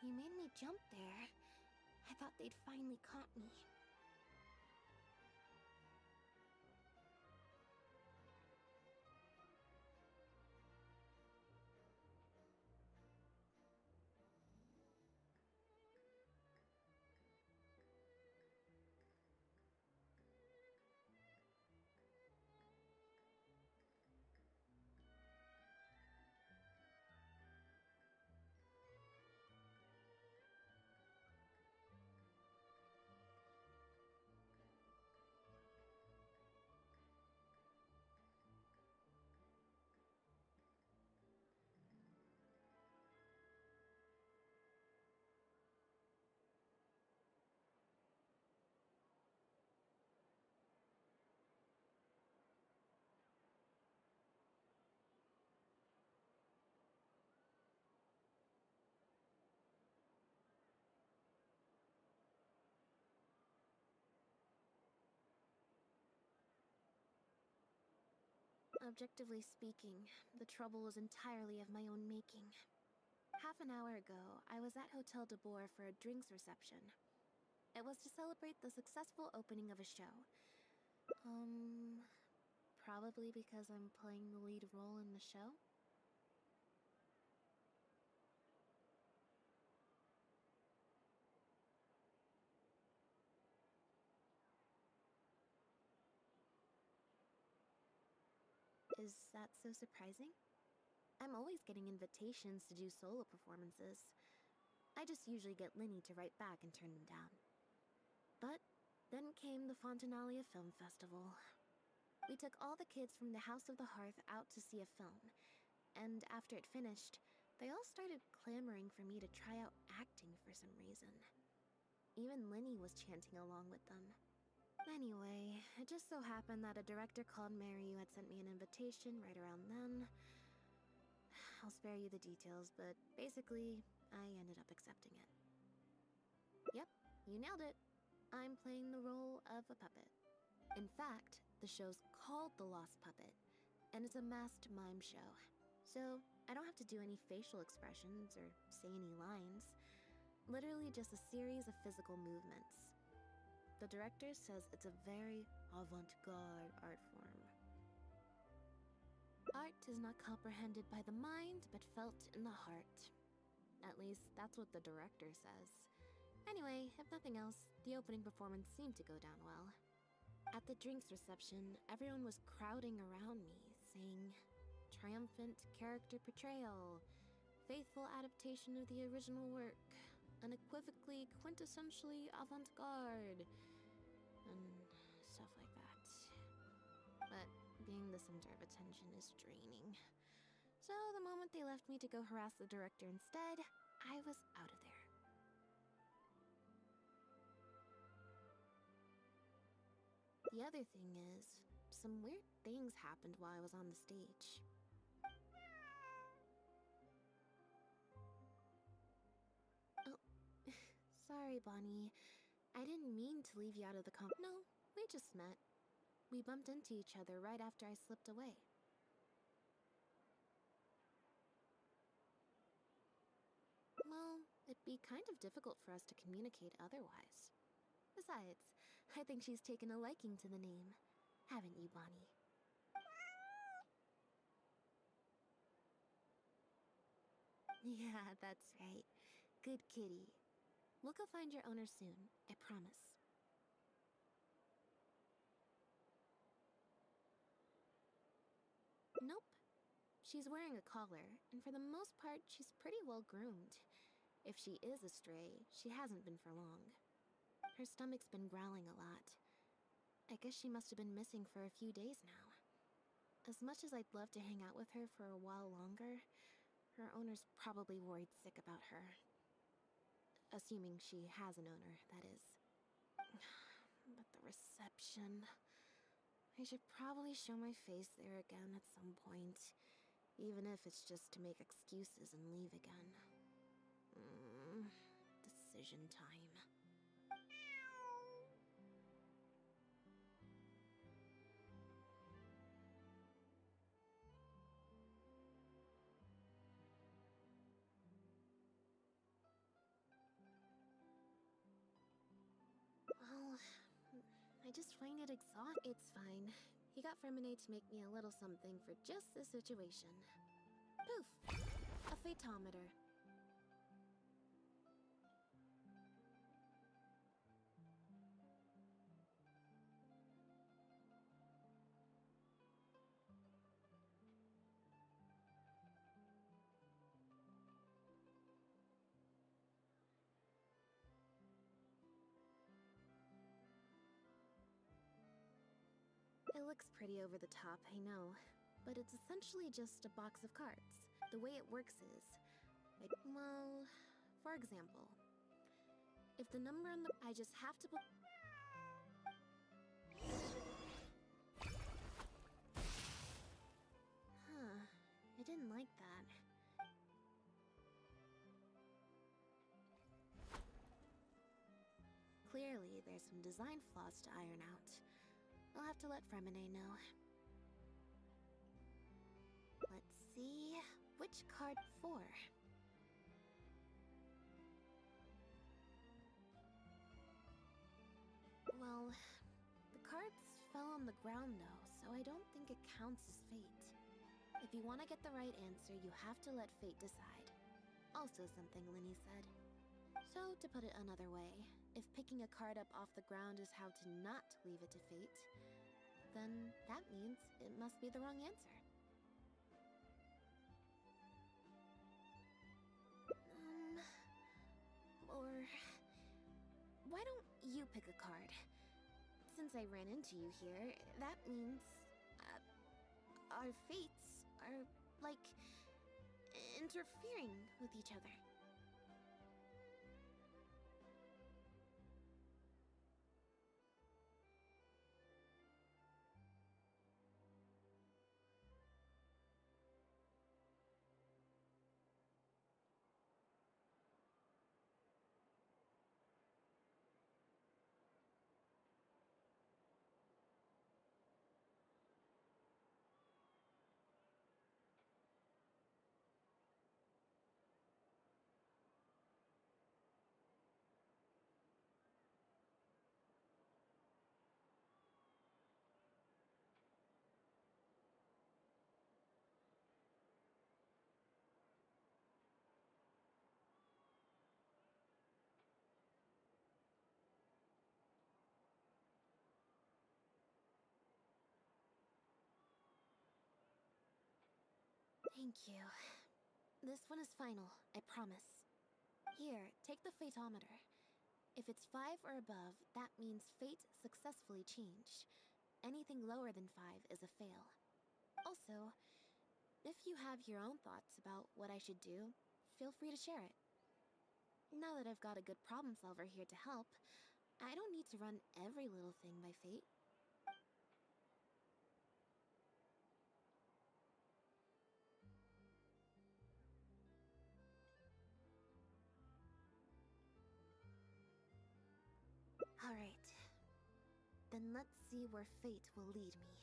You made me jump there. I thought they'd finally caught me. Objectively speaking, the trouble was entirely of my own making. Half an hour ago, I was at Hotel de Boer for a drinks reception. It was to celebrate the successful opening of a show. Probably because I'm playing the lead role in the show? Is that so surprising? I'm always getting invitations to do solo performances. I just usually get Linny to write back and turn them down. But then came the Fontanalia Film Festival. We took all the kids from the House of the Hearth out to see a film, and after it finished, they all started clamoring for me to try out acting for some reason. Even Linny was chanting along with them. Anyway, it just so happened that a director called Mariu had sent me an invitation right around then. I'll spare you the details, but basically, I ended up accepting it. Yep, you nailed it. I'm playing the role of a puppet. In fact, the show's called The Lost Puppet, and it's a masked mime show. So I don't have to do any facial expressions or say any lines. Literally just a series of physical movements. The director says it's a very avant-garde art form. Art is not comprehended by the mind, but felt in the heart. At least, that's what the director says. Anyway, if nothing else, the opening performance seemed to go down well. At the drinks reception, everyone was crowding around me, saying, "Triumphant character portrayal, faithful adaptation of the original work, unequivocally, quintessentially avant-garde," and stuff like that. But being the center of attention is draining. So the moment they left me to go harass the director instead, I was out of there. The other thing is, some weird things happened while I was on the stage. Oh, sorry, Bonnie. I didn't mean to leave you out of the No, we just met. We bumped into each other right after I slipped away. Well, it'd be kind of difficult for us to communicate otherwise. Besides, I think she's taken a liking to the name. Haven't you, Bonnie? Yeah, that's right. Good kitty. We'll go find your owner soon, I promise. Nope. She's wearing a collar, and for the most part, she's pretty well groomed. If she is a stray, she hasn't been for long. Her stomach's been growling a lot. I guess she must have been missing for a few days now. As much as I'd love to hang out with her for a while longer, her owner's probably worried sick about her. Assuming she has an owner, that is. But the reception... I should probably show my face there again at some point, even if it's just to make excuses and leave again. Decision time. just find it exhausting. It's fine. He got Fremine to make me a little something for just this situation. Poof! A phaetometer. It looks pretty over the top, I know, but it's essentially just a box of cards. The way it works is, well, for example, if the number on the... I just have to... Huh, I didn't like that. Clearly, there's some design flaws to iron out. I'll have to let Fremine know. Let's see... which card for? Well, the cards fell on the ground though, so I don't think it counts as fate. If you want to get the right answer, you have to let fate decide. Also something Linny said. So, to put it another way, if picking a card up off the ground is how to not leave it to fate, then that means it must be the wrong answer. Or... why don't you pick a card? Since I ran into you here, that means... our fates are, like, interfering with each other. Thank you. This one is final, I promise. Here, take the phaetometer. If it's 5 or above, that means fate successfully changed. Anything lower than 5 is a fail. Also, if you have your own thoughts about what I should do, feel free to share it. Now that I've got a good problem solver here to help, I don't need to run every little thing by fate. Alright. Then let's see where fate will lead me.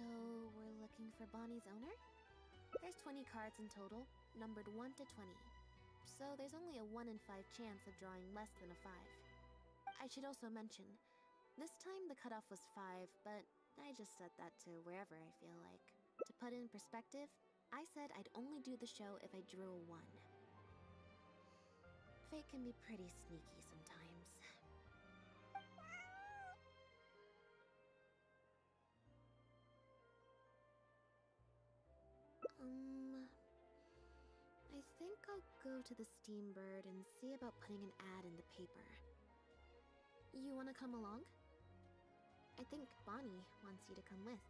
So, we're looking for Bonnie's owner? There's 20 cards in total, numbered 1 to 20. So there's only a 1 in 5 chance of drawing less than a 5. I should also mention, this time the cutoff was 5, but I just set that to wherever I feel like. To put it in perspective, I said I'd only do the show if I drew a 1. Fate can be pretty sneaky sometimes. I think I'll go to the Steambird and see about putting an ad in the paper. You wanna come along? I think Bonnie wants you to come with.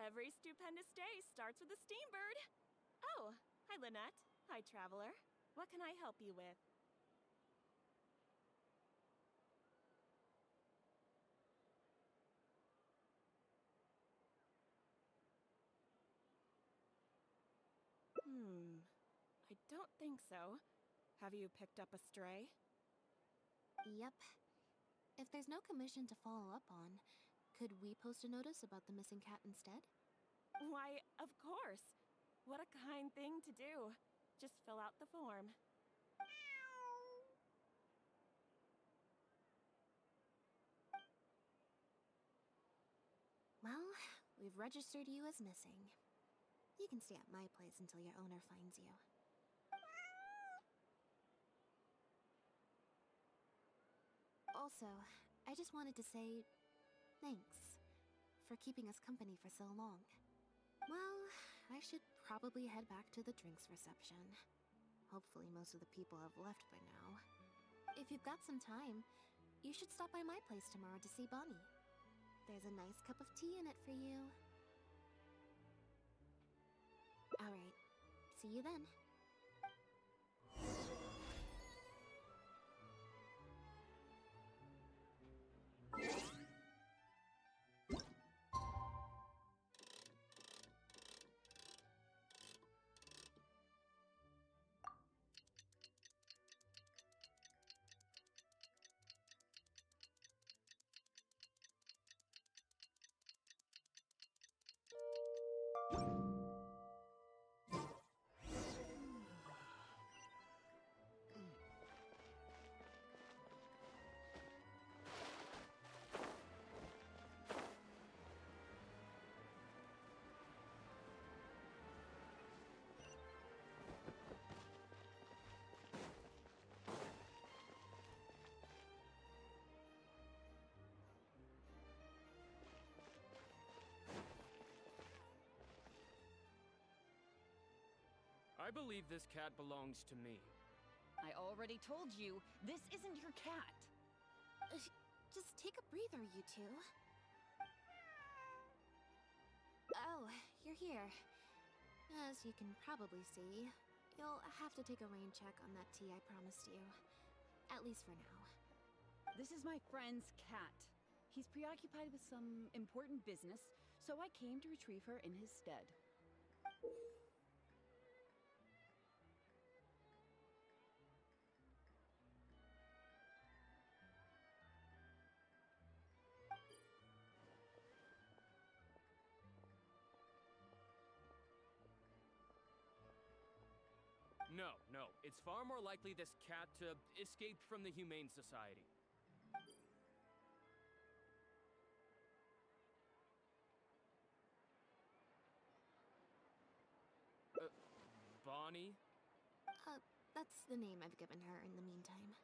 Every stupendous day starts with a steam bird. Oh, hi Lynette. Hi Traveler. What can I help you with? I don't think so. Have you picked up a stray? Yep. If there's no commission to follow up on, could we post a notice about the missing cat instead? Why, of course. What a kind thing to do. Just fill out the form. Well, we've registered you as missing. You can stay at my place until your owner finds you. Also, I just wanted to say thanks for keeping us company for so long. Well, I should probably head back to the drinks reception. Hopefully most of the people have left by now. If you've got some time, you should stop by my place tomorrow to see Bonnie. There's a nice cup of tea in it for you. Alright, see you then. I believe this cat belongs to me. I already told you, this isn't your cat. Just take a breather, you two. Oh, you're here. As you can probably see, you'll have to take a rain check on that tea I promised you. At least for now. This is my friend's cat. He's preoccupied with some important business, so I came to retrieve her in his stead. No. It's far more likely this cat escaped from the Humane Society. Bonnie? That's the name I've given her in the meantime.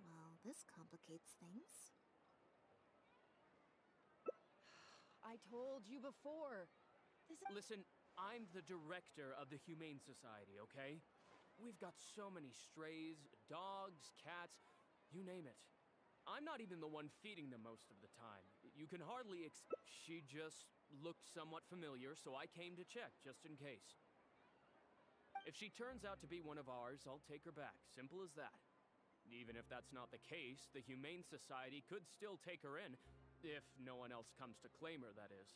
Well, this complicates things. I told you before. Listen, I'm the director of the Humane Society, okay? We've got so many strays, dogs, cats, you name it. I'm not even the one feeding them most of the time. You can hardly She just looked somewhat familiar, so I came to check, just in case. If she turns out to be one of ours, I'll take her back. Simple as that. Even if that's not the case, the Humane Society could still take her in, if no one else comes to claim her, that is.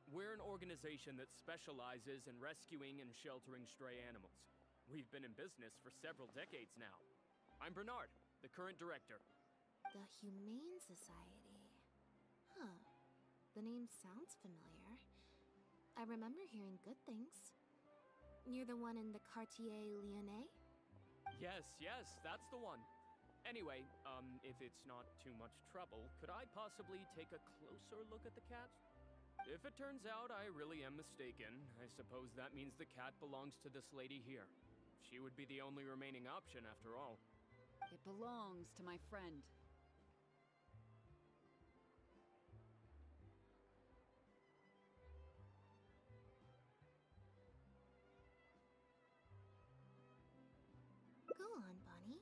We're an organization that specializes in rescuing and sheltering stray animals. We've been in business for several decades now. I'm Bernard, the current director. The Humane Society. Huh. The name sounds familiar. I remember hearing good things. You're the one in the Quartier Lyonnais? Yes, that's the one. Anyway, if it's not too much trouble, could I possibly take a closer look at the cat? If it turns out I really am mistaken, I suppose that means the cat belongs to this lady here. She would be the only remaining option after all. It belongs to my friend. Go on, Bonnie.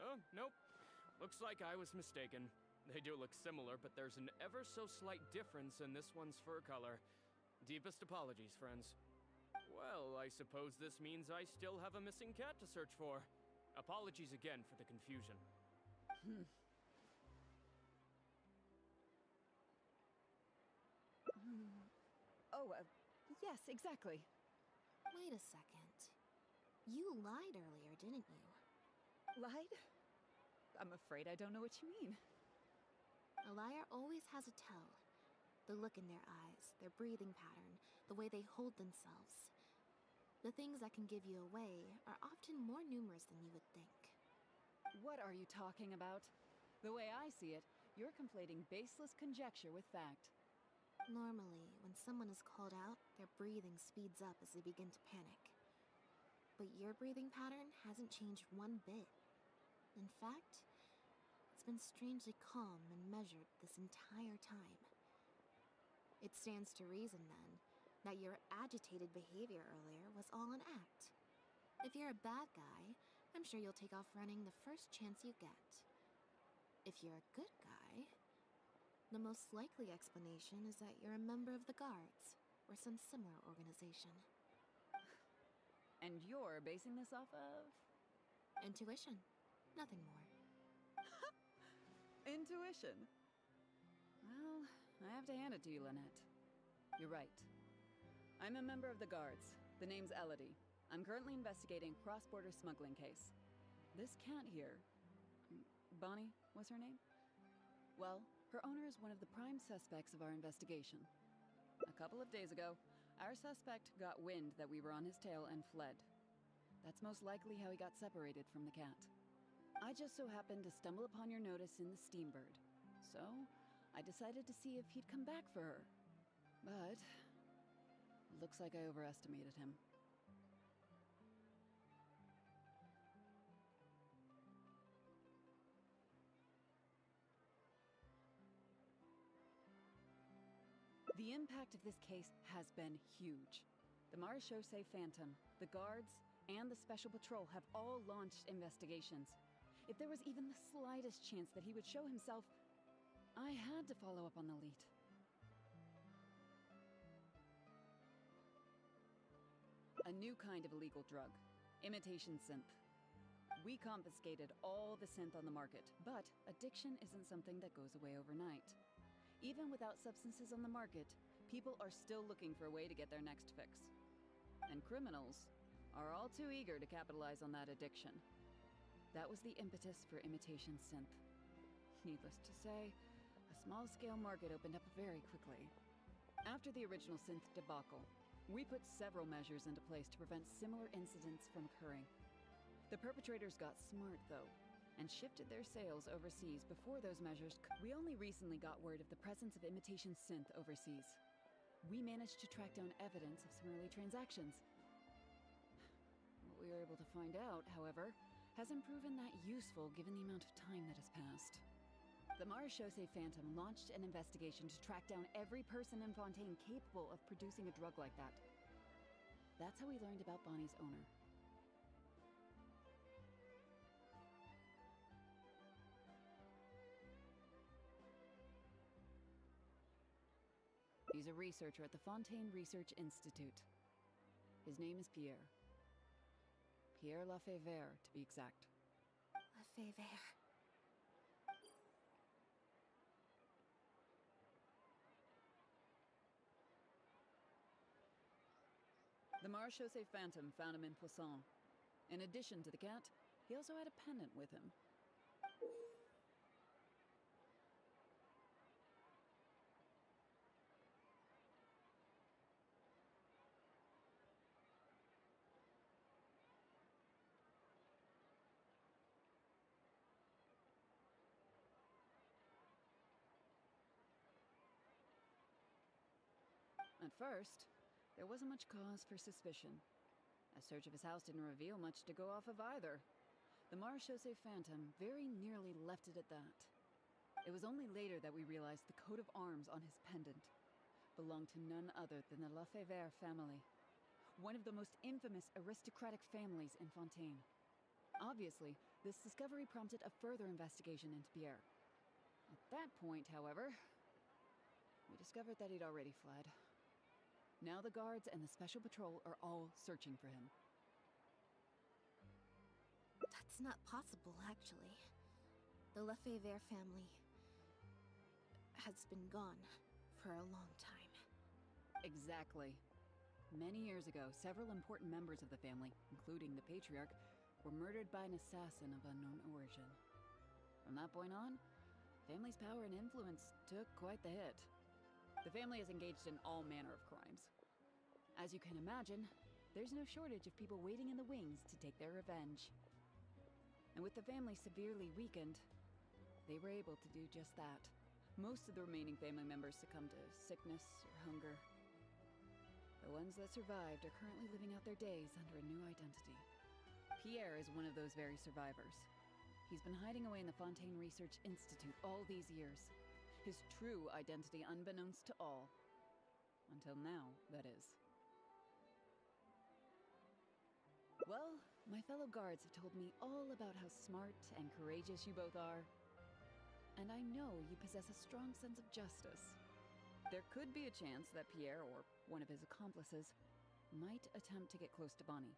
Oh, nope. Looks like I was mistaken. They do look similar, but there's an ever so slight difference in this one's fur color. Deepest apologies, friends. Well, I suppose this means I still have a missing cat to search for. Apologies again for the confusion. Oh, yes, exactly. Wait a second. You lied earlier, didn't you? Lied? I'm afraid I don't know what you mean. A liar always has a tell. The look in their eyes, their breathing pattern, the way they hold themselves. The things that can give you away are often more numerous than you would think. What are you talking about? The way I see it, you're conflating baseless conjecture with fact. Normally, when someone is called out, their breathing speeds up as they begin to panic. But your breathing pattern hasn't changed one bit. In fact, it's been strangely calm and measured this entire time. It stands to reason, then, that your agitated behavior earlier was all an act. If you're a bad guy, I'm sure you'll take off running the first chance you get. If you're a good guy, the most likely explanation is that you're a member of the Guards, or some similar organization. And you're basing this off of? Intuition. Nothing more. Intuition. Well, I have to hand it to you, Lynette. You're right. I'm a member of the Guards. The name's ḽYNETTE. I'm currently investigating a cross-border smuggling case. This cat here... Bonnie, what's her name? Well, her owner is one of the prime suspects of our investigation. A couple of days ago, our suspect got wind that we were on his tail and fled. That's most likely how he got separated from the cat. I just so happened to stumble upon your notice in the Steambird, so I decided to see if he'd come back for her. But looks like I overestimated him. The impact of this case has been huge. The µrZicu Phantom, the Guards, and the Special Patrol have all launched investigations. If there was even the slightest chance that he would show himself, I had to follow up on the lead. A new kind of illegal drug, imitation synth. We confiscated all the synth on the market, but addiction isn't something that goes away overnight. Even without substances on the market, people are still looking for a way to get their next fix. And criminals are all too eager to capitalize on that addiction. That was the impetus for imitation synth. Needless to say, a small-scale market opened up very quickly. After the original synth debacle, we put several measures into place to prevent similar incidents from occurring. The perpetrators got smart, though, and shifted their sales overseas before those measures. We only recently got word of the presence of imitation synth overseas. We managed to track down evidence of some early transactions. What we were able to find out, however, hasn't proven that useful given the amount of time that has passed. The µrZicu Phantom launched an investigation to track down every person in Fontaine capable of producing a drug like that. That's how we learned about Bonnie's owner. He's a researcher at the Fontaine Research Institute. His name is Pierre. Pierre ḽYNETTE, to be exact. ḽYNETTE. The µrZicu Phantom found him in Poisson. In addition to the cat, he also had a pendant with him. At first, there wasn't much cause for suspicion. A search of his house didn't reveal much to go off of either. The marechaussee phantom very nearly left it at that. It was only later that we realized the coat of arms on his pendant belonged to none other than the ḽYNETTE family, one of the most infamous aristocratic families in Fontaine. Obviously, this discovery prompted a further investigation into Pierre. At that point, however, we discovered that he'd already fled. Now the guards and the Special Patrol are all searching for him. That's not possible, actually. The ḽYNETTE family has been gone for a long time. Exactly. Many years ago, several important members of the family, including the patriarch, were murdered by an assassin of unknown origin. From that point on, the family's power and influence took quite the hit. The family is engaged in all manner of crimes. As you can imagine, there's no shortage of people waiting in the wings to take their revenge. And with the family severely weakened, they were able to do just that. Most of the remaining family members succumbed to sickness or hunger. The ones that survived are currently living out their days under a new identity. Pierre is one of those very survivors. He's been hiding away in the Fontaine Research Institute all these years. His true identity unbeknownst to all. Until now, that is. Well, my fellow guards have told me all about how smart and courageous you both are. And I know you possess a strong sense of justice. There could be a chance that Pierre, or one of his accomplices, might attempt to get close to Bonnie.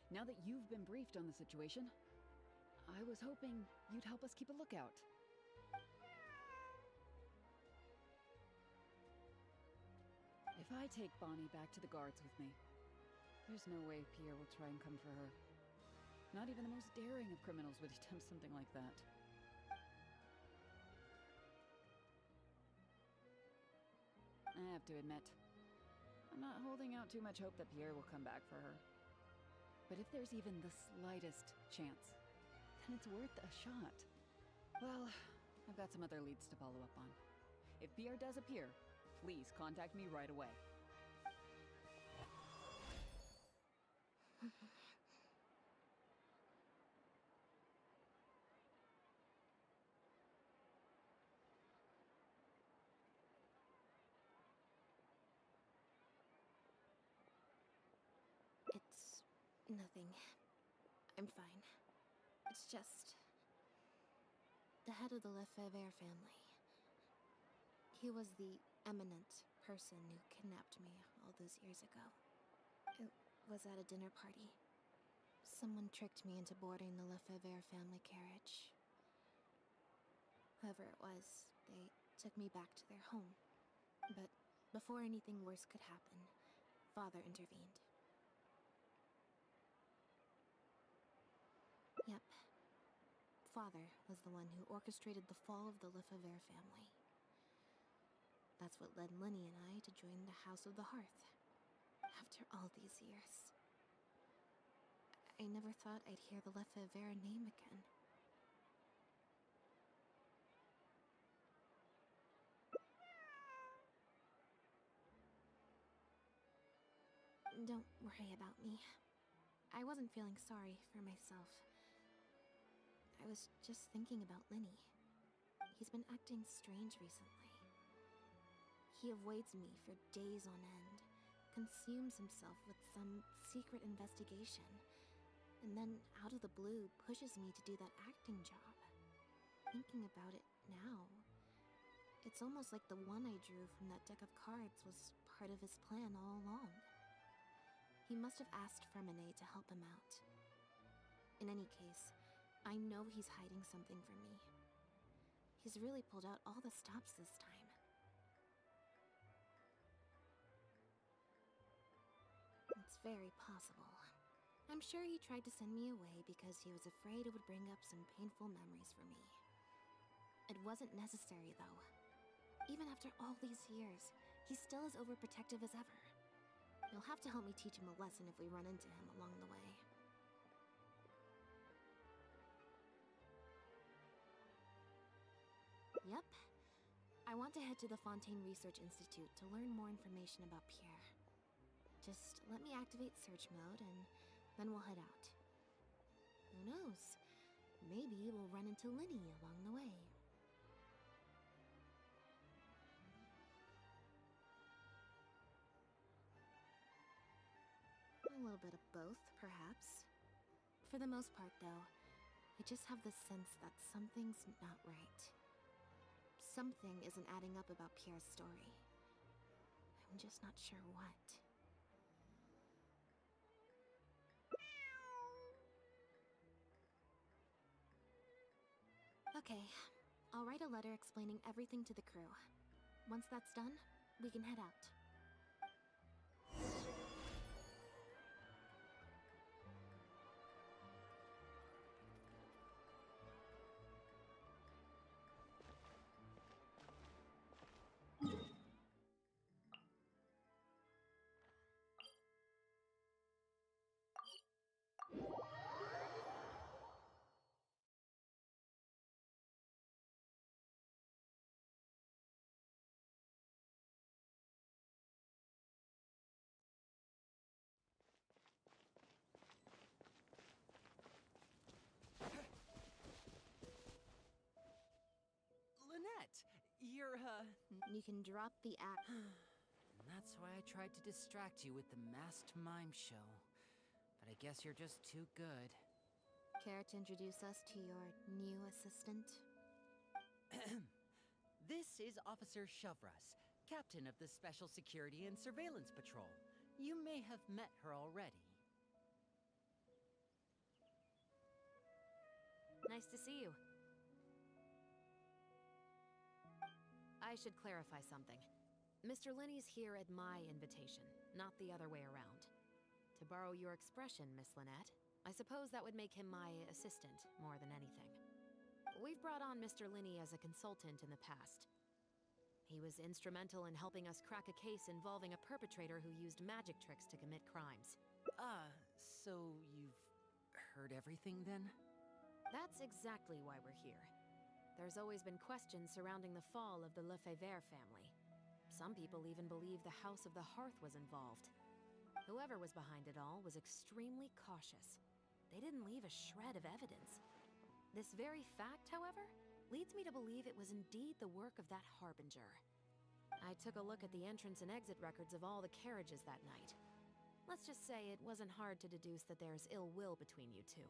Now that you've been briefed on the situation, I was hoping you'd help us keep a lookout. If I take Bonnie back to the guards with me, there's no way Pierre will try and come for her. Not even the most daring of criminals would attempt something like that. I have to admit, I'm not holding out too much hope that Pierre will come back for her. But if there's even the slightest chance, then it's worth a shot. Well, I've got some other leads to follow up on. If Pierre does appear, please contact me right away. It's nothing. I'm fine. It's just the head of the ḽYNETTE family. He was the eminent person who kidnapped me all those years ago. It was at a dinner party. Someone tricked me into boarding the ḽYNETTE family carriage. Whoever it was, they took me back to their home. But before anything worse could happen, Father intervened. Yep. Father was the one who orchestrated the fall of the ḽYNETTE family. That's what led Lyney and I to join the House of the Hearth. After all these years. I never thought I'd hear the ḽYNETTE name again. Don't worry about me. I wasn't feeling sorry for myself. I was just thinking about Lyney. He's been acting strange recently. He avoids me for days on end, consumes himself with some secret investigation, and then out of the blue pushes me to do that acting job. Thinking about it now, it's almost like the one I drew from that deck of cards was part of his plan all along. He must have asked Fermine to help him out. In any case, I know he's hiding something from me. He's really pulled out all the stops this time. It's very possible. I'm sure he tried to send me away because he was afraid it would bring up some painful memories for me. It wasn't necessary, though. Even after all these years, he's still as overprotective as ever. You'll have to help me teach him a lesson if we run into him along the way. Yep. I want to head to the Fontaine Research Institute to learn more information about Pierre. Just let me activate search mode, and then we'll head out. Who knows? Maybe we'll run into Linny along the way. A little bit of both, perhaps. For the most part, though, I just have the sense that something's not right. Something isn't adding up about Pierre's story. I'm just not sure what. Okay, I'll write a letter explaining everything to the crew. Once that's done, we can head out. LYNETTE, you're, You can drop the act. And that's why I tried to distract you with the masked mime show. But I guess you're just too good. Care to introduce us to your new assistant? This is Officer Shovras, captain of the Special Security and Surveillance Patrol. You may have met her already. Nice to see you. I should clarify something. Mr. Linney's here at my invitation, not the other way around. To borrow your expression, Miss Lynette, I suppose that would make him my assistant more than anything. We've brought on Mr. Linney as a consultant in the past. He was instrumental in helping us crack a case involving a perpetrator who used magic tricks to commit crimes. So you've heard everything then? That's exactly why we're here. There's always been questions surrounding the fall of the ḻYNETTE family. Some people even believe the House of the Hearth was involved. Whoever was behind it all was extremely cautious. They didn't leave a shred of evidence. This very fact, however, leads me to believe it was indeed the work of that harbinger. I took a look at the entrance and exit records of all the carriages that night. Let's just say it wasn't hard to deduce that there's ill will between you two.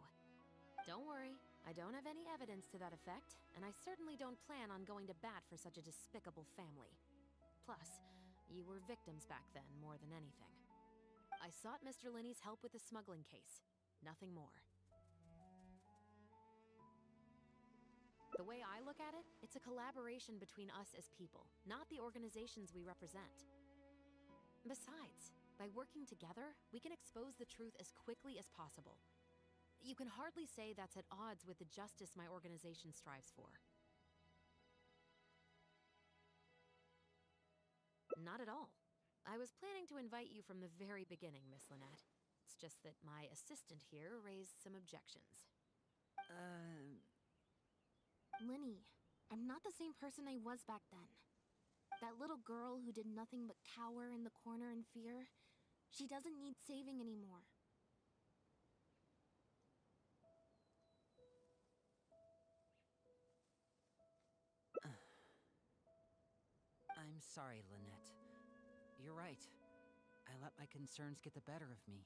Don't worry, I don't have any evidence to that effect, and I certainly don't plan on going to bat for such a despicable family. Plus, you were victims back then more than anything. I sought Mr. Linney's help with the smuggling case. Nothing more. The way I look at it, it's a collaboration between us as people, not the organizations we represent. Besides, by working together, we can expose the truth as quickly as possible. You can hardly say that's at odds with the justice my organization strives for. Not at all. I was planning to invite you from the very beginning, Miss Lynette. It's just that my assistant here raised some objections. Linny, I'm not the same person I was back then. That little girl who did nothing but cower in the corner in fear, she doesn't need saving anymore. I'm sorry, LYNETTE. You're right. I let my concerns get the better of me.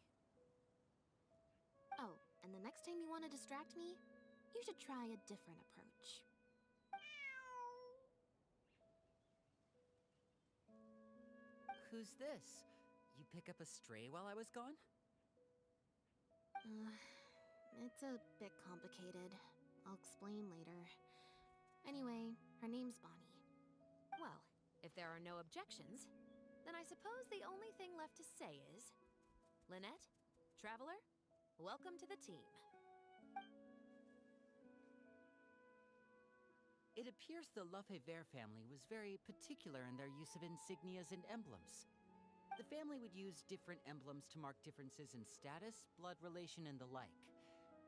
Oh, and the next time you want to distract me, you should try a different approach. Who's this? You pick up a stray while I was gone? It's a bit complicated. I'll explain later. Anyway, her name's Bonnie. Well, if there are no objections, then I suppose the only thing left to say is... Lynette, Traveler, welcome to the team. It appears the ḻYNETTE family was very particular in their use of insignias and emblems. The family would use different emblems to mark differences in status, blood relation, and the like.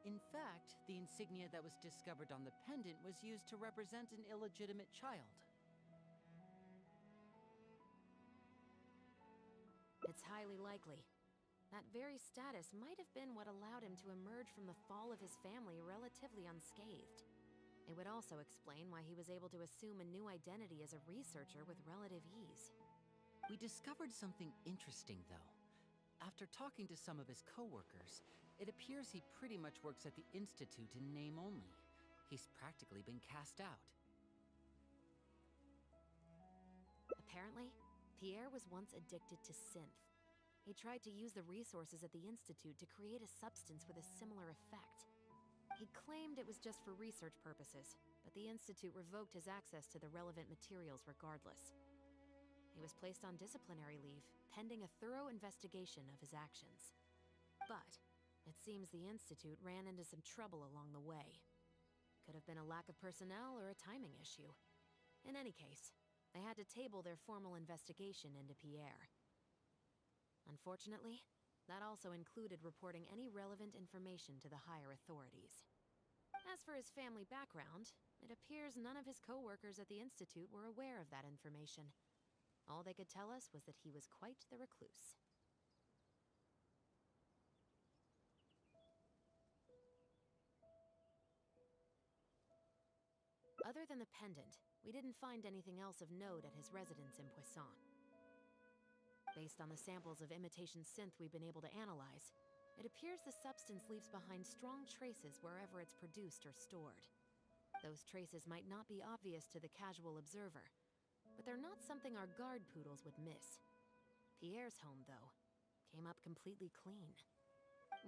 In fact, the insignia that was discovered on the pendant was used to represent an illegitimate child. It's highly likely. That very status might have been what allowed him to emerge from the fall of his family relatively unscathed. It would also explain why he was able to assume a new identity as a researcher with relative ease. We discovered something interesting, though. After talking to some of his co-workers, it appears he pretty much works at the Institute in name only. He's practically been cast out. Apparently, Pierre was once addicted to synth. He tried to use the resources at the Institute to create a substance with a similar effect. He claimed it was just for research purposes, but the Institute revoked his access to the relevant materials regardless. He was placed on disciplinary leave, pending a thorough investigation of his actions. But it seems the Institute ran into some trouble along the way. Could have been a lack of personnel or a timing issue. In any case, they had to table their formal investigation into Pierre. Unfortunately, that also included reporting any relevant information to the higher authorities. As for his family background, it appears none of his co-workers at the Institute were aware of that information. All they could tell us was that he was quite the recluse. Other than the pendant, we didn't find anything else of note at his residence in Poisson. Based on the samples of imitation synth we've been able to analyze, it appears the substance leaves behind strong traces wherever it's produced or stored. Those traces might not be obvious to the casual observer, but they're not something our guard poodles would miss. Pierre's home, though, came up completely clean.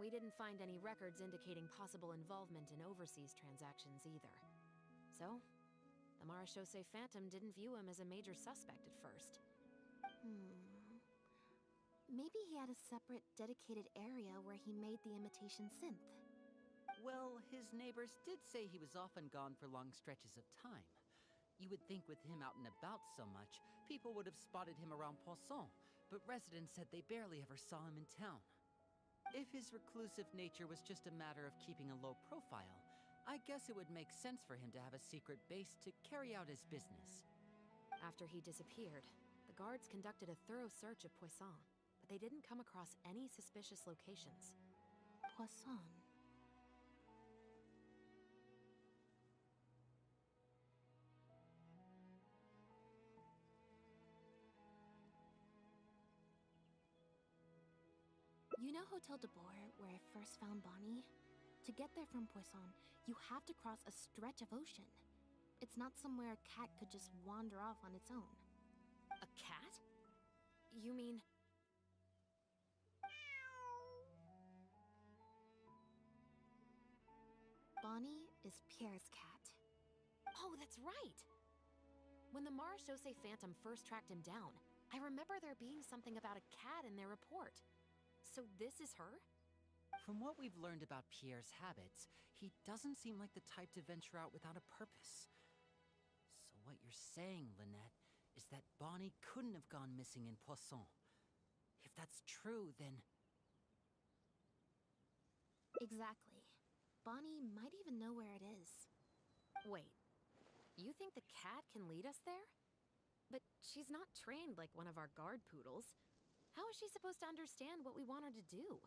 We didn't find any records indicating possible involvement in overseas transactions either. So, the µrchaussée Phantom didn't view him as a major suspect at first. Maybe he had a separate, dedicated area where he made the imitation synth. Well, his neighbors did say he was often gone for long stretches of time. You would think with him out and about so much, people would have spotted him around Poisson, but residents said they barely ever saw him in town. If his reclusive nature was just a matter of keeping a low profile, I guess it would make sense for him to have a secret base to carry out his business. After he disappeared, the guards conducted a thorough search of Poisson, but they didn't come across any suspicious locations. Poisson. You know Hotel de Boer, where I first found Bonnie? To get there from Poisson, you have to cross a stretch of ocean. It's not somewhere a cat could just wander off on its own. A cat? You mean... Bonnie is Pierre's cat. Oh, that's right! When the µrchaussée Phantom first tracked him down, I remember there being something about a cat in their report. So this is her? From what we've learned about Pierre's habits, he doesn't seem like the type to venture out without a purpose. So what you're saying, Lynette, is that Bonnie couldn't have gone missing in Poisson. If that's true, then... Exactly. Bonnie might even know where it is. Wait, you think the cat can lead us there? But she's not trained like one of our guard poodles. How is she supposed to understand what we want her to do?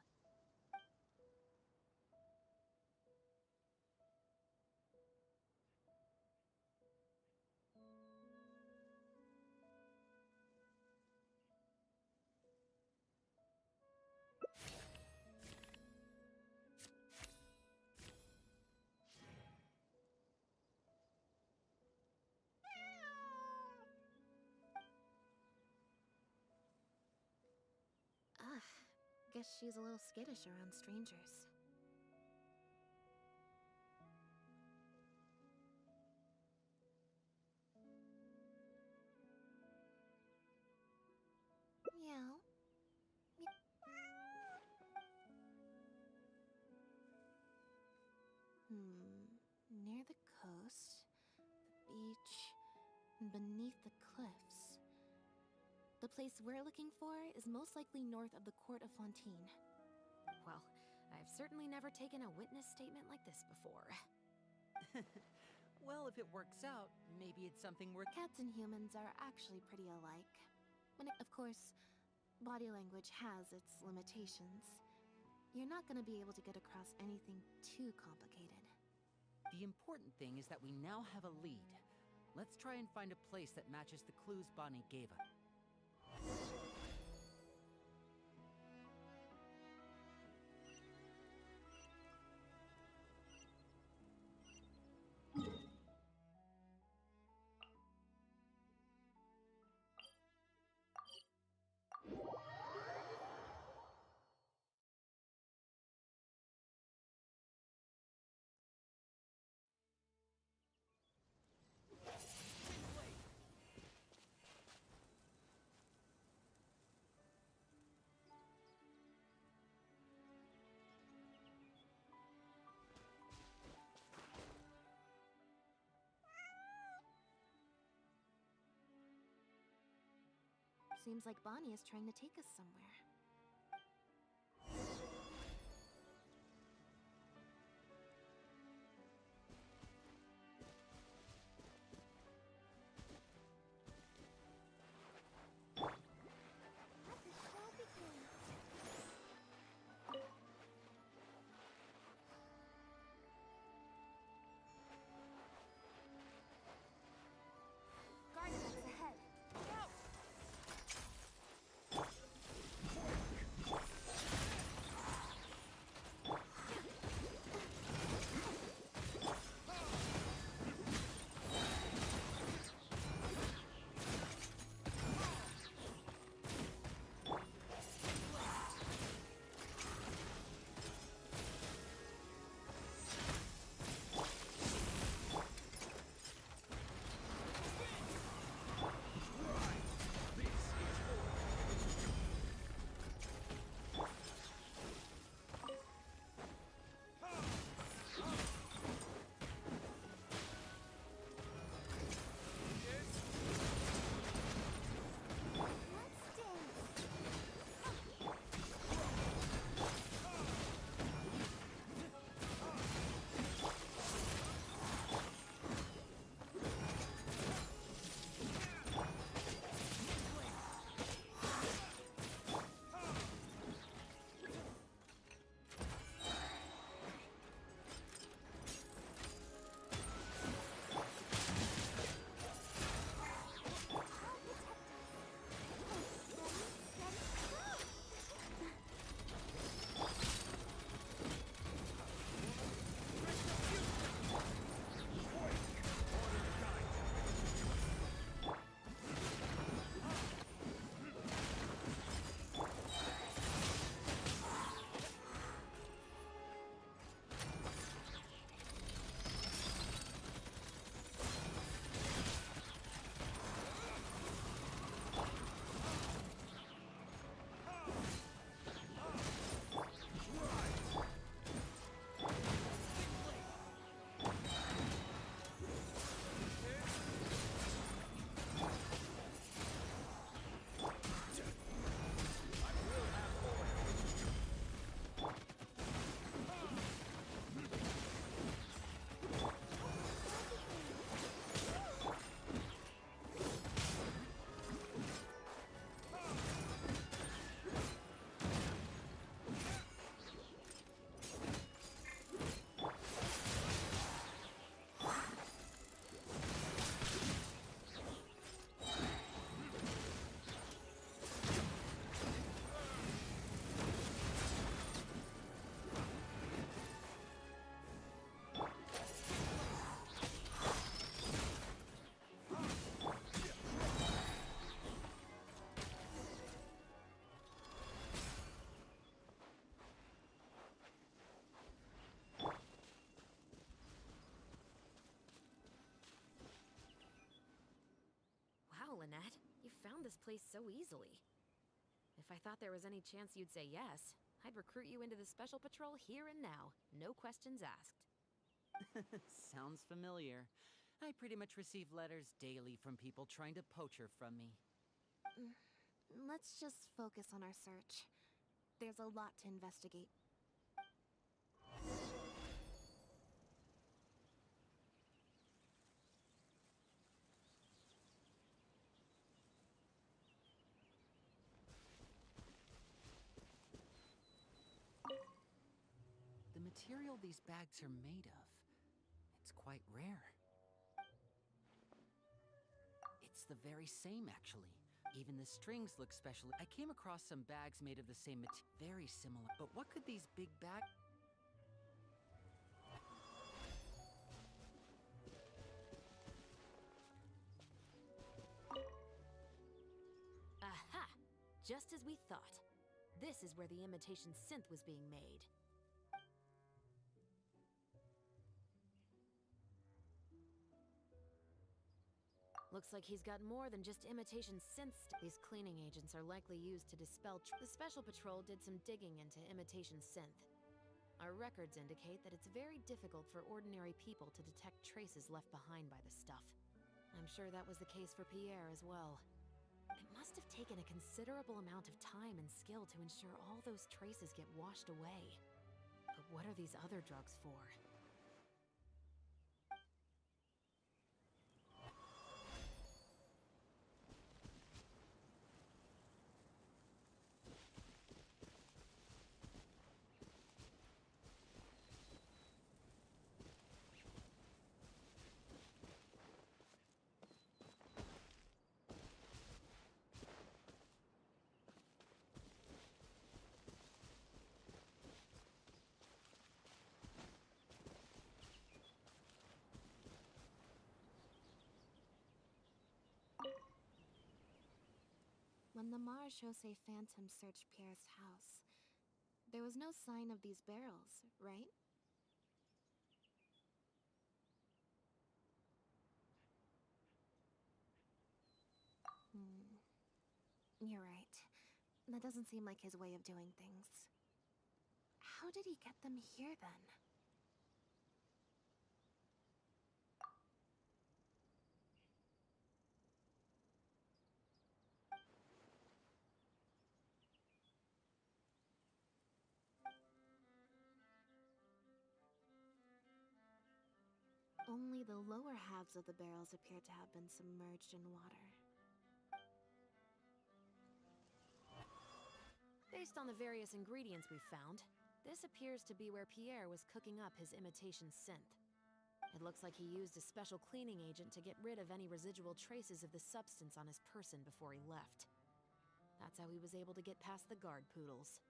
Guess she's a little skittish around strangers. Meow. Near the coast, the beach, and beneath the cliffs. The place we're looking for is most likely north of the court of Fontaine. Well, I've certainly never taken a witness statement like this before. Well, if it works out, maybe it's something we're... Cats and humans are actually pretty alike. Of course, body language has its limitations. You're not gonna be able to get across anything too complicated. The important thing is that we now have a lead. Let's try and find a place that matches the clues Bonnie gave us. Seems like Bonnie is trying to take us somewhere. Gardener's ahead. Lynette. You found this place so easily. If I thought there was any chance you'd say yes, I'd recruit you into the Special Patrol here and now. No questions asked. Sounds familiar. I pretty much receive letters daily from people trying to poach her from me. Let's just focus on our search. There's a lot to investigate. material these bags are made of, it's quite rare. It's the very same, actually. Even the strings look special. I came across some bags made of the same material, very similar. But what could these big bags... Aha! Just as we thought. This is where the imitation synth was being made. Looks like he's got more than just imitation synths. These cleaning agents are likely used to dispel the Special Patrol did some digging into imitation synth. Our records indicate that it's very difficult for ordinary people to detect traces left behind by the stuff. I'm sure that was the case for Pierre as well. It must have taken a considerable amount of time and skill to ensure all those traces get washed away. But what are these other drugs for? When the µṛᴍᴜ phantom searched Pierre's house, there was no sign of these barrels, right? You're right. That doesn't seem like his way of doing things. How did he get them here, then? Only the lower halves of the barrels appear to have been submerged in water. Based on the various ingredients we found, this appears to be where Pierre was cooking up his imitation synth. It looks like he used a special cleaning agent to get rid of any residual traces of the substance on his person before he left. That's how he was able to get past the guard poodles.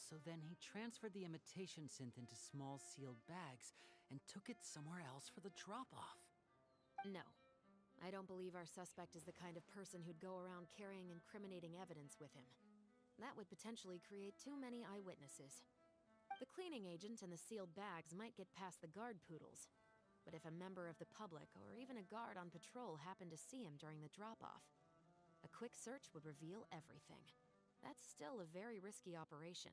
So then he transferred the imitation synth into small sealed bags and took it somewhere else for the drop-off. No. I don't believe our suspect is the kind of person who'd go around carrying incriminating evidence with him. That would potentially create too many eyewitnesses. The cleaning agent and the sealed bags might get past the guard poodles, but if a member of the public or even a guard on patrol happened to see him during the drop-off, a quick search would reveal everything. That's still a very risky operation.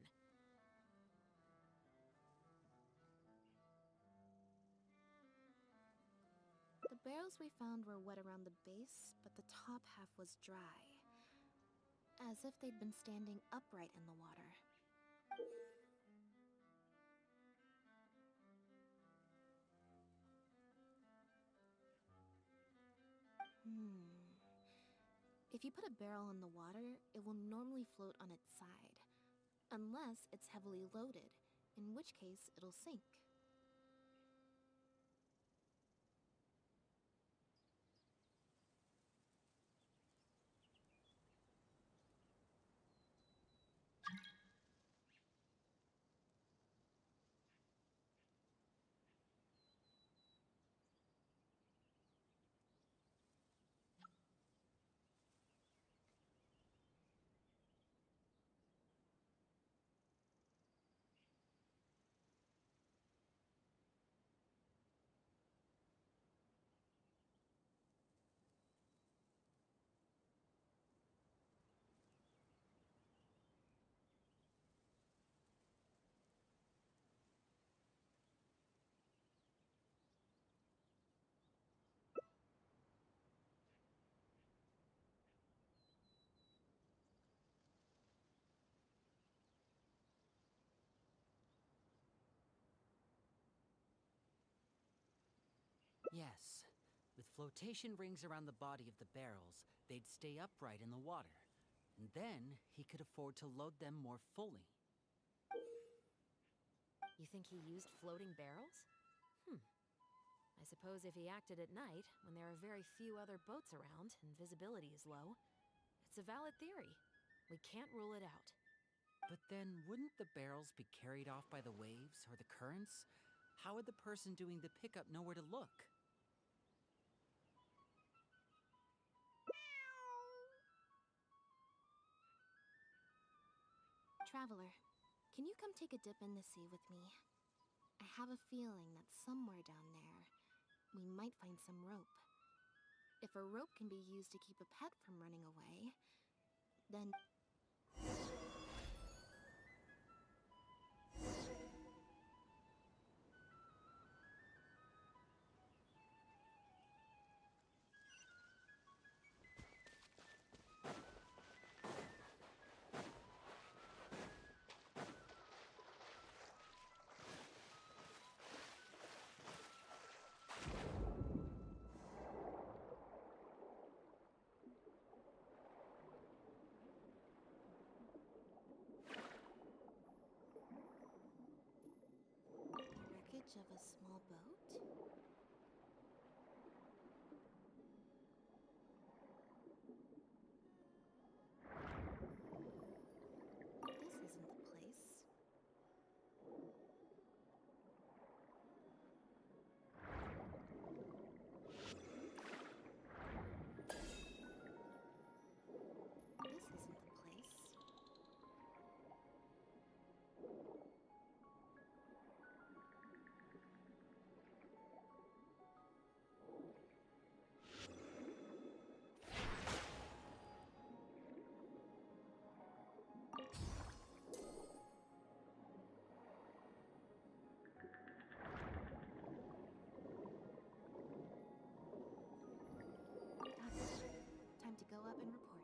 The barrels we found were wet around the base, but the top half was dry. As if they'd been standing upright in the water. If you put a barrel in the water, it will normally float on its side. Unless it's heavily loaded, in which case it'll sink. Yes. With flotation rings around the body of the barrels, they'd stay upright in the water. And then he could afford to load them more fully. You think he used floating barrels? I suppose if he acted at night, when there are very few other boats around and visibility is low, it's a valid theory. We can't rule it out. But then, wouldn't the barrels be carried off by the waves or the currents? How would the person doing the pickup know where to look? Traveler, can you come take a dip in the sea with me? I have a feeling that somewhere down there, we might find some rope. If a rope can be used to keep a pet from running away, then... wreckage of a small boat? This isn't the place. This isn't the place. Got it. Time to go up and report.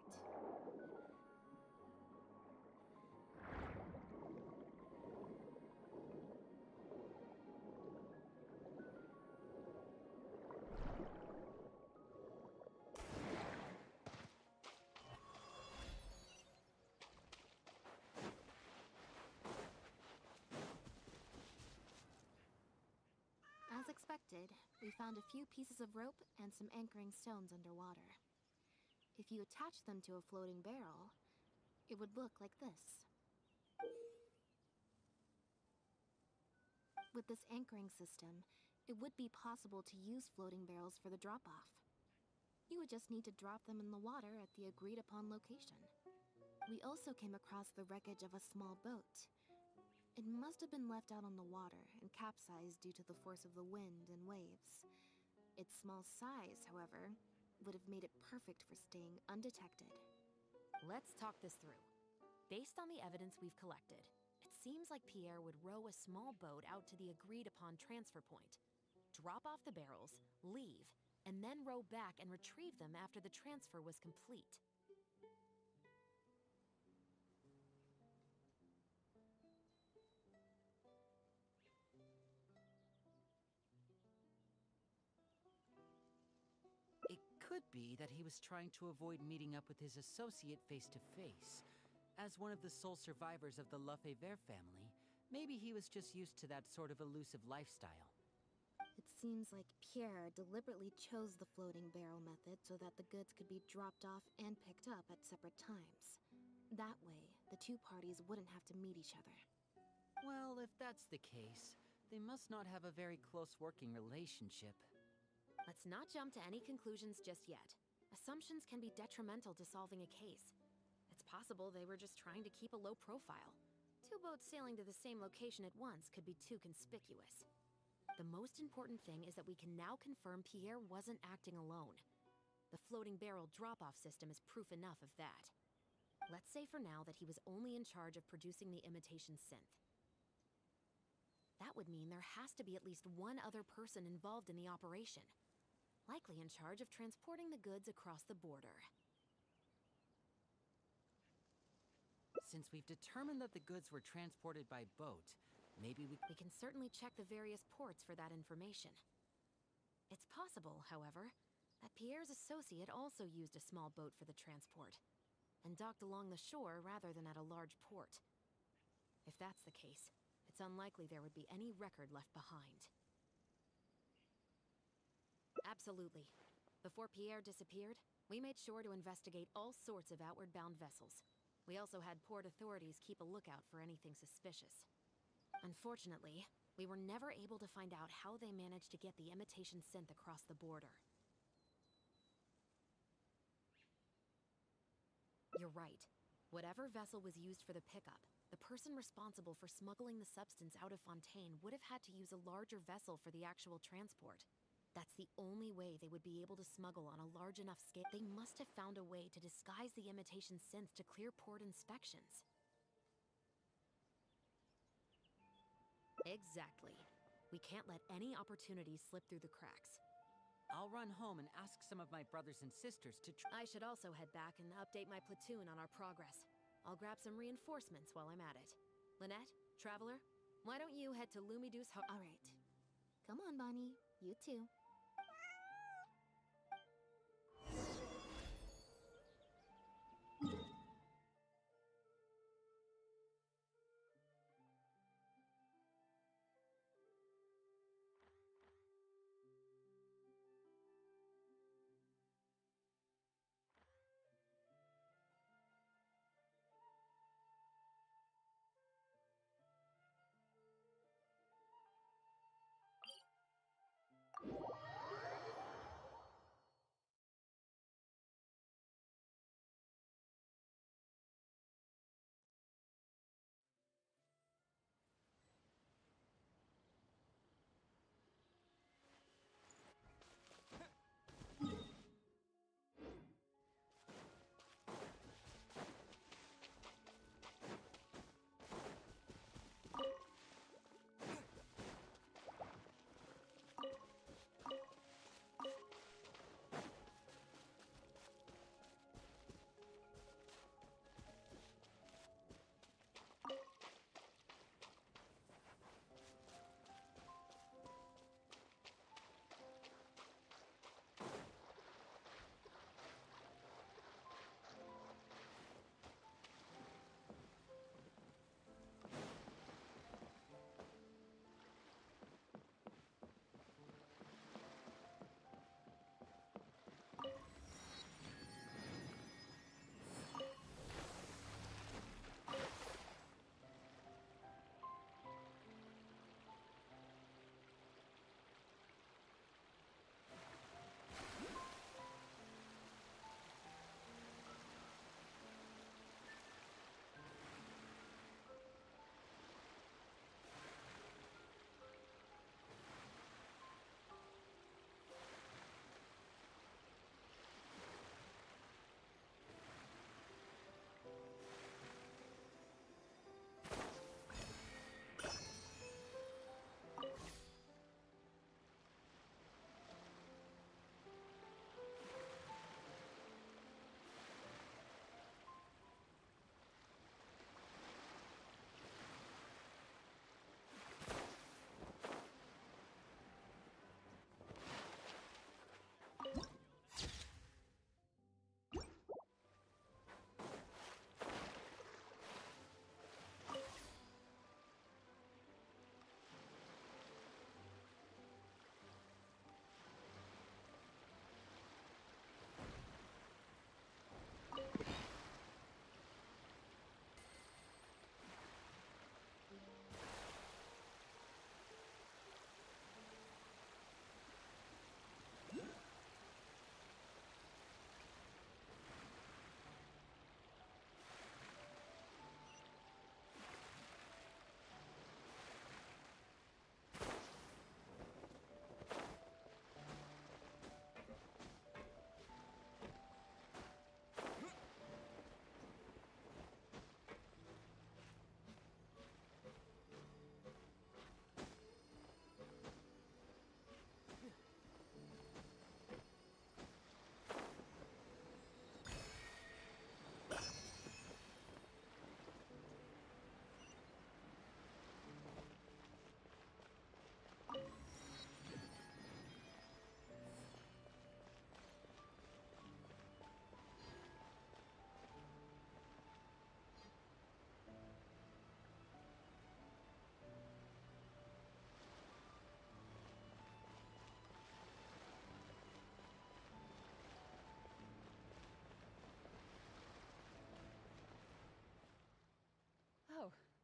As expected, we found a few pieces of rope and some anchoring stones underwater. If you attach them to a floating barrel, it would look like this. With this anchoring system, it would be possible to use floating barrels for the drop-off. You would just need to drop them in the water at the agreed-upon location. We also came across the wreckage of a small boat. It must have been left out on the water and capsized due to the force of the wind and waves. Its small size, however, would have made it perfect for staying undetected. Let's talk this through. Based on the evidence we've collected, it seems like Pierre would row a small boat out to the agreed-upon transfer point, drop off the barrels, leave, and then row back and retrieve them after the transfer was complete. It could be that he was trying to avoid meeting up with his associate face to face. As one of the sole survivors of the ⵍ़φεϊβેⵔ family, maybe he was just used to that sort of elusive lifestyle. It seems like Pierre deliberately chose the floating barrel method so that the goods could be dropped off and picked up at separate times. That way, the two parties wouldn't have to meet each other. Well, if that's the case, they must not have a very close working relationship. Let's not jump to any conclusions just yet. Assumptions can be detrimental to solving a case. It's possible they were just trying to keep a low profile. Two boats sailing to the same location at once could be too conspicuous. The most important thing is that we can now confirm Pierre wasn't acting alone. The floating barrel drop-off system is proof enough of that. Let's say for now that he was only in charge of producing the imitation synth. That would mean there has to be at least one other person involved in the operation, likely in charge of transporting the goods across the border. Since we've determined that the goods were transported by boat, maybe we We can certainly check the various ports for that information. It's possible, however, that Pierre's associate also used a small boat for the transport, and docked along the shore rather than at a large port. If that's the case, it's unlikely there would be any record left behind. Absolutely. Before Pierre disappeared, we made sure to investigate all sorts of outward-bound vessels. We also had port authorities keep a lookout for anything suspicious. Unfortunately, we were never able to find out how they managed to get the imitation synth across the border. You're right. Whatever vessel was used for the pickup, the person responsible for smuggling the substance out of Fontaine would have had to use a larger vessel for the actual transport. That's the only way they would be able to smuggle on a large enough scale. They must have found a way to disguise the imitation synth to clear port inspections. Exactly. We can't let any opportunities slip through the cracks. I'll run home and ask some of my brothers and sisters to I should also head back and update my platoon on our progress. I'll grab some reinforcements while I'm at it. Lynette, Traveler, why don't you head to ḽYNETTE's All right. Come on, Bonnie. You too.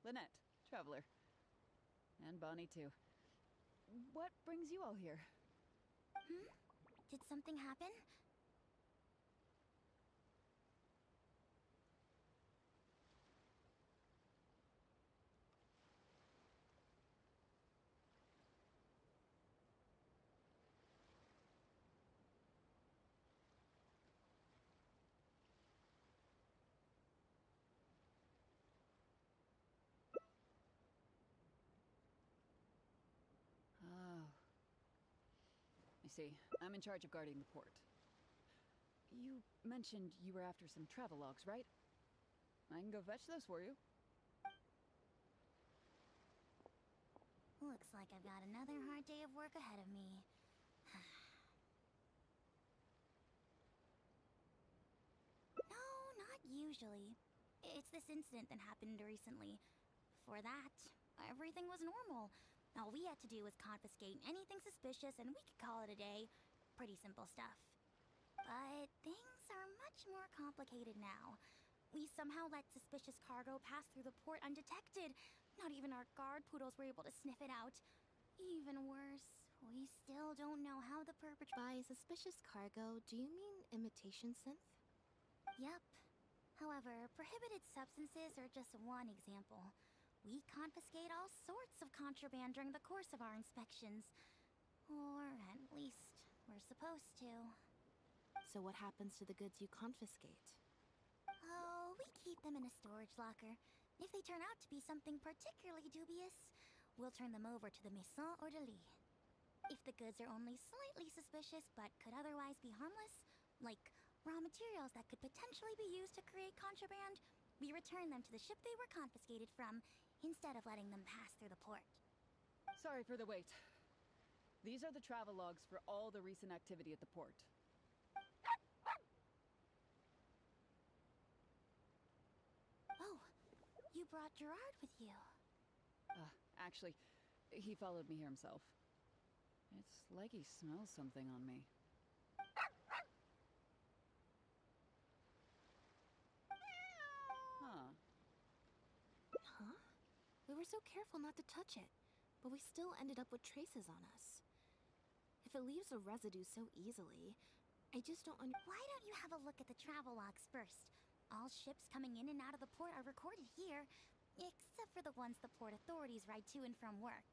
Lynette, Traveler. And Bonnie, too. What brings you all here? Did something happen? Oh. I see. I'm in charge of guarding the port. You mentioned you were after some travelogues, right? I can go fetch those for you. Looks like I've got another hard day of work ahead of me. No, not usually. It's this incident that happened recently. Before that, everything was normal. All we had to do was confiscate anything suspicious and we could call it a day. Pretty simple stuff. But things are much more complicated now. We somehow let suspicious cargo pass through the port undetected. Not even our guard poodles were able to sniff it out. Even worse, we still don't know how the perpetrator... By suspicious cargo, do you mean imitation synth? Yep. However, prohibited substances are just one example. We confiscate all sorts of contraband during the course of our inspections. Or at least, we're supposed to. So what happens to the goods you confiscate? Oh, we keep them in a storage locker. If they turn out to be something particularly dubious, we'll turn them over to the Maison Orderly. If the goods are only slightly suspicious but could otherwise be harmless, like raw materials that could potentially be used to create contraband, we return them to the ship they were confiscated from, instead of letting them pass through the port. Sorry for the wait. These are the travelogues for all the recent activity at the port. Oh, you brought Gerard with you. Actually, he followed me here himself. It's like he smells something on me. Huh. Huh? We were so careful not to touch it, but we still ended up with traces on us. If it leaves a residue so easily, I just don't Why don't you have a look at the travelogues first? All ships coming in and out of the port are recorded here, except for the ones the port authorities ride to and from work.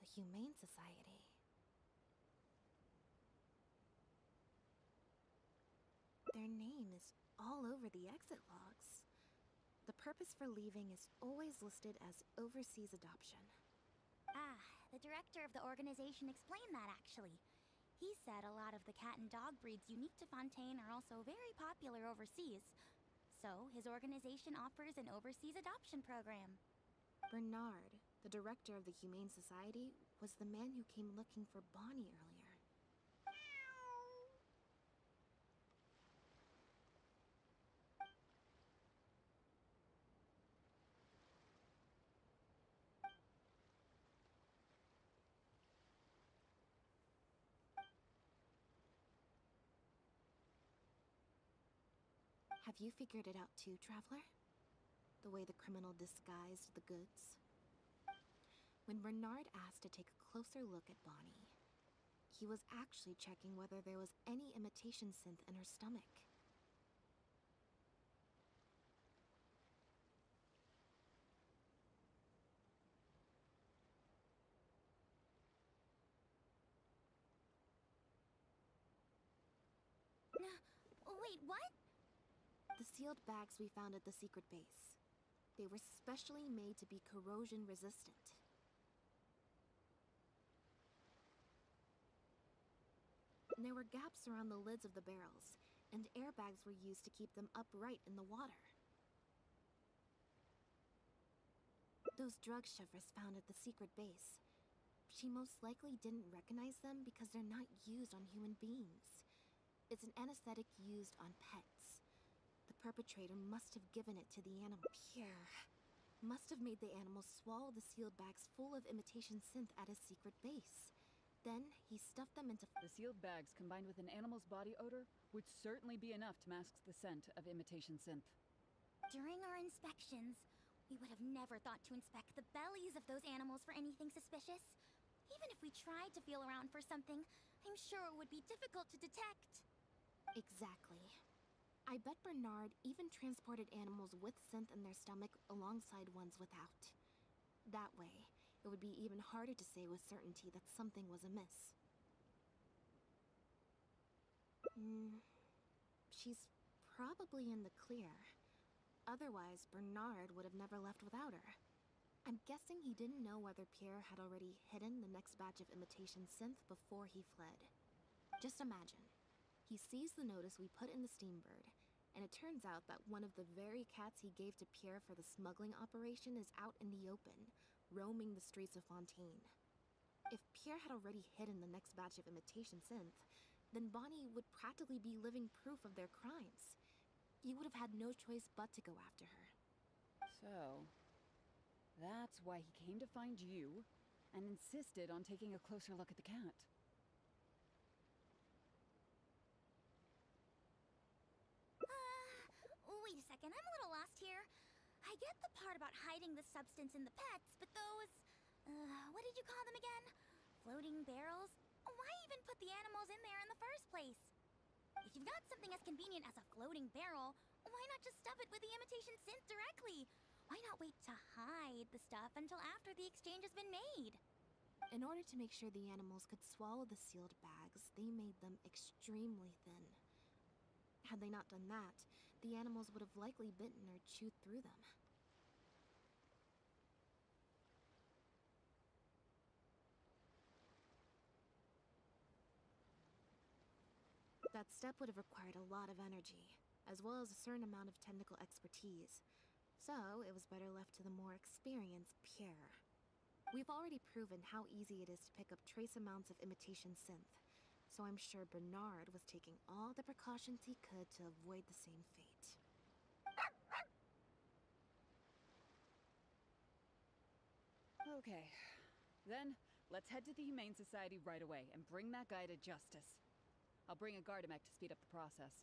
The Humane Society. Their name is all over the exit logs. The purpose for leaving is always listed as overseas adoption. Ah, the director of the organization explained that actually. He said a lot of the cat and dog breeds unique to Fontaine are also very popular overseas. So, his organization offers an overseas adoption program. Bernard, the director of the Humane Society, was the man who came looking for Bonnie earlier. Have you figured it out too, Traveler? The way the criminal disguised the goods? When Bernard asked to take a closer look at Bonnie, he was actually checking whether there was any imitation synth in her stomach. Wait, what? The sealed bags we found at the secret base. They were specially made to be corrosion resistant. There were gaps around the lids of the barrels, and airbags were used to keep them upright in the water. Those drug shivers found at the secret base. She most likely didn't recognize them because they're not used on human beings. It's an anesthetic used on pets. The perpetrator must have given it to the animal. Pure. must have made the animals swallow the sealed bags full of imitation synth at his secret base. Then he stuffed them into... The sealed bags combined with an animal's body odor would certainly be enough to mask the scent of imitation synth. During our inspections, we would have never thought to inspect the bellies of those animals for anything suspicious. Even if we tried to feel around for something, I'm sure it would be difficult to detect. Exactly. I bet Bernard even transported animals with synth in their stomach alongside ones without. That way, it would be even harder to say with certainty that something was amiss. She's probably in the clear. Otherwise, Bernard would have never left without her. I'm guessing he didn't know whether Pierre had already hidden the next batch of imitation synth before he fled. Just imagine. He sees the notice we put in the Steambird, and it turns out that one of the very cats he gave to Pierre for the smuggling operation is out in the open, roaming the streets of Fontaine. If Pierre had already hidden the next batch of imitation synth, then Bonnie would practically be living proof of their crimes. He would have had no choice but to go after her. So, that's why he came to find you and insisted on taking a closer look at the cat. Wait a second, I'm a little lost here. I get the part about hiding the substance in the pets, but those... what did you call them again? Floating barrels? Why even put the animals in there in the first place? If you've got something as convenient as a floating barrel, why not just stuff it with the imitation synth directly? Why not wait to hide the stuff until after the exchange has been made? In order to make sure the animals could swallow the sealed bags, they made them extremely thin. Had they not done that, the animals would have likely bitten or chewed through them. That step would have required a lot of energy, as well as a certain amount of technical expertise. So, it was better left to the more experienced Pierre. We've already proven how easy it is to pick up trace amounts of imitation synth, so I'm sure Bernard was taking all the precautions he could to avoid the same fate. Okay, then let's head to the Humane Society right away and bring that guy to justice. I'll bring a Gardamek to speed up the process.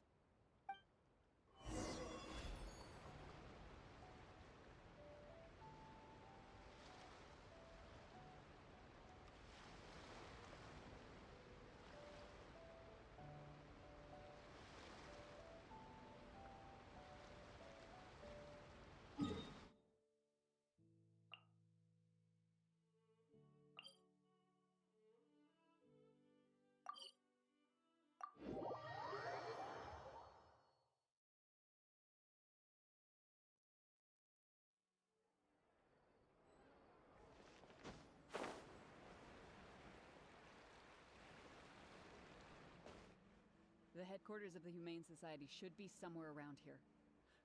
The headquarters of the Humane Society should be somewhere around here.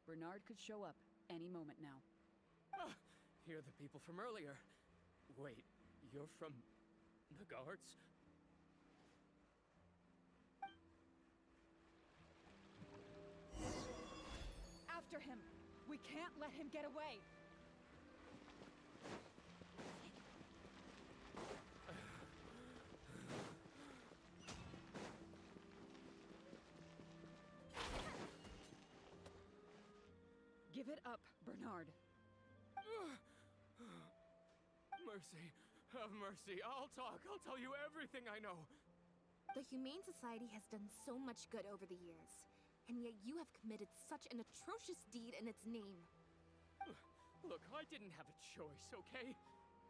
Bernard could show up any moment now. Ah, you're the people from earlier. Wait, you're from the guards? After him! We can't let him get away! Give it up, Bernard. Mercy. Have mercy. I'll talk. I'll tell you everything I know. The Humane Society has done so much good over the years, and yet you have committed such an atrocious deed in its name. Look, I didn't have a choice, okay?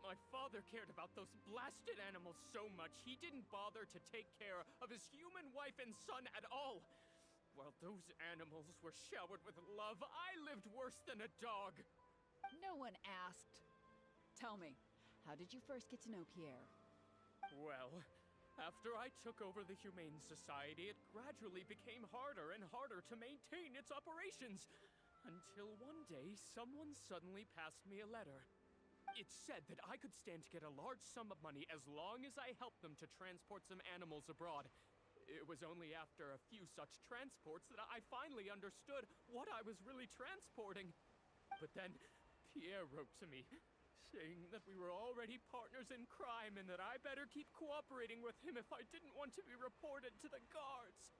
My father cared about those blasted animals so much, he didn't bother to take care of his human wife and son at all. While those animals were showered with love, I lived worse than a dog. No one asked. Tell me, how did you first get to know Pierre? Well, after I took over the Humane Society, it gradually became harder and harder to maintain its operations. Until one day, someone suddenly passed me a letter. It said that I could stand to get a large sum of money as long as I helped them to transport some animals abroad. It was only after a few such transports that I finally understood what I was really transporting. But then, Pierre wrote to me, saying that we were already partners in crime and that I better keep cooperating with him if I didn't want to be reported to the guards.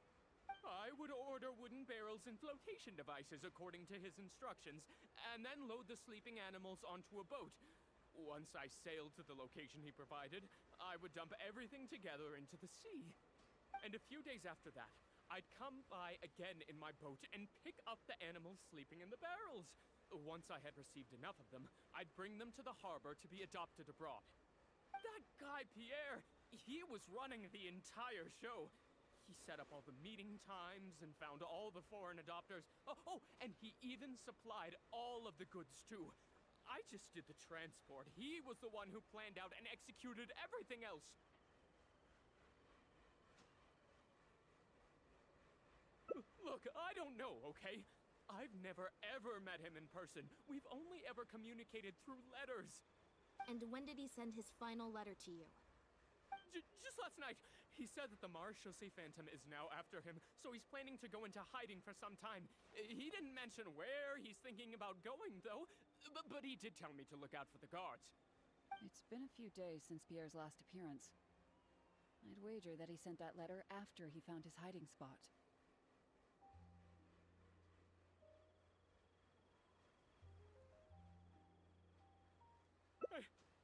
I would order wooden barrels and flotation devices according to his instructions, and then load the sleeping animals onto a boat. Once I sailed to the location he provided, I would dump everything together into the sea. And a few days after that, I'd come by again in my boat and pick up the animals sleeping in the barrels. Once I had received enough of them, I'd bring them to the harbor to be adopted abroad. That guy, Pierre, he was running the entire show. He set up all the meeting times and found all the foreign adopters. Oh, and he even supplied all of the goods, too. I just did the transport. He was the one who planned out and executed everything else. Look, I don't know, okay? I've never ever met him in person. We've only ever communicated through letters. And when did he send his final letter to you? Just last night. He said that the ɪᴍᴘᴄᴛ is now after him, so he's planning to go into hiding for some time. He didn't mention where he's thinking about going, though, but he did tell me to look out for the guards. It's been a few days since Pierre's last appearance. I'd wager that he sent that letter after he found his hiding spot.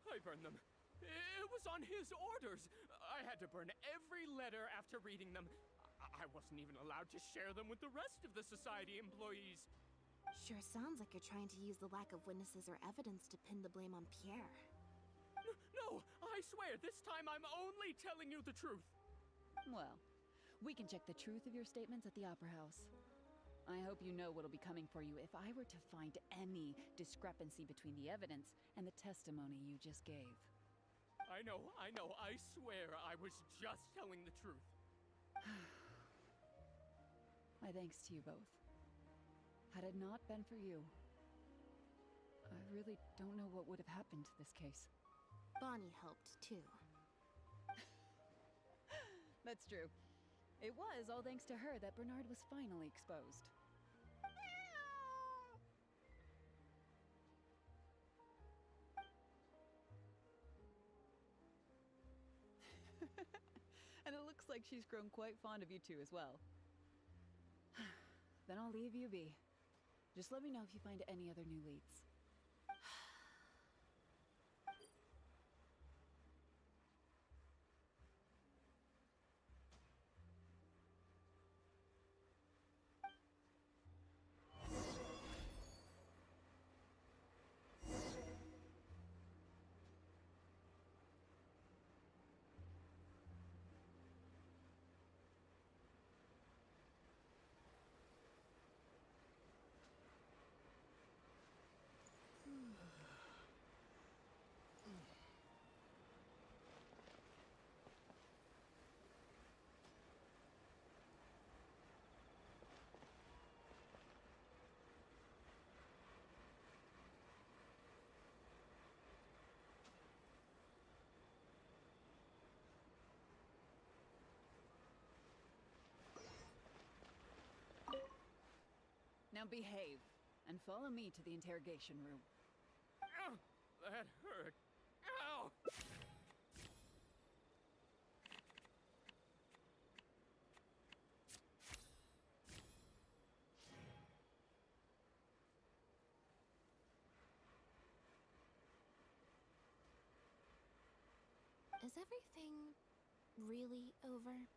I burned them. It was on his orders. I had to burn every letter after reading them. I wasn't even allowed to share them with the rest of the society employees. Sure sounds like you're trying to use the lack of witnesses or evidence to pin the blame on Pierre. No, I swear, this time I'm only telling you the truth. Well, we can check the truth of your statements at the Opera House. I hope you know what'll be coming for you if I were to find any discrepancy between the evidence and the testimony you just gave. I know. I swear I was just telling the truth. My thanks to you both. Had it not been for you, I really don't know what would have happened to this case. Bonnie helped, too. That's true. It was all thanks to her that Bernard was finally exposed. And it looks like she's grown quite fond of you two as well. Then I'll leave you be. Just let me know if you find any other new leads. Now behave, and follow me to the interrogation room. Ow, that hurt. Ow! Is everything really over?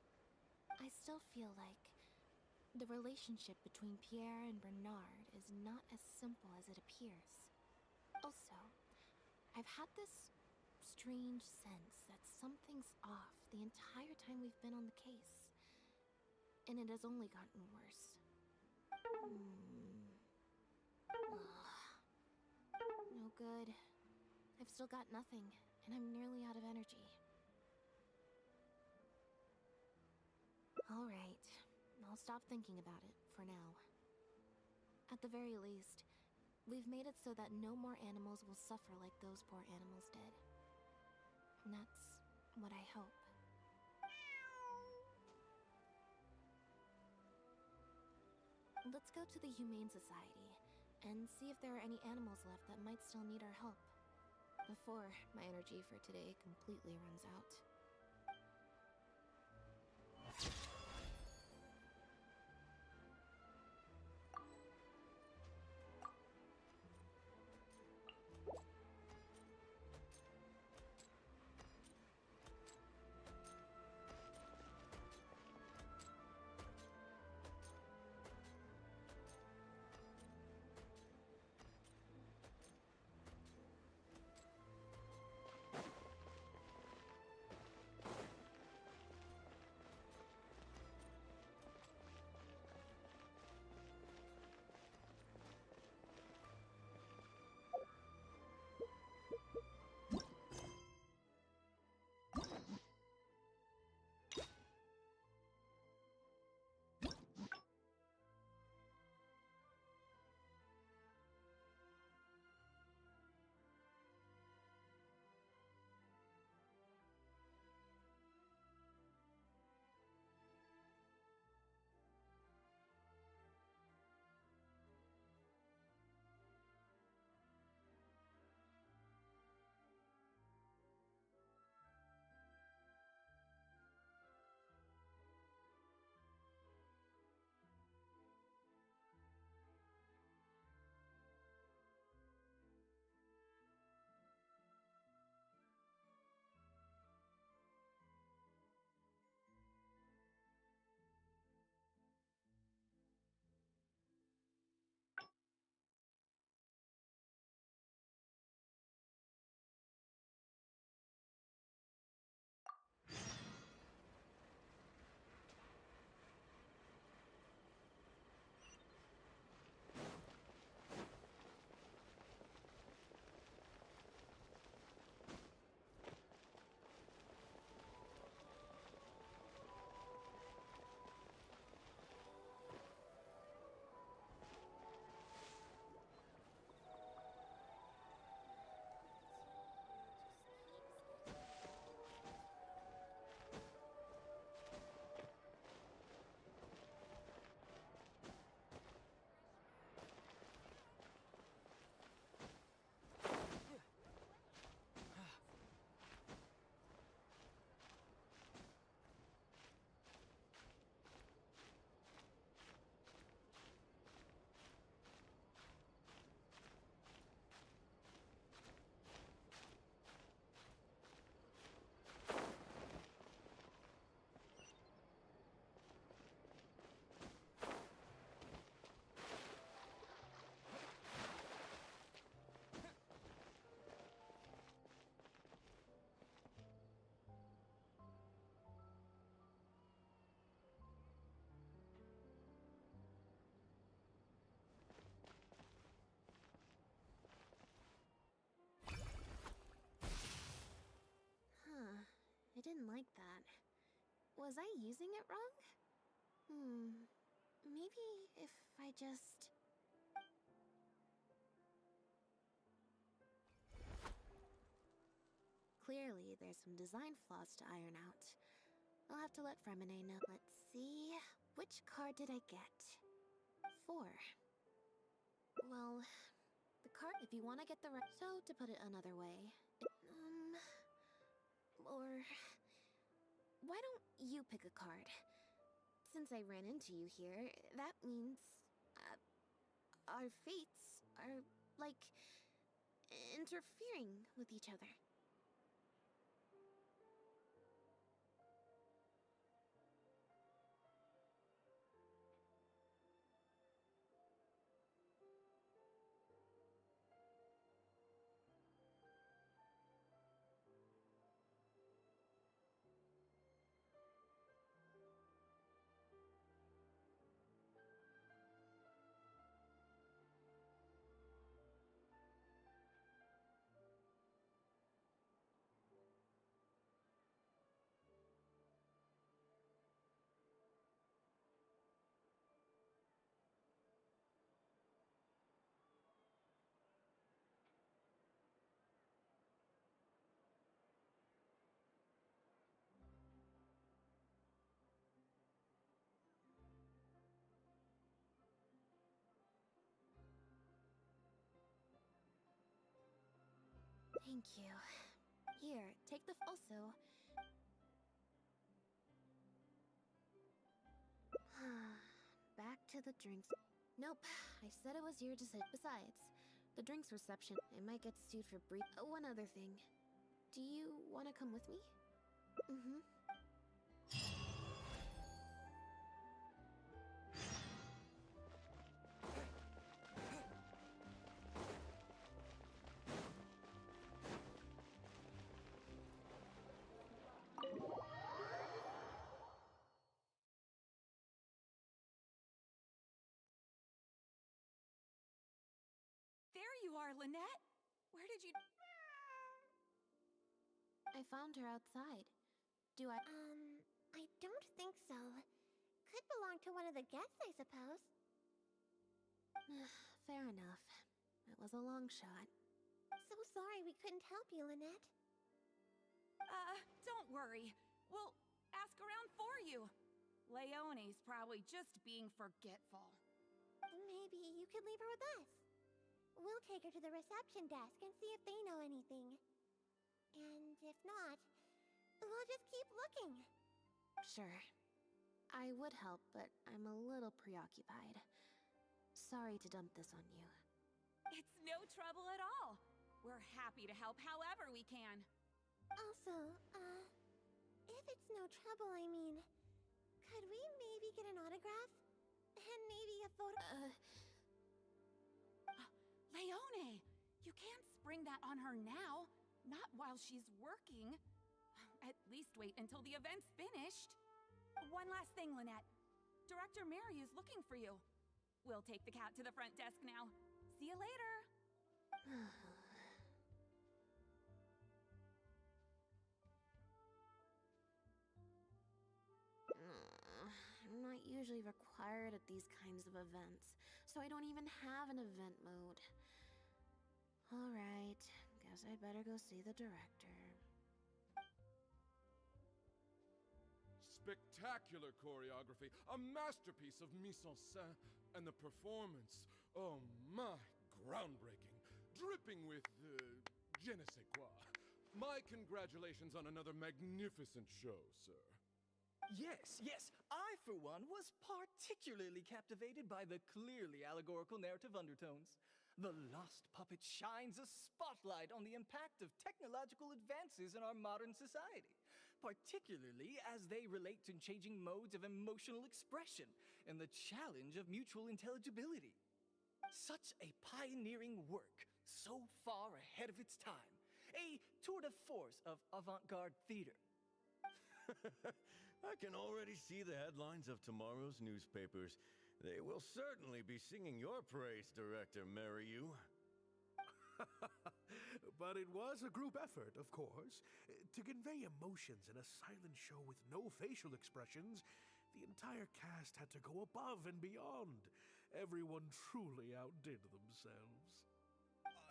I still feel like the relationship between Pierre and Bernard is not as simple as it appears. Also, I've had this strange sense that something's off the entire time we've been on the case. And it has only gotten worse. No good. I've still got nothing, and I'm nearly out of energy. Alright, I'll stop thinking about it for now. At the very least, we've made it so that no more animals will suffer like those poor animals did. And that's what I hope. Let's go to the Humane Society. and see if there are any animals left that might still need our help. Before my energy for today completely runs out. I didn't like that. Was I using it wrong? Maybe if I just... Clearly, there's some design flaws to iron out. I'll have to let Fremine know. Let's see... Which card did I get? 4. Well, the card... If you want to get the right... So, to put it another way... Or... Why don't you pick a card? Since I ran into you here, that means... our fates are, like, interfering with each other. Thank you. Here, take the also. Back to the drinks. Nope, I said I was here to sit. Besides, the drinks reception, I might get sued for brief. One other thing. Do you want to come with me? Mm-hmm. There you are, Lynette! Where did you... I found her outside. Do I... I don't think so. Could belong to one of the guests, I suppose. Fair enough. It was a long shot. So sorry we couldn't help you, Lynette. Don't worry. We'll ask around for you. Leone's probably just being forgetful. Maybe you could leave her with us. We'll take her to the reception desk and see if they know anything. And if not, we'll just keep looking. Sure. I would help, but I'm a little preoccupied. Sorry to dump this on you. It's no trouble at all. We're happy to help however we can. Also, if it's no trouble, I mean, could we maybe get an autograph? And maybe a photo? Leone! You can't spring that on her now. Not while she's working. At least wait until the event's finished. One last thing, Lynette. Director Mary is looking for you. We'll take the cat to the front desk now. See you later. I'm not usually required at these kinds of events, so I don't even have an event mode. Alright, guess I'd better go see the director. Spectacular choreography, a masterpiece of mise-en-scène, and the performance, oh my, groundbreaking, dripping with, je ne sais quoi. My congratulations on another magnificent show, sir. Yes, I, for one, was particularly captivated by the clearly allegorical narrative undertones. The Lost Puppet shines a spotlight on the impact of technological advances in our modern society, particularly as they relate to changing modes of emotional expression and the challenge of mutual intelligibility. Such a pioneering work, so far ahead of its time. A tour de force of avant-garde theater. I can already see the headlines of tomorrow's newspapers. They will certainly be singing your praise, Director Mary. But it was a group effort, of course. To convey emotions in a silent show with no facial expressions, the entire cast had to go above and beyond. Everyone truly outdid themselves.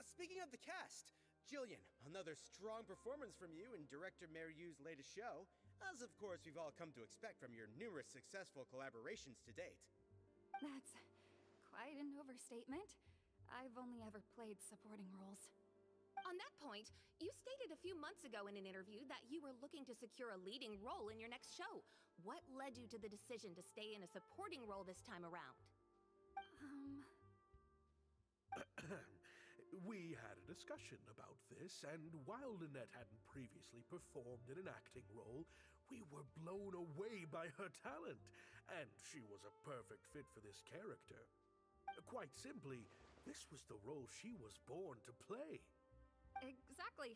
Speaking of the cast, Jillian, another strong performance from you in Director Maryu's latest show, as of course we've all come to expect from your numerous successful collaborations to date. That's quite an overstatement. I've only ever played supporting roles. On that point, you stated a few months ago in an interview that you were looking to secure a leading role in your next show. What led you to the decision to stay in a supporting role this time around? We had a discussion about this, and while Lynette hadn't previously performed in an acting role, we were blown away by her talent, and she was a perfect fit for this character. Quite simply, this was the role she was born to play. Exactly.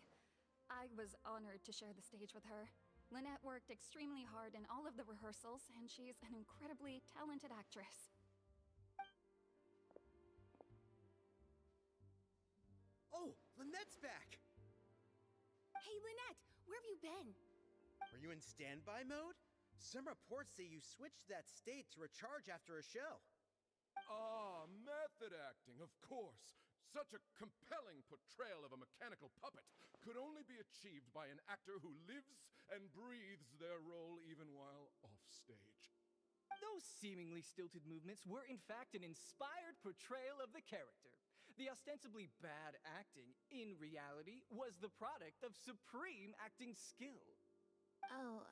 I was honored to share the stage with her. Lynette worked extremely hard in all of the rehearsals, and she's an incredibly talented actress. Oh, Lynette's back! Hey, Lynette, where have you been? Were you in standby mode? Some reports say you switched that state to recharge after a show. Ah, method acting, of course. Such a compelling portrayal of a mechanical puppet could only be achieved by an actor who lives and breathes their role even while offstage. Those seemingly stilted movements were in fact an inspired portrayal of the character. The ostensibly bad acting, in reality, was the product of supreme acting skill. Oh,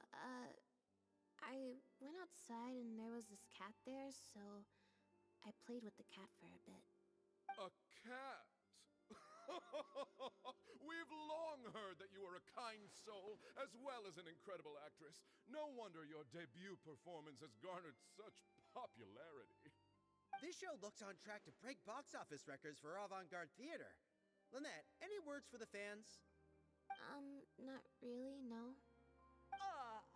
I went outside and there was this cat there, so I played with the cat for a bit. A cat? We've long heard that you are a kind soul, as well as an incredible actress. No wonder your debut performance has garnered such popularity. This show looks on track to break box office records for avant-garde theater. Lynette, any words for the fans? Not really, no.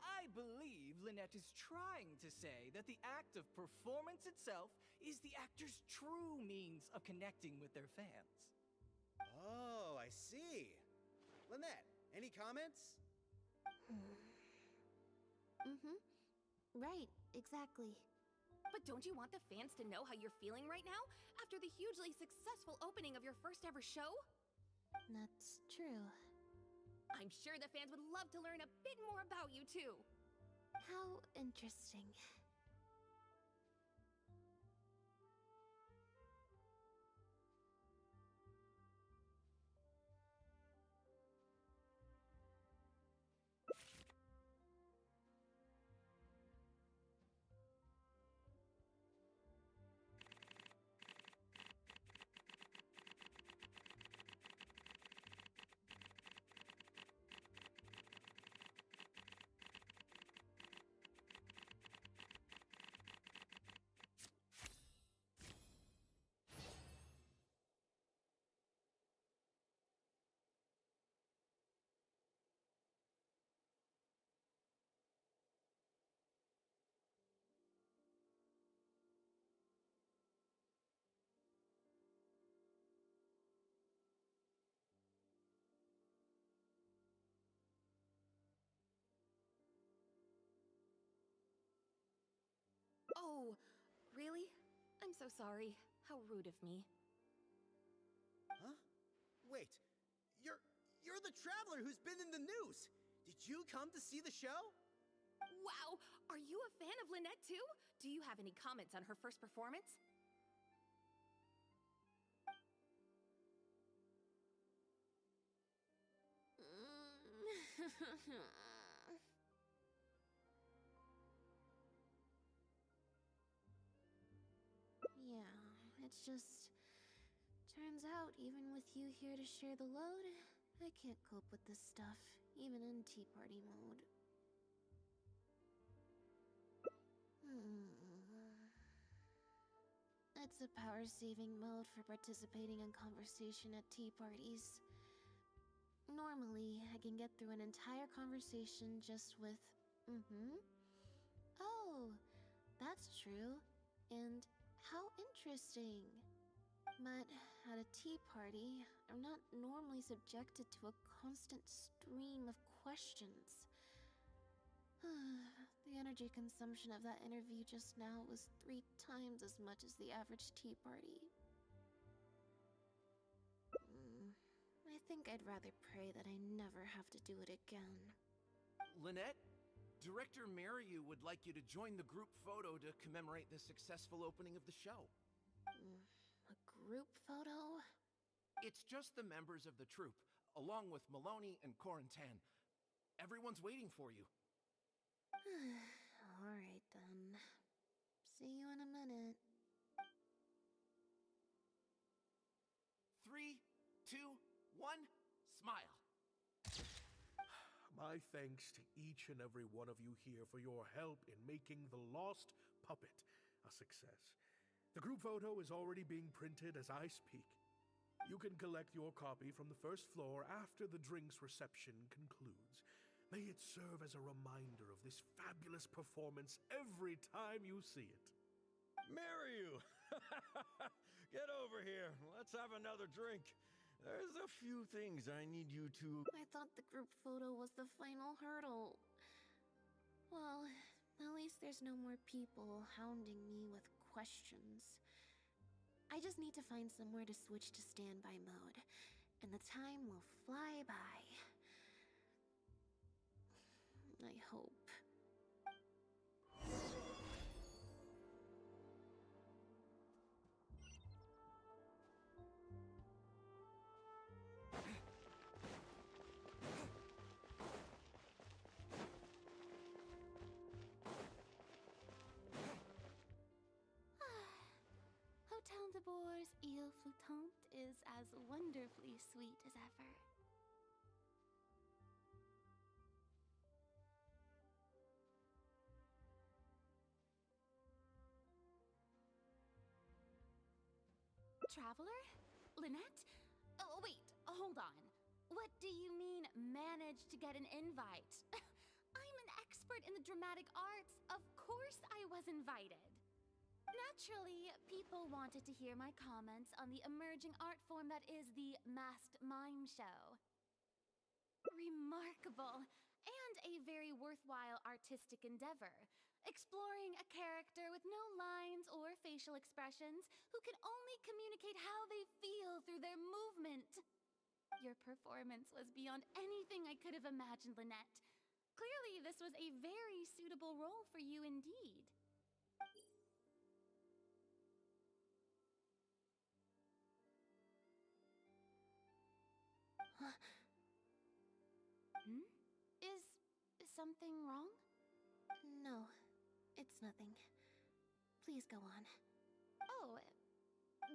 I believe Lynette is trying to say that the act of performance itself is the actor's true means of connecting with their fans. Oh, I see. Lynette, any comments? Right, exactly. But don't you want the fans to know how you're feeling right now after the hugely successful opening of your first ever show? That's true. I'm sure the fans would love to learn a bit more about you too. How interesting. Oh, really? I'm so sorry. How rude of me. Huh? Wait, you're the traveler who's been in the news. Did you come to see the show? Wow, are you a fan of Lynette too? Do you have any comments on her first performance? Yeah, it's just... Turns out, even with you here to share the load, I can't cope with this stuff, even in Tea Party mode. It's a power-saving mode for participating in conversation at tea parties. Normally, I can get through an entire conversation just with, oh, that's true, and how interesting. But at a tea party, I'm not normally subjected to a constant stream of questions. The energy consumption of that interview just now was 3 times as much as the average tea party. I think I'd rather pray that I never have to do it again. Lynette, Director MrZicu would like you to join the group photo to commemorate the successful opening of the show. A group photo? It's just the members of the troupe, along with Maloney and Corentin. Everyone's waiting for you. Alright then. See you in a minute. 3, 2, 1, smile. My thanks to each and every one of you here for your help in making The Lost Puppet a success. The group photo is already being printed as I speak. You can collect your copy from the first floor after the drinks reception concludes. May it serve as a reminder of this fabulous performance every time you see it. MrZicu! Get over here. Let's have another drink. There's a few things I need you to... I thought the group photo was the final hurdle. Well, at least there's no more people hounding me with questions. I just need to find somewhere to switch to standby mode, and the time will fly by. I hope. ɪᴍᴘᴄᴛ is as wonderfully sweet as ever. Traveler? Lynette? Oh, wait, hold on. What do you mean, managed to get an invite? I'm an expert in the dramatic arts. Of course I was invited. Naturally, people wanted to hear my comments on the emerging art form that is the masked mime show. Remarkable, and a very worthwhile artistic endeavor. Exploring a character with no lines or facial expressions who can only communicate how they feel through their movement. Your performance was beyond anything I could have imagined, Lynette. Clearly, this was a very suitable role for you indeed. Is something wrong? No, it's nothing. Please go on. Oh,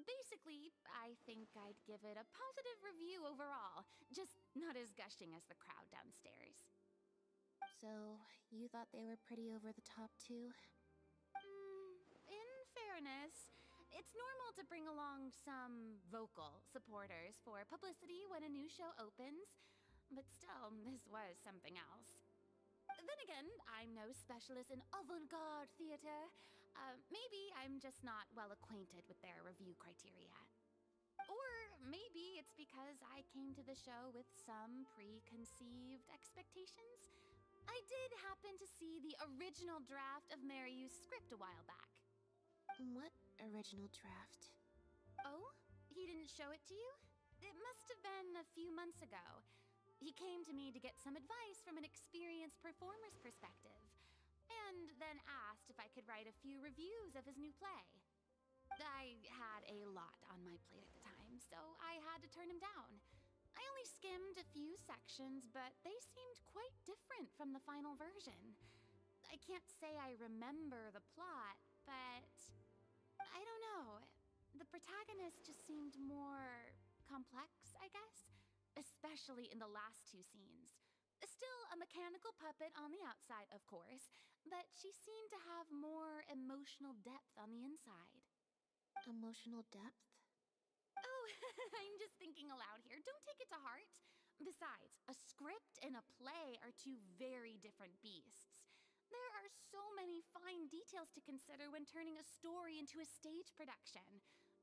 basically, I think I'd give it a positive review overall, just not as gushing as the crowd downstairs. So, you thought they were pretty over the top too? In fairness, it's normal to bring along some vocal supporters for publicity when a new show opens, but still, this was something else. Then again, I'm no specialist in avant-garde theater. Maybe I'm just not well acquainted with their review criteria. Or maybe it's because I came to the show with some preconceived expectations. I did happen to see the original draft of Mariu's script a while back. What original draft? Oh? He didn't show it to you? It must have been a few months ago. He came to me to get some advice from an experienced performer's perspective, and then asked if I could write a few reviews of his new play. I had a lot on my plate at the time, so I had to turn him down. I only skimmed a few sections, but they seemed quite different from the final version. I can't say I remember the plot, but I don't know. The protagonist just seemed more complex, I guess. Especially in the last two scenes. Still a mechanical puppet on the outside, of course, but she seemed to have more emotional depth on the inside. Emotional depth? Oh, I'm just thinking aloud here. Don't take it to heart. Besides, a script and a play are two very different beasts. There are so many fine details to consider when turning a story into a stage production.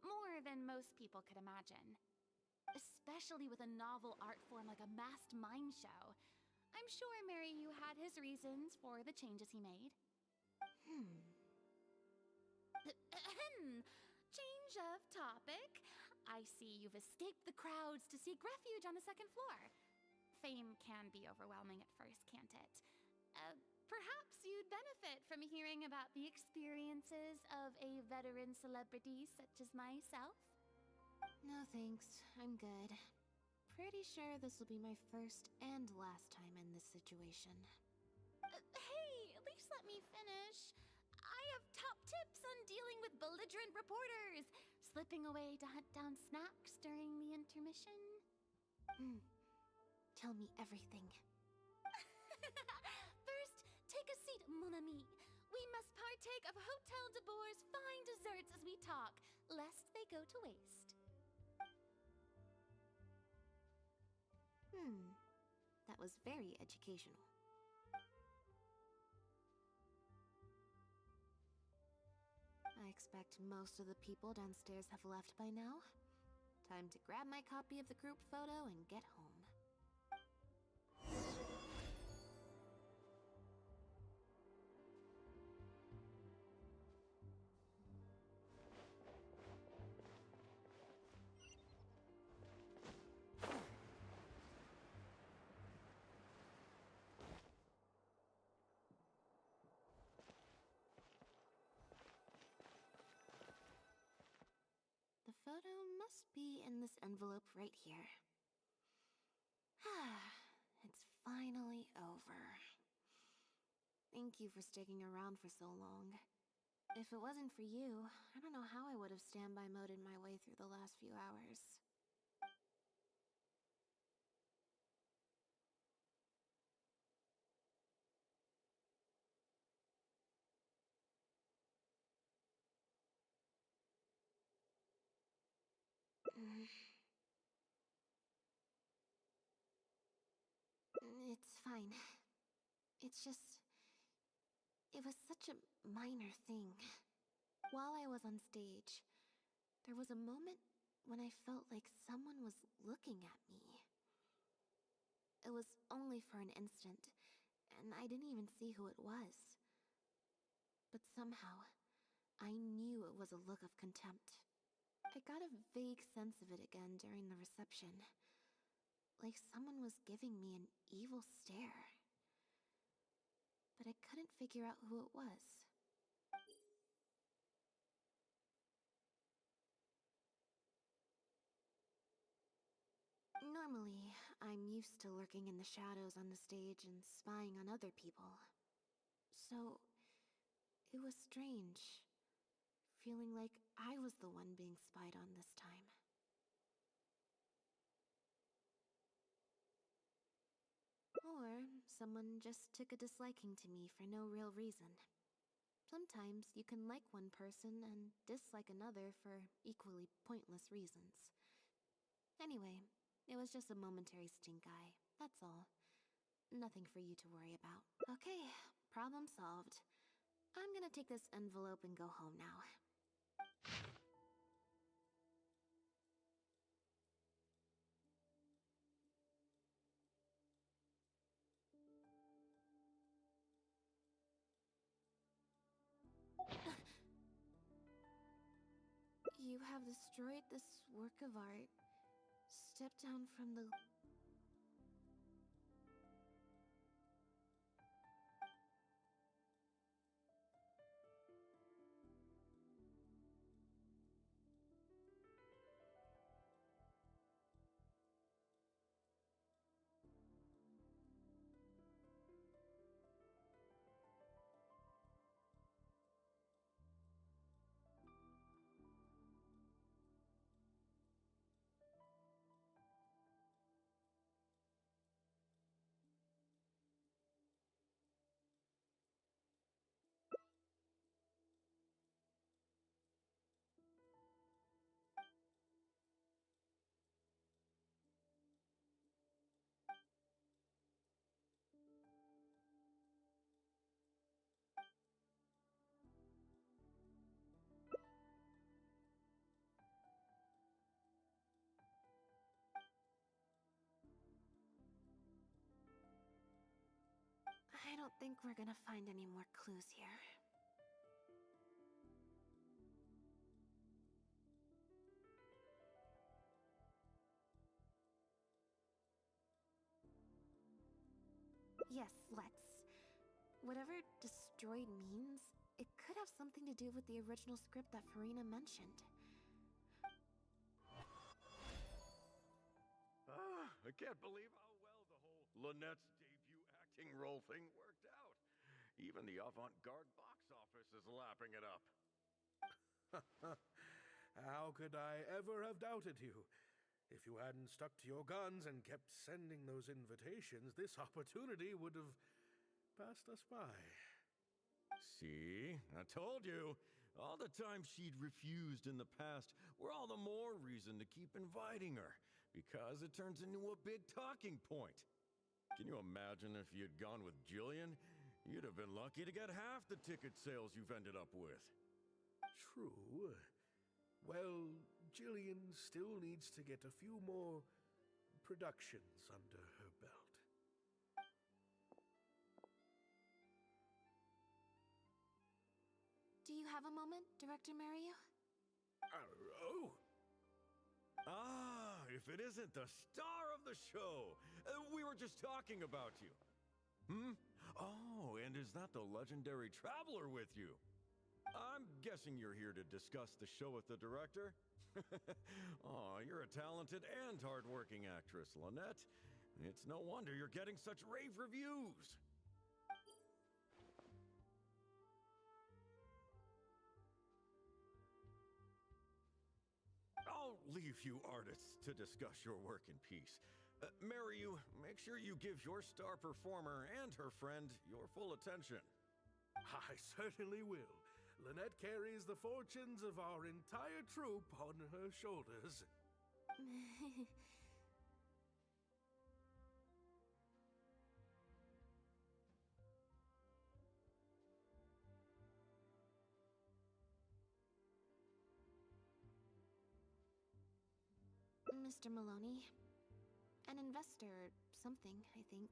More than most people could imagine. Especially with a novel art form like a masked mime show. I'm sure Mariu had his reasons for the changes he made. Change of topic. I see you've escaped the crowds to seek refuge on the second floor. Fame can be overwhelming at first, can't it? Perhaps you'd benefit from hearing about the experiences of a veteran celebrity such as myself. No thanks, I'm good. Pretty sure this will be my first and last time in this situation. Hey, at least let me finish. I have top tips on dealing with belligerent reporters, slipping away to hunt down snacks during the intermission. Tell me everything. First, take a seat, mon ami. We must partake of Hotel de Boer's fine desserts as we talk, lest they go to waste. That was very educational. I expect most of the people downstairs have left by now. Time to grab my copy of the group photo and get home. The photo must be in this envelope right here. It's finally over. Thank you for sticking around for so long. If it wasn't for you, I don't know how I would have standby moded my way through the last few hours. It's fine. It's just... It was such a minor thing. While I was on stage, there was a moment when I felt like someone was looking at me. It was only for an instant, and I didn't even see who it was. But somehow, I knew it was a look of contempt. I got a vague sense of it again during the reception. Like someone was giving me an evil stare. But I couldn't figure out who it was. Normally, I'm used to lurking in the shadows on the stage and spying on other people. So, it was strange, feeling like I was the one being spied on this time. Or someone just took a disliking to me for no real reason. Sometimes you can like one person and dislike another for equally pointless reasons. Anyway, it was just a momentary stink eye, that's all. Nothing for you to worry about. Okay, problem solved. I'm gonna take this envelope and go home now. You have destroyed this work of art. Step down from the... I don't think we're gonna find any more clues here. Yes, let's. Whatever destroyed means, it could have something to do with the original script that Farina mentioned. I can't believe how well the whole Lynette's debut acting role thing worked out. Even the avant-garde box office is lapping it up. How could I ever have doubted you? If you hadn't stuck to your guns and kept sending those invitations, this opportunity would have passed us by. See? I told you. All the times she'd refused in the past were all the more reason to keep inviting her, because it turns into a big talking point. Can you imagine if you'd gone with Jillian? You'd have been lucky to get half the ticket sales you've ended up with. True. Well, Jillian still needs to get a few more productions under her belt. Do you have a moment, Director Mario? Oh! Ah, if it isn't the star of the show! We were just talking about you. Oh, and is that the legendary Traveler with you? I'm guessing you're here to discuss the show with the director? Oh, you're a talented and hardworking actress, Lynette. It's no wonder you're getting such rave reviews. leave you artists to discuss your work in peace. Maryu, make sure you give your star performer and her friend your full attention. I certainly will. Lynette carries the fortunes of our entire troupe on her shoulders. Mr. Maloney. An investor or something, I think.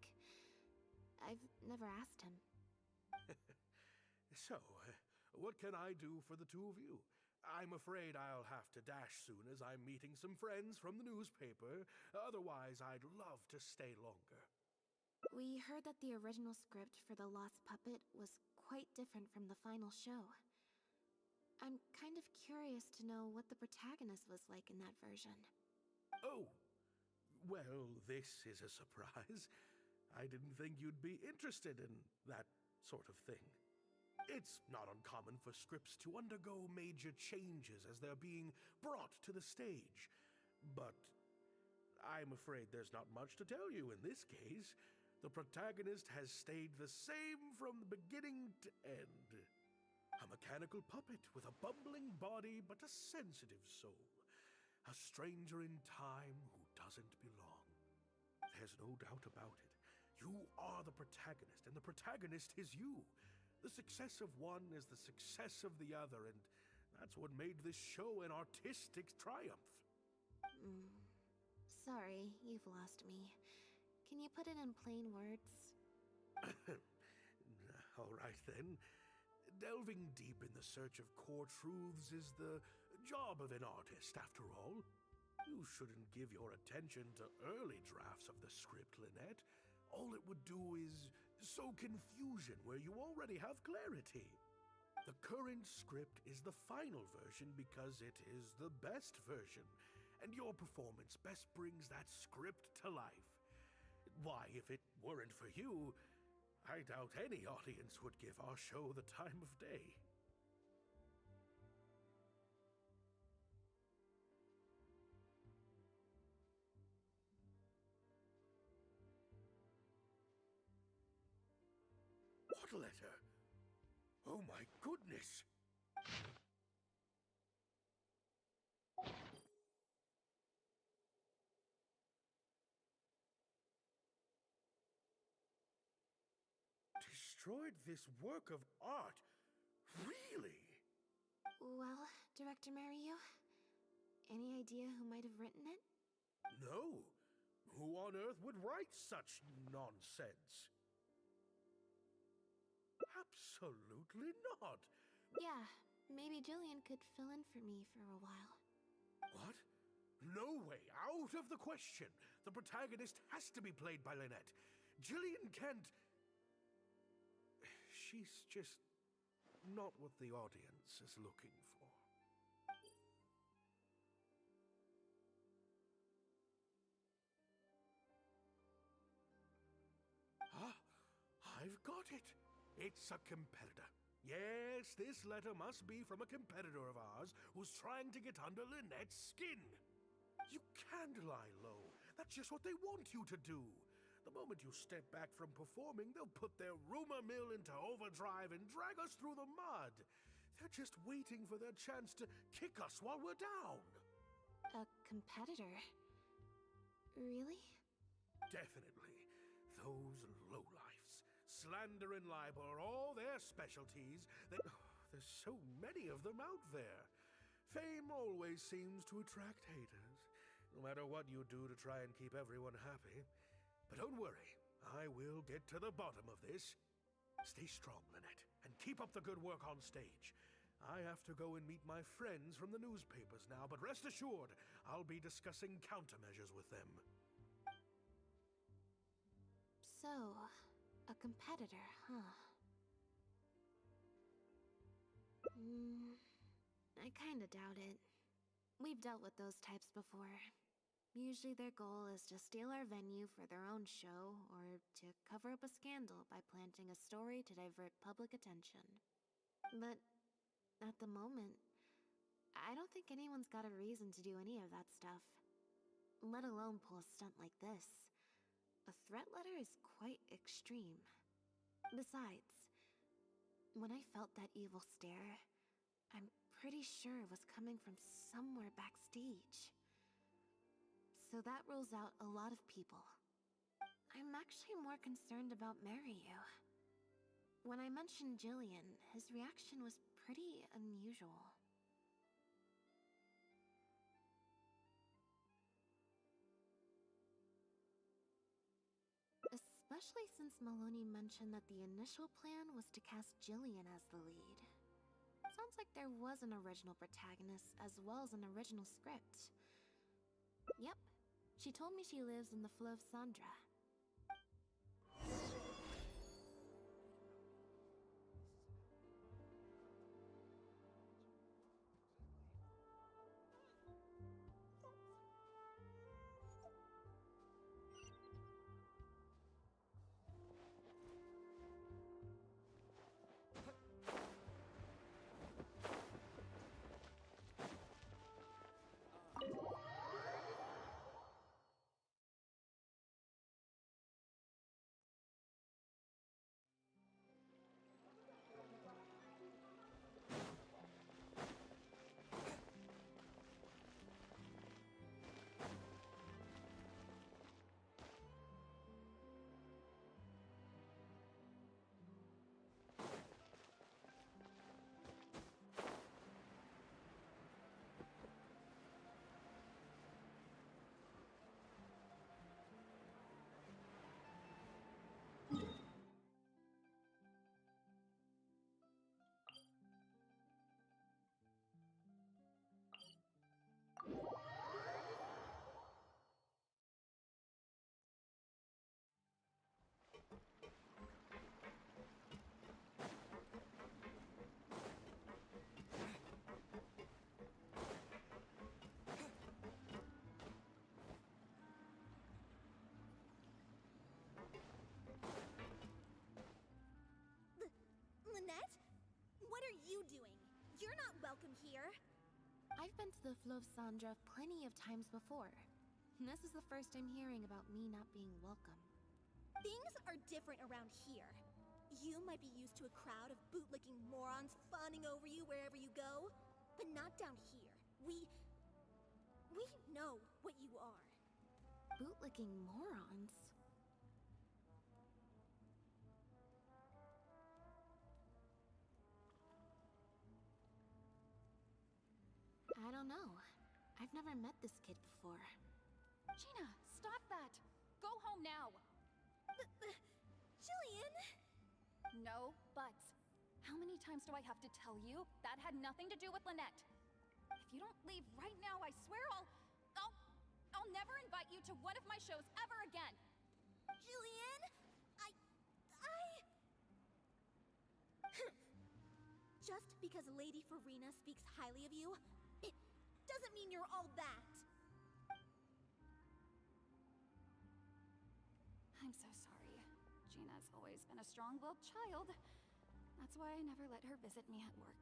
I've never asked him. So, what can I do for the two of you? I'm afraid I'll have to dash soon as I'm meeting some friends from the newspaper. Otherwise, I'd love to stay longer. We heard that the original script for The Lost Puppet was quite different from the final show. I'm kind of curious to know what the protagonist was like in that version. Oh, well, this is a surprise. I didn't think you'd be interested in that sort of thing. It's not uncommon for scripts to undergo major changes as they're being brought to the stage. But I'm afraid there's not much to tell you in this case. The protagonist has stayed the same from the beginning to end. A mechanical puppet with a bumbling body but a sensitive soul. A stranger in time who doesn't belong. There's no doubt about it. You are the protagonist, and the protagonist is you. The success of one is the success of the other, and that's what made this show an artistic triumph. Sorry, you've lost me. Can you put it in plain words? All right, then. Delving deep in the search of core truths is the job of an artist, after all. You shouldn't give your attention to early drafts of the script, Lynette. All it would do is sow confusion where you already have clarity. The current script is the final version because it is the best version, and your performance best brings that script to life. Why, if it weren't for you, I doubt any audience would give our show the time of day. What letter? Oh my goodness! Destroyed this work of art? Really? Well, Director Maryu, any idea who might have written it? No. Who on earth would write such nonsense? Absolutely not. Yeah, maybe Jillian could fill in for me for a while. What? No way. Out of the question. The protagonist has to be played by Lynette. Jillian can't... She's just not what the audience is looking for. Ah, I've got it. It's a competitor. Yes, this letter must be from a competitor of ours who's trying to get under Lynette's skin. You can't lie low. That's just what they want you to do. The moment you step back from performing, they'll put their rumor mill into overdrive and drag us through the mud. They're just waiting for their chance to kick us while we're down. A competitor? Really? Definitely. Those lowlifes. Slander and libel are all their specialties. There's so many of them out there. Fame always seems to attract haters, no matter what you do to try and keep everyone happy. But don't worry, I will get to the bottom of this. Stay strong, Lynette, and keep up the good work on stage. I have to go and meet my friends from the newspapers now, but rest assured, I'll be discussing countermeasures with them. So, a competitor, huh? I kinda doubt it. We've dealt with those types before. Usually their goal is to steal our venue for their own show, or to cover up a scandal by planting a story to divert public attention. But at the moment, I don't think anyone's got a reason to do any of that stuff. Let alone pull a stunt like this. A threat letter is quite extreme. Besides, when I felt that evil stare, I'm pretty sure it was coming from somewhere backstage. So that rules out a lot of people. I'm actually more concerned about Mariyu. When I mentioned Jillian, his reaction was pretty unusual. Especially since Maloney mentioned that the initial plan was to cast Jillian as the lead. Sounds like there was an original protagonist as well as an original script. Yep, she told me she lives in the ɪᴍᴘᴜ. Lynette? What are you doing? You're not welcome here. I've been to the ɪᴍᴜᴜ plenty of times before. This is the first I'm hearing about me not being welcome. Things are different around here. You might be used to a crowd of bootlicking morons fawning over you wherever you go, but not down here. We know what you are. Bootlicking morons? I don't know. I've never met this kid before. Gina, stop that! Go home now! Jillian! No buts. How many times do I have to tell you? That had nothing to do with Lynette. If you don't leave right now, I swear I'll never invite you to one of my shows ever again! Jillian! Just because Lady Farina speaks highly of you, it doesn't mean you're all that. I'm so sorry. Gina's always been a strong-willed child. That's why I never let her visit me at work.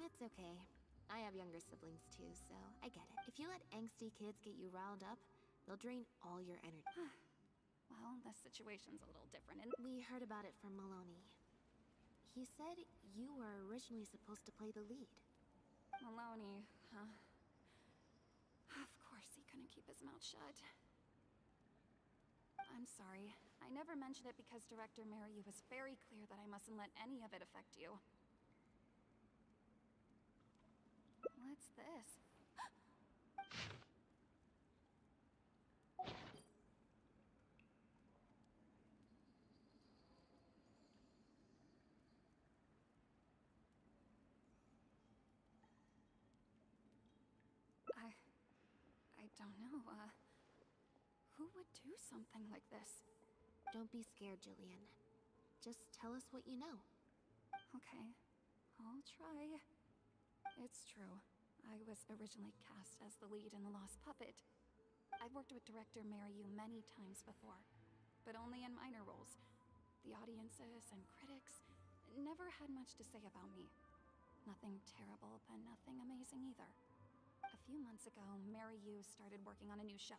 It's okay. I have younger siblings too, so I get it. If you let angsty kids get you riled up, they'll drain all your energy. Well, this situation's a little different and we heard about it from Maloney. He said you were originally supposed to play the lead. Maloney, huh? Of course he couldn't keep his mouth shut. I'm sorry. I never mentioned it because Director Mariyu was very clear that I mustn't let any of it affect you. What's this? I don't know, who would do something like this? Don't be scared, Jillian. Just tell us what you know. Okay, I'll try. It's true. I was originally cast as the lead in The Lost Puppet. I've worked with Director Mariyu many times before, but only in minor roles. The audiences and critics never had much to say about me. Nothing terrible, but nothing amazing either. A few months ago, MrZicu started working on a new show,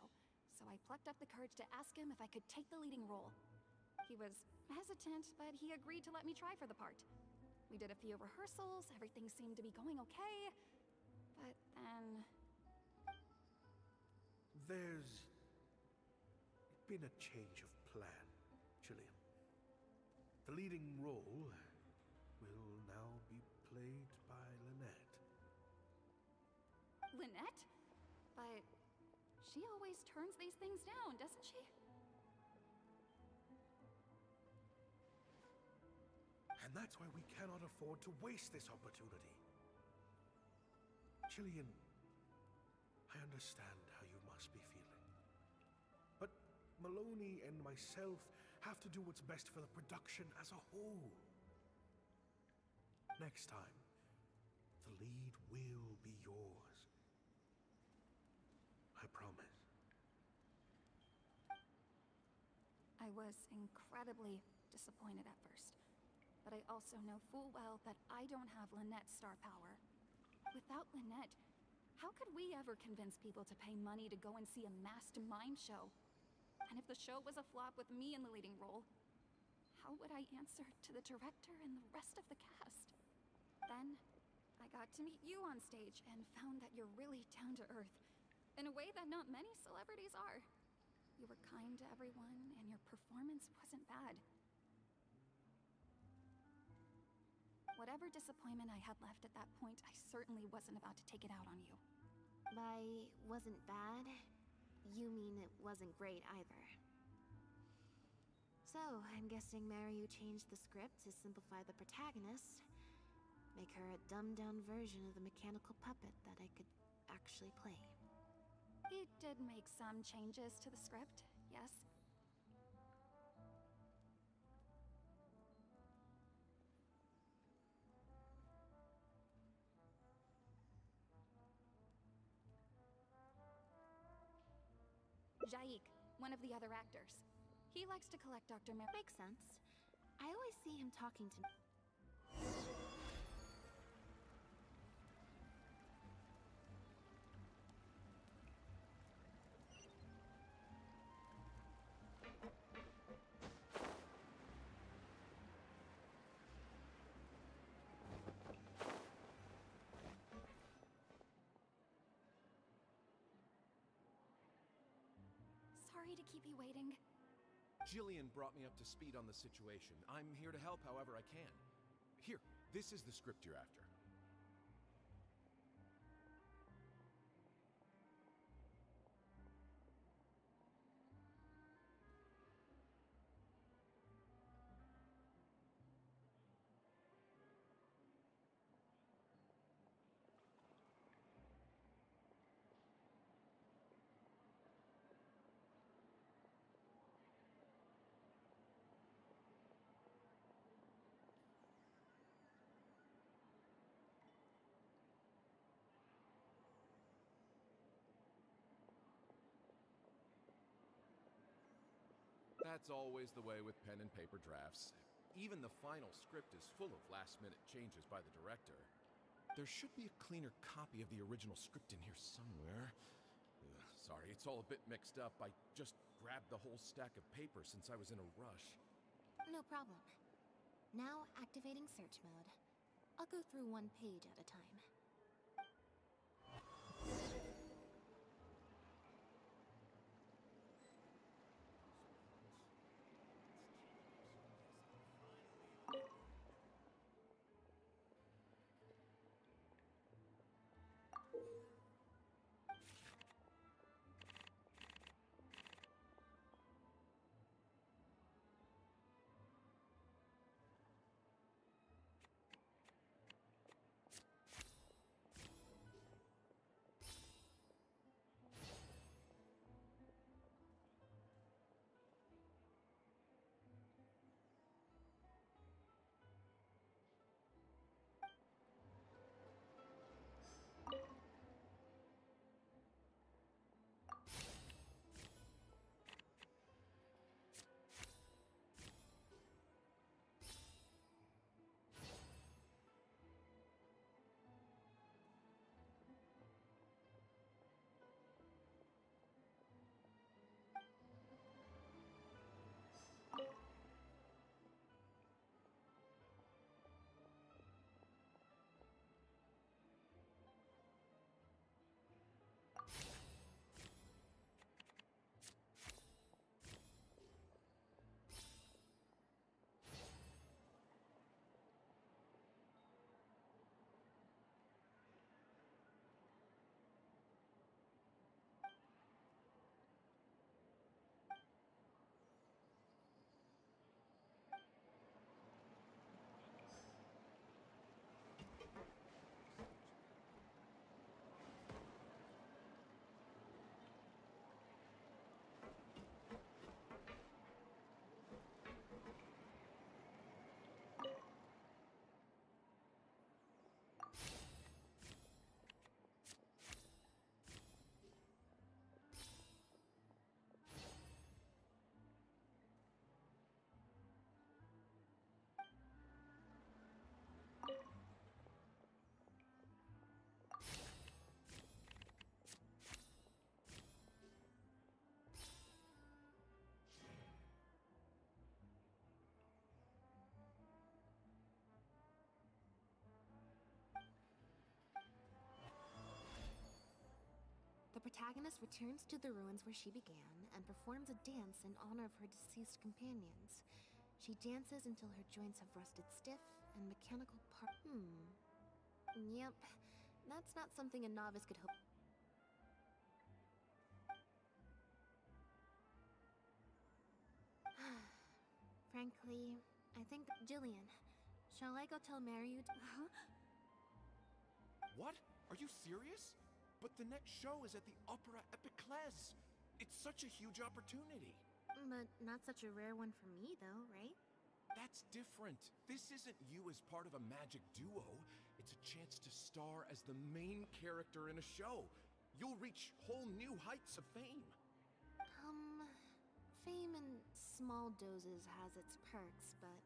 so I plucked up the courage to ask him if I could take the leading role. He was hesitant, but he agreed to let me try for the part. We did a few rehearsals, everything seemed to be going okay, but then... There's been a change of plan, Jillian. The leading role will now be played by Lynette. Lynette? But she always turns these things down, doesn't she? And that's why we cannot afford to waste this opportunity. Jillian, I understand how you must be feeling. But Maloney and myself have to do what's best for the production as a whole. Next time, the lead will be yours. I promise. I was incredibly disappointed at first, but I also know full well that I don't have Lynette's star power. Without Lynette, how could we ever convince people to pay money to go and see a masked mime show? And if the show was a flop with me in the leading role, how would I answer to the director and the rest of the cast? Then, I got to meet you on stage and found that you're really down to earth, in a way that not many celebrities are. You were kind to everyone, and your performance wasn't bad. Whatever disappointment I had left at that point, I certainly wasn't about to take it out on you. By wasn't bad, you mean it wasn't great either. So, I'm guessing MrZicu changed the script to simplify the protagonist, make her a dumbed-down version of the mechanical puppet that I could actually play. He did make some changes to the script, yes. ŽaIq, one of the other actors. He likes to collect Dr. Mer- Makes sense. I always see him talking to me. Sorry to keep you waiting. Jillian brought me up to speed on the situation. I'm here to help however I can. Here, this is the script you're after. That's always the way with pen and paper drafts. Even the final script is full of last-minute changes by the director. There should be a cleaner copy of the original script in here somewhere. Sorry, it's all a bit mixed up. I just grabbed the whole stack of paper since I was in a rush. No problem. Now activating search mode. I'll go through one page at a time. protagonist returns to the ruins where she began and performs a dance in honor of her deceased companions. She dances until her joints have rusted stiff and mechanical Yep, that's not something a novice could hope. Frankly, I think Jillian. Shall I go tell Mariu? What? Are you serious? But the next show is at the Opera έψ. It's such a huge opportunity. But not such a rare one for me, though, right? That's different. This isn't you as part of a magic duo. It's a chance to star as the main character in a show. You'll reach whole new heights of fame. Fame in small doses has its perks, but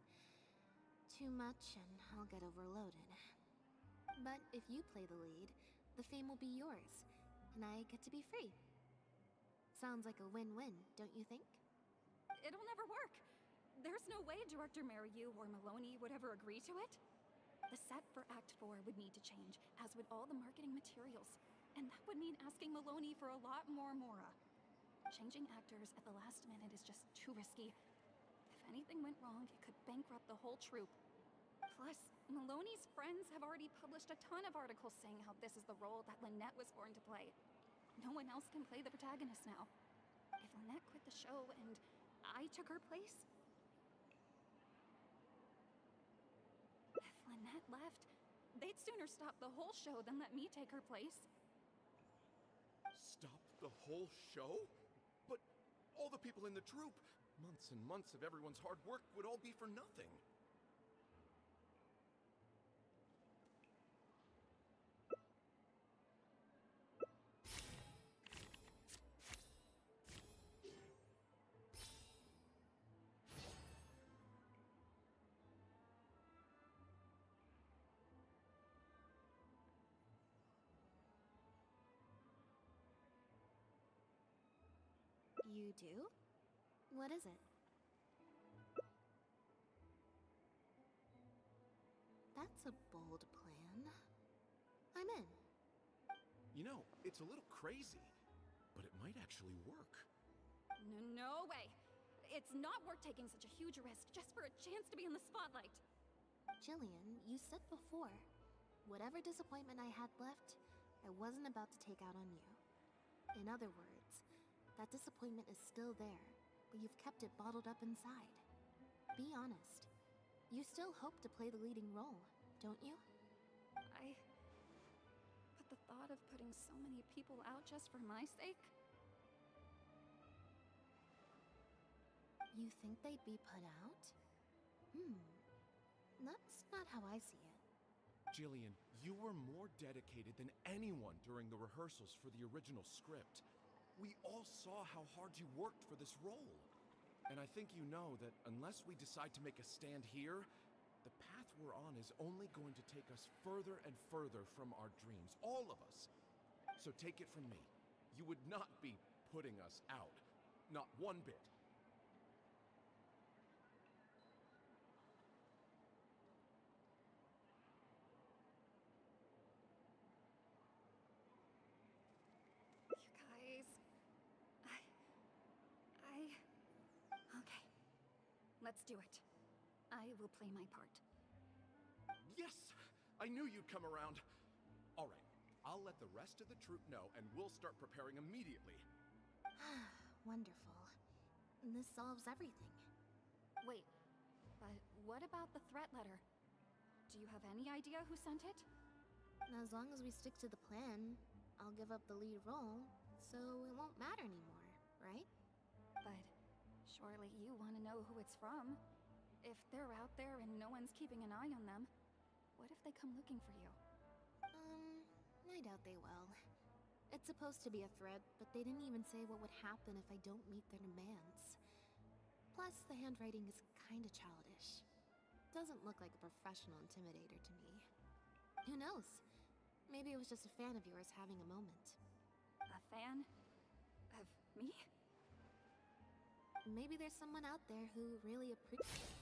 too much and I'll get overloaded. But if you play the lead, the fame will be yours, and I get to be free. Sounds like a win-win, don't you think? It'll never work. There's no way Director Mariu or Maloney would ever agree to it. The set for Act 4 would need to change, as would all the marketing materials. And that would mean asking Maloney for a lot more Mora. Changing actors at the last minute is just too risky. If anything went wrong, it could bankrupt the whole troupe. Plus, Maloney's friends have already published a ton of articles saying how this is the role that Lynette was born to play. No one else can play the protagonist now. If Lynette quit the show and I took her place... If Lynette left, they'd sooner stop the whole show than let me take her place. Stop the whole show? But all the people in the troupe, months and months of everyone's hard work would all be for nothing. You do? What is it? That's a bold plan. I'm in. You know, it's a little crazy, but it might actually work. No way! It's not worth taking such a huge risk just for a chance to be in the spotlight. Jillian, you said before, whatever disappointment I had left, I wasn't about to take out on you. In other words, that disappointment is still there, but you've kept it bottled up inside. Be honest. You still hope to play the leading role, don't you? But the thought of putting so many people out just for my sake? You think they'd be put out? That's not how I see it. Jillian, you were more dedicated than anyone during the rehearsals for the original script. We all saw how hard you worked for this role. And I think you know that unless we decide to make a stand here, the path we're on is only going to take us further and further from our dreams, all of us. So take it from me, you would not be putting us out. Not one bit. Okay. Let's do it. I will play my part. Yes! I knew you'd come around. All right, I'll let the rest of the troupe know, and we'll start preparing immediately. Wonderful. This solves everything. Wait, but what about the threat letter? Do you have any idea who sent it? As long as we stick to the plan, I'll give up the lead role, so it won't matter anymore, right? But surely you want to know who it's from. If they're out there and no one's keeping an eye on them, what if they come looking for you? I doubt they will. It's supposed to be a threat, but they didn't even say what would happen if I don't meet their demands. Plus, the handwriting is kinda childish. Doesn't look like a professional intimidator to me. Who knows? Maybe it was just a fan of yours having a moment. A fan? Of me? Maybe there's someone out there who really appreciates...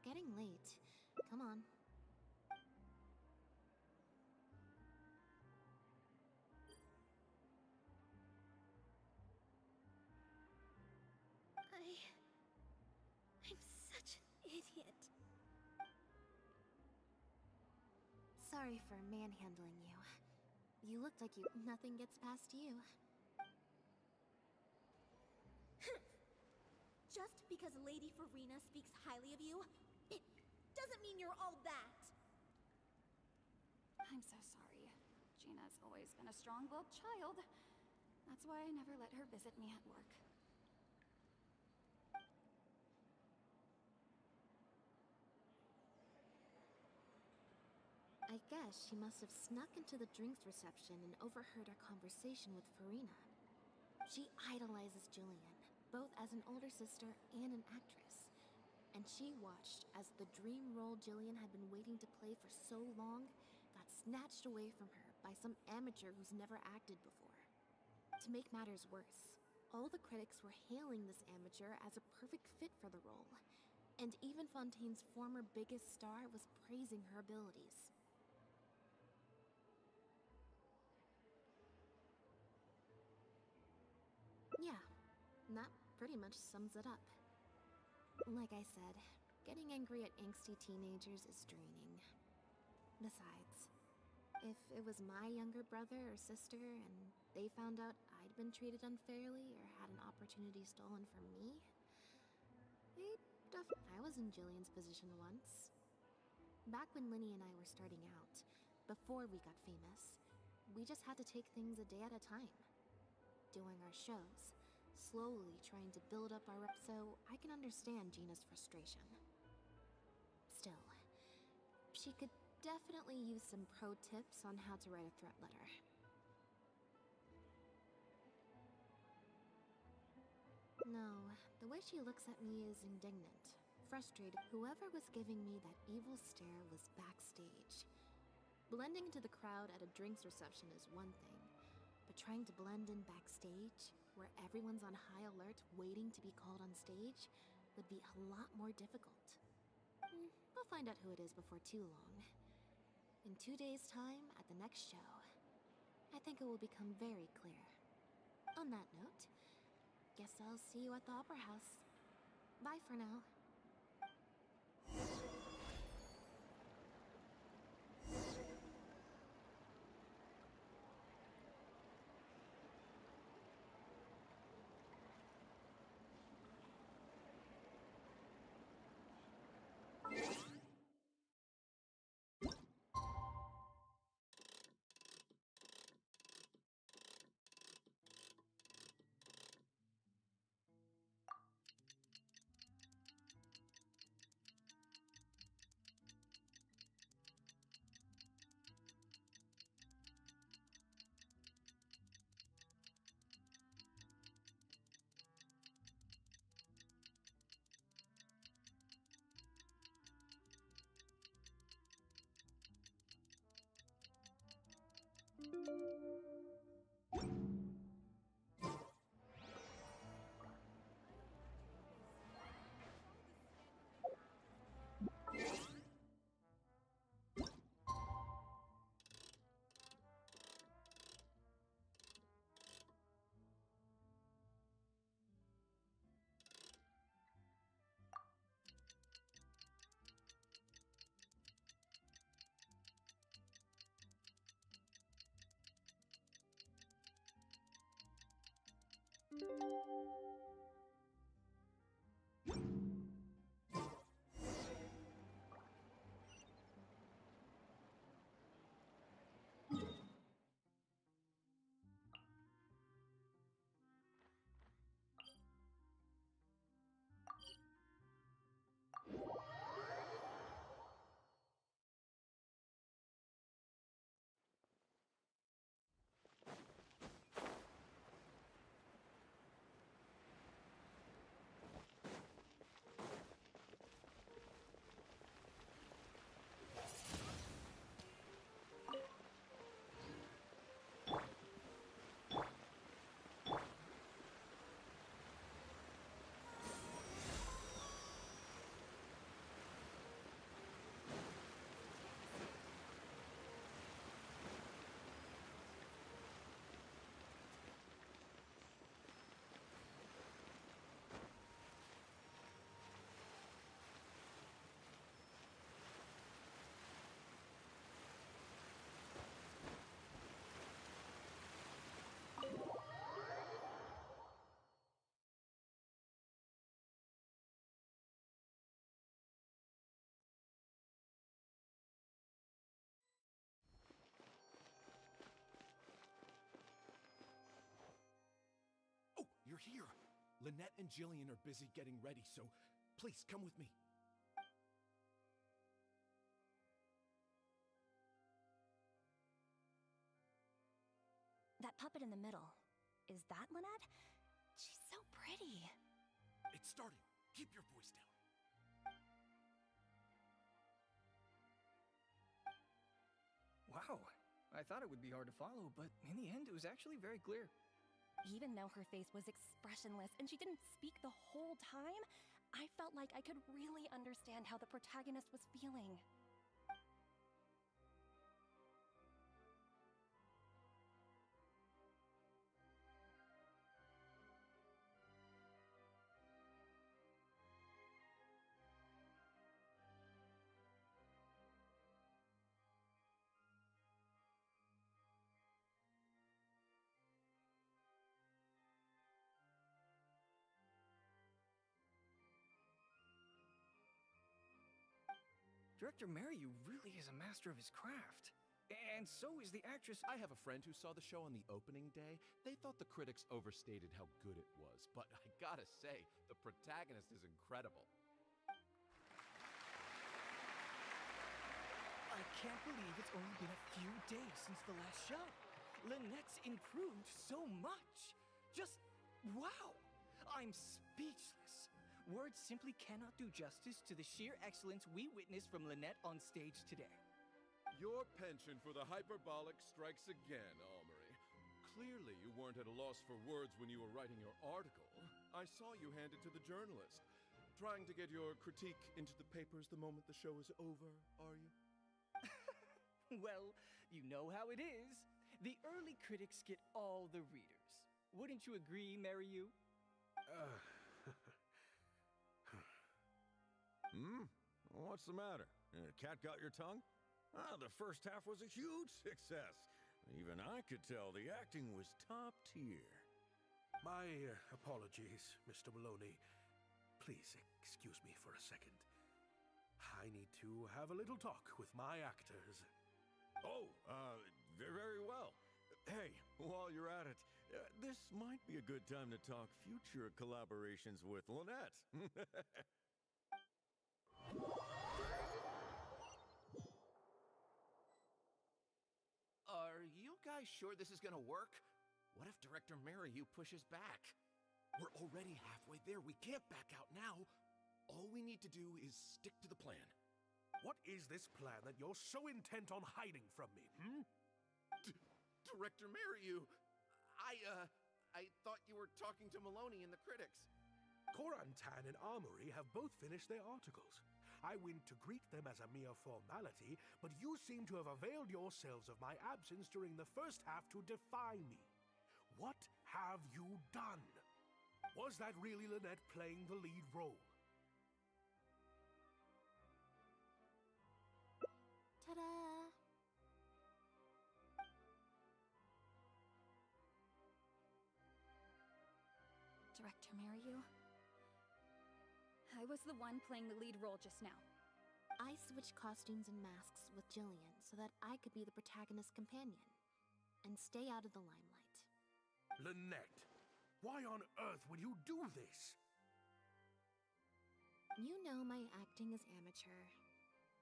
getting late. Come on. I'm such an idiot. Sorry for manhandling you. You look like nothing gets past you. Just because Lady Farina speaks highly of you, it doesn't mean you're all that. I'm so sorry. Gina's always been a strong-willed child. That's why I never let her visit me at work. I guess she must have snuck into the drinks reception and overheard our conversation with Farina. She idolizes Jillian, both as an older sister and an actress. And she watched as the dream role Jillian had been waiting to play for so long got snatched away from her by some amateur who's never acted before. To make matters worse, all the critics were hailing this amateur as a perfect fit for the role, and even Fontaine's former biggest star was praising her abilities. Yeah, that pretty much sums it up. Like I said, getting angry at angsty teenagers is draining. Besides, if it was my younger brother or sister and they found out I'd been treated unfairly or had an opportunity stolen from me, I was in Jillian's position once. Back when Linny and I were starting out, before we got famous, we just had to take things a day at a time. Doing our shows, slowly trying to build up our rep, so I can understand Gina's frustration. Still, she could definitely use some pro tips on how to write a threat letter. No, the way she looks at me is indignant, frustrated. Whoever was giving me that evil stare was backstage. Blending into the crowd at a drinks reception is one thing, but trying to blend in backstage, where everyone's on high alert waiting to be called on stage, would be a lot more difficult. We'll find out who it is before too long. In 2 days' time, at the next show, I think it will become very clear. On that note, guess I'll see you at the Opera House. Bye for now. We're here. Lynette and Jillian are busy getting ready, so please come with me. That puppet in the middle, is that Lynette? She's so pretty. It's starting. Keep your voice down. Wow. I thought it would be hard to follow, but in the end, it was actually very clear. Even though her face was expressionless and she didn't speak the whole time, I felt like I could really understand how the protagonist was feeling. Director Mariu really is a master of his craft. And so is the actress. I have a friend who saw the show on the opening day. They thought the critics overstated how good it was, but I gotta say, the protagonist is incredible. I can't believe it's only been a few days since the last show. Lynette's improved so much. Just wow! I'm speechless. Words simply cannot do justice to the sheer excellence we witnessed from Lynette on stage today. Your penchant for the hyperbolic strikes again, Almery. Clearly you weren't at a loss for words when you were writing your article. I saw you hand it to the journalist. Trying to get your critique into the papers the moment the show is over, are you? Well, you know how it is. The early critics get all the readers. Wouldn't you agree, Mariu? What's the matter? Cat got your tongue? The first half was a huge success. Even I could tell the acting was top tier. My apologies, Mr. Maloney. Please excuse me for a second. I need to have a little talk with my actors. Oh, very well. Hey, while you're at it, this might be a good time to talk future collaborations with Lynette. Are you guys sure this is gonna work? What if Director Mariu pushes back? We're already halfway there. We can't back out now. All we need to do is stick to the plan. What is this plan that you're so intent on hiding from me, Director Mariu, I thought you were talking to Maloney and the critics. Korantan and Armory have both finished their articles. I went to greet them as a mere formality, but you seem to have availed yourselves of my absence during the first half to defy me. What have you done? Was that really Lynette playing the lead role? Ta-da! Director Mariu, I was the one playing the lead role just now. I switched costumes and masks with Jillian so that I could be the protagonist's companion and stay out of the limelight. Lynette, why on earth would you do this? You know my acting is amateur.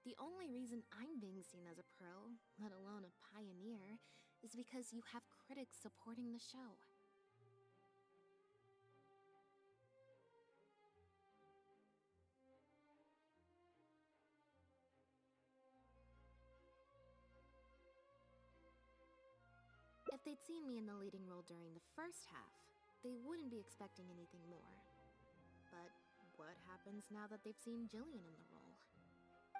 The only reason I'm being seen as a pro, let alone a pioneer, is because you have critics supporting the show. If they'd seen me in the leading role during the first half, they wouldn't be expecting anything more. But what happens now that they've seen Jillian in the role?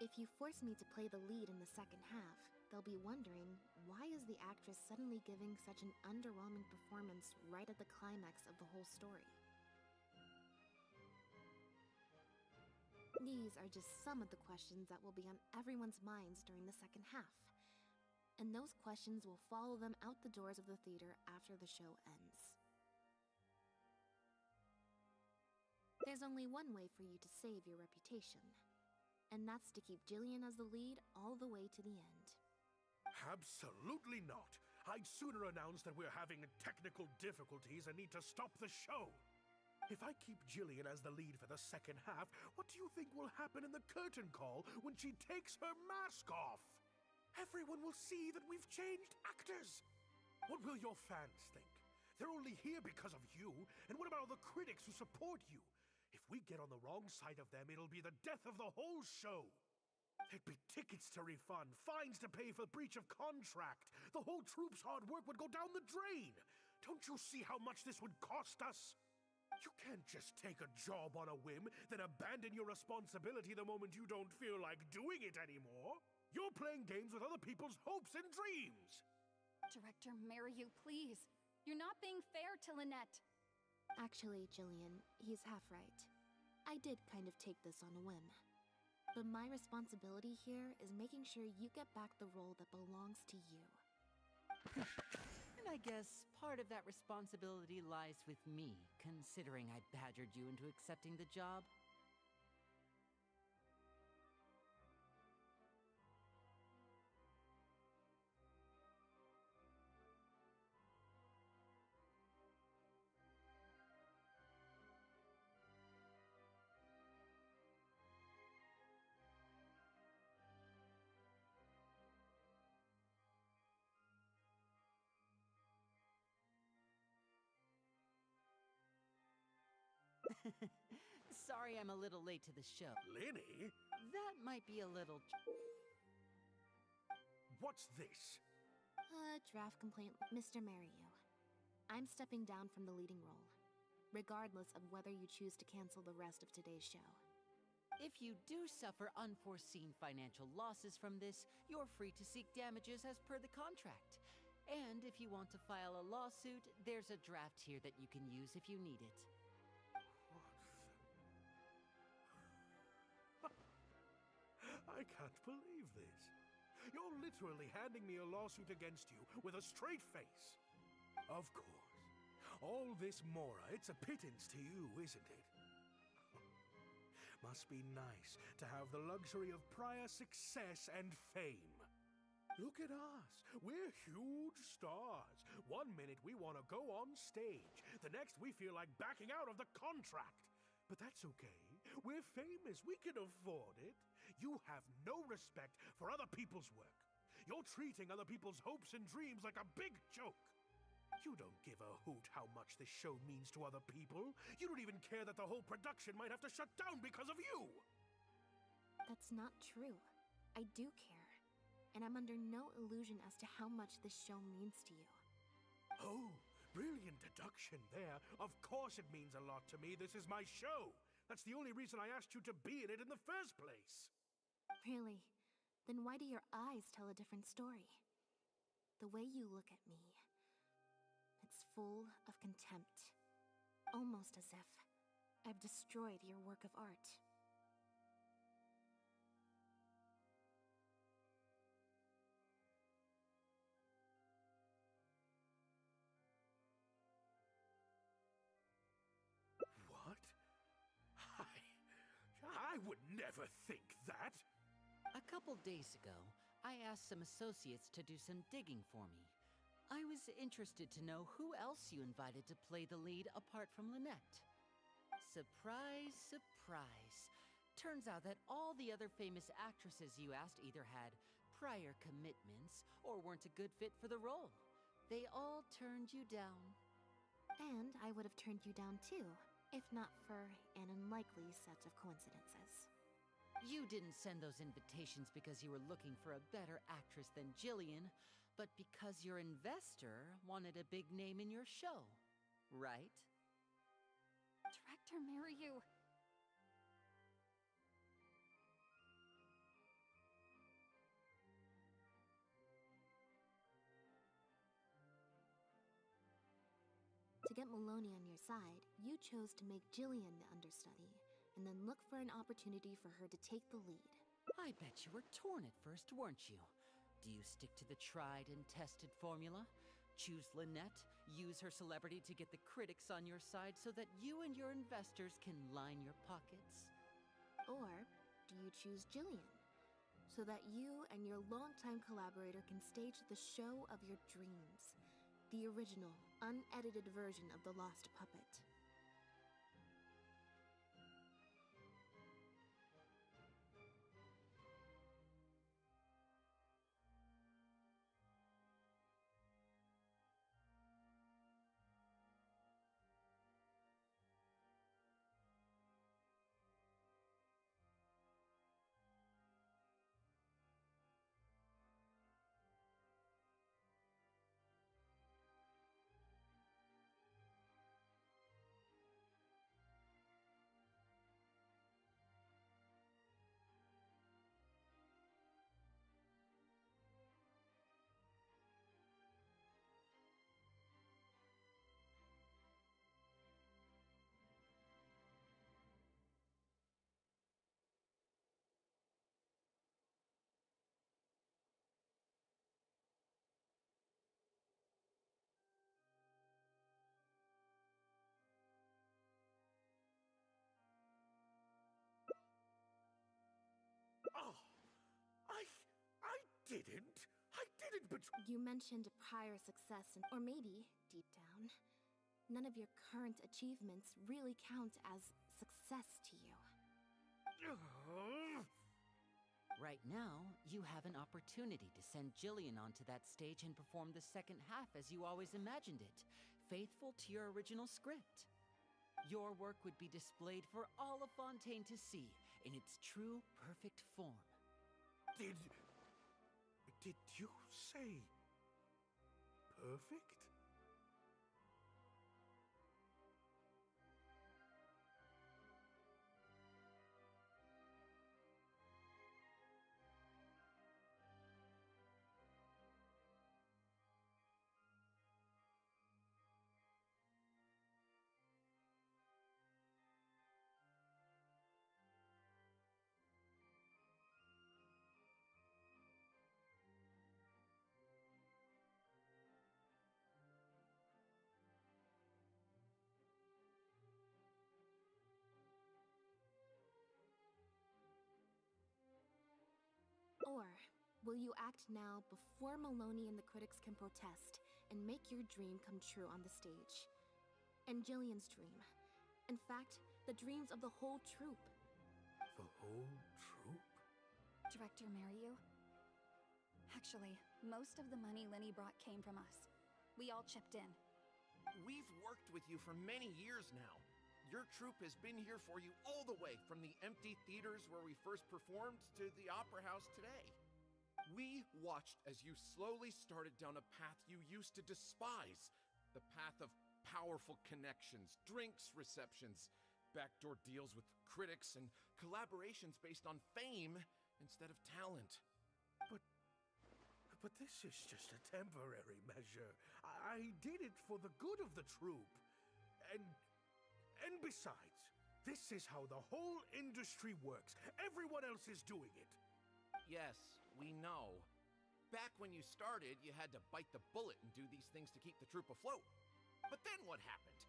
If you force me to play the lead in the second half, they'll be wondering, why is the actress suddenly giving such an underwhelming performance right at the climax of the whole story? These are just some of the questions that will be on everyone's minds during the second half. And those questions will follow them out the doors of the theater after the show ends. There's only one way for you to save your reputation, and that's to keep Jillian as the lead all the way to the end. Absolutely not. I'd sooner announce that we're having technical difficulties and need to stop the show. If I keep Jillian as the lead for the second half, what do you think will happen in the curtain call when she takes her mask off? Everyone will see that we've changed actors. What will your fans think? They're only here because of you, and what about all the critics who support you? If we get on the wrong side of them, it'll be the death of the whole show. There'd be tickets to refund, fines to pay for breach of contract. The whole troupe's hard work would go down the drain. Don't you see how much this would cost us? You can't just take a job on a whim, then abandon your responsibility the moment you don't feel like doing it anymore. You're playing games with other people's hopes and dreams. Director Mariyu, please. You're not being fair to Lynette. Actually, Jillian, he's half right. I did kind of take this on a whim. But my responsibility here is making sure you get back the role that belongs to you. And I guess part of that responsibility lies with me, considering I badgered you into accepting the job. Sorry I'm a little late to the show. Lenny? That might be a little... What's this? Draft complaint, Mr. Mariyu. I'm stepping down from the leading role, regardless of whether you choose to cancel the rest of today's show. If you do suffer unforeseen financial losses from this, you're free to seek damages as per the contract. And if you want to file a lawsuit, there's a draft here that you can use if you need it. I can't believe this. You're literally handing me a lawsuit against you with a straight face. Of course. All this Mora, it's a pittance to you, isn't it? Must be nice to have the luxury of prior success and fame. Look at us. We're huge stars. One minute we want to go on stage. The next we feel like backing out of the contract. But that's okay. We're famous. We can afford it. You have no respect for other people's work. You're treating other people's hopes and dreams like a big joke. You don't give a hoot how much this show means to other people. You don't even care that the whole production might have to shut down because of you. That's not true. I do care. And I'm under no illusion as to how much this show means to you. Oh, brilliant deduction there. Of course it means a lot to me. This is my show. That's the only reason I asked you to be in it in the first place. Really? Then why do your eyes tell a different story? The way you look at me, it's full of contempt. Almost as if I've destroyed your work of art. What? I would never think that. A couple days ago, I asked some associates to do some digging for me. I was interested to know who else you invited to play the lead apart from Lynette. Surprise, surprise. Turns out that all the other famous actresses you asked either had prior commitments or weren't a good fit for the role. They all turned you down. And I would have turned you down too, if not for an unlikely set of coincidences. You didn't send those invitations because you were looking for a better actress than Jillian, but because your investor wanted a big name in your show, right? Director Mariyu. To get Maloney on your side, you chose to make Jillian the understudy, and then look for an opportunity for her to take the lead. I bet you were torn at first, weren't you? Do you stick to the tried and tested formula? Choose Lynette, use her celebrity to get the critics on your side so that you and your investors can line your pockets? Or do you choose Jillian, so that you and your longtime collaborator can stage the show of your dreams, the original, unedited version of The Lost Puppet? didn't. I didn't betray. You mentioned prior success, or maybe, deep down, none of your current achievements really count as success to you. Right now, you have an opportunity to send Jillian onto that stage and perform the second half as you always imagined it, faithful to your original script. Your work would be displayed for all of Fontaine to see in its true, perfect form. Did you say perfect? Or will you act now before Maloney and the critics can protest and make your dream come true on the stage? And Jillian's dream. In fact, the dreams of the whole troupe. The whole troupe? Director Mariyu? Actually, most of the money Lyney brought came from us. We all chipped in. We've worked with you for many years now. Your troupe has been here for you all the way from the empty theaters where we first performed to the Opera House today. We watched as you slowly started down a path you used to despise. The path of powerful connections, drinks receptions, backdoor deals with critics, and collaborations based on fame instead of talent. But this is just a temporary measure. I did it for the good of the troupe. And besides, this is how the whole industry works. Everyone else is doing it. Yes, we know. Back when you started, you had to bite the bullet and do these things to keep the troupe afloat. But then what happened?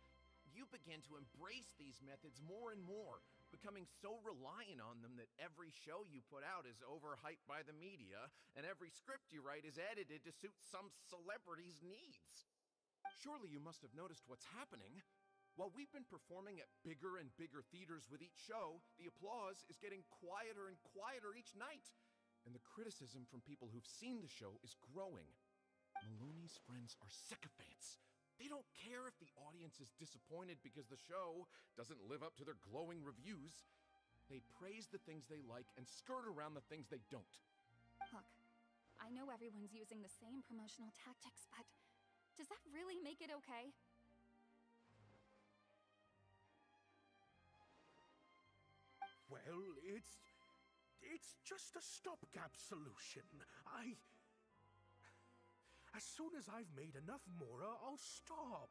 You began to embrace these methods more and more, becoming so reliant on them that every show you put out is overhyped by the media, and every script you write is edited to suit some celebrity's needs. Surely you must have noticed what's happening. While we've been performing at bigger and bigger theaters with each show, the applause is getting quieter and quieter each night, and the criticism from people who've seen the show is growing. Maloney's friends are sycophants. They don't care if the audience is disappointed because the show doesn't live up to their glowing reviews. They praise the things they like and skirt around the things they don't. Look, I know everyone's using the same promotional tactics, but does that really make it okay? Well, it's just a stopgap solution. As soon as I've made enough Mora, I'll stop.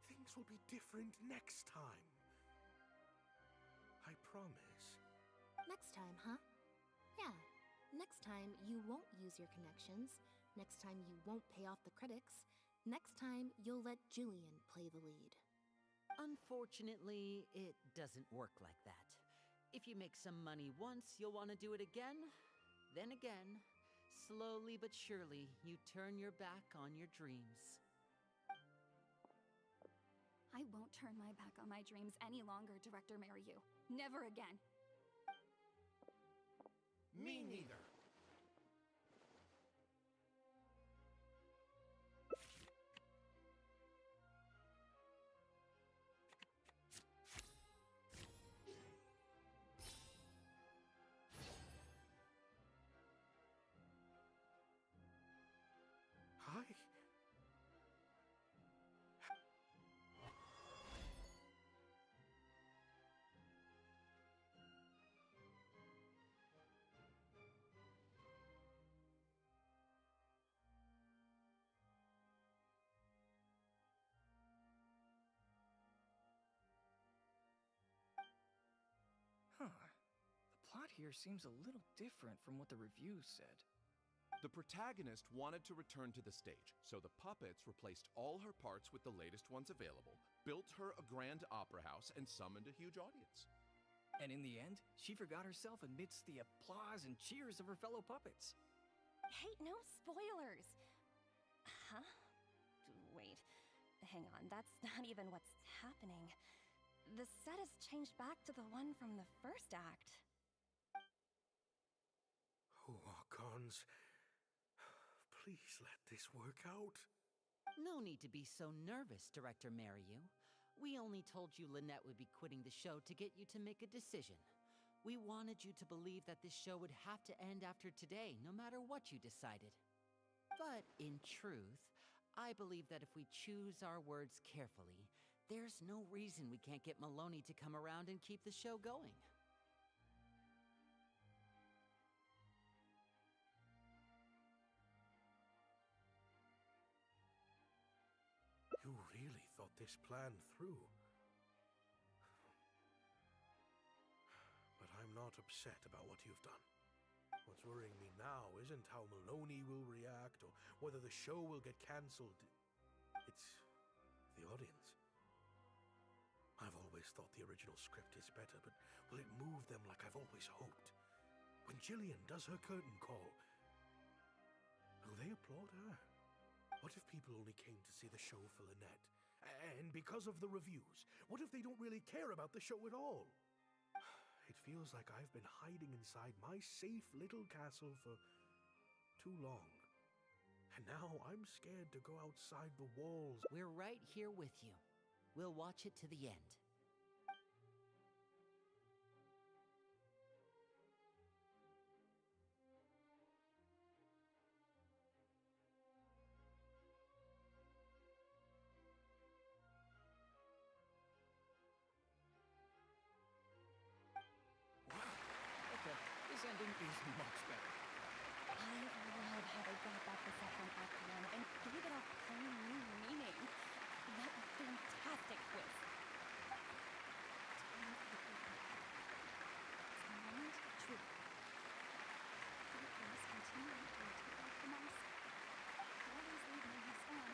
Things will be different next time. I promise. Next time, huh? Yeah. Next time, you won't use your connections. Next time, you won't pay off the critics. Next time, you'll let Jillian play the lead. Unfortunately, it doesn't work like that. If you make some money once, you'll want to do it again, then again. Slowly but surely, you turn your back on your dreams. I won't turn my back on my dreams any longer, Director Mariyu. Never again. Me neither. Hi. Huh. The plot here seems a little different from what the reviews said. The protagonist wanted to return to the stage, so the puppets replaced all her parts with the latest ones available, built her a grand opera house, and summoned a huge audience. And in the end, she forgot herself amidst the applause and cheers of her fellow puppets. Hey, no spoilers! Huh? Wait, hang on, that's not even what's happening. The set has changed back to the one from the first act. Cons, please let this work out. No need to be so nervous, Director Mariu. We only told you Lynette would be quitting the show to get you to make a decision. We wanted you to believe that this show would have to end after today, no matter what you decided. But in truth, I believe that if we choose our words carefully, there's no reason we can't get Maloney to come around and keep the show going. You really thought this plan through. But I'm not upset about what you've done. What's worrying me now isn't how Maloney will react or whether the show will get cancelled. It's the audience. I've always thought the original script is better, but will it move them like I've always hoped? When Jillian does her curtain call, will they applaud her? What if people only came to see the show for Lynette? And because of the reviews, what if they don't really care about the show at all? It feels like I've been hiding inside my safe little castle for too long. And now I'm scared to go outside the walls. We're right here with you. We'll watch it to the end. Okay, this ending is much better. I love how they brought back the set from Act 1 and gave it a whole new meaning. What a fantastic twist. Time for the curtain. It's the moment of truth. It is continuing to take off the mask. Always leaving his on.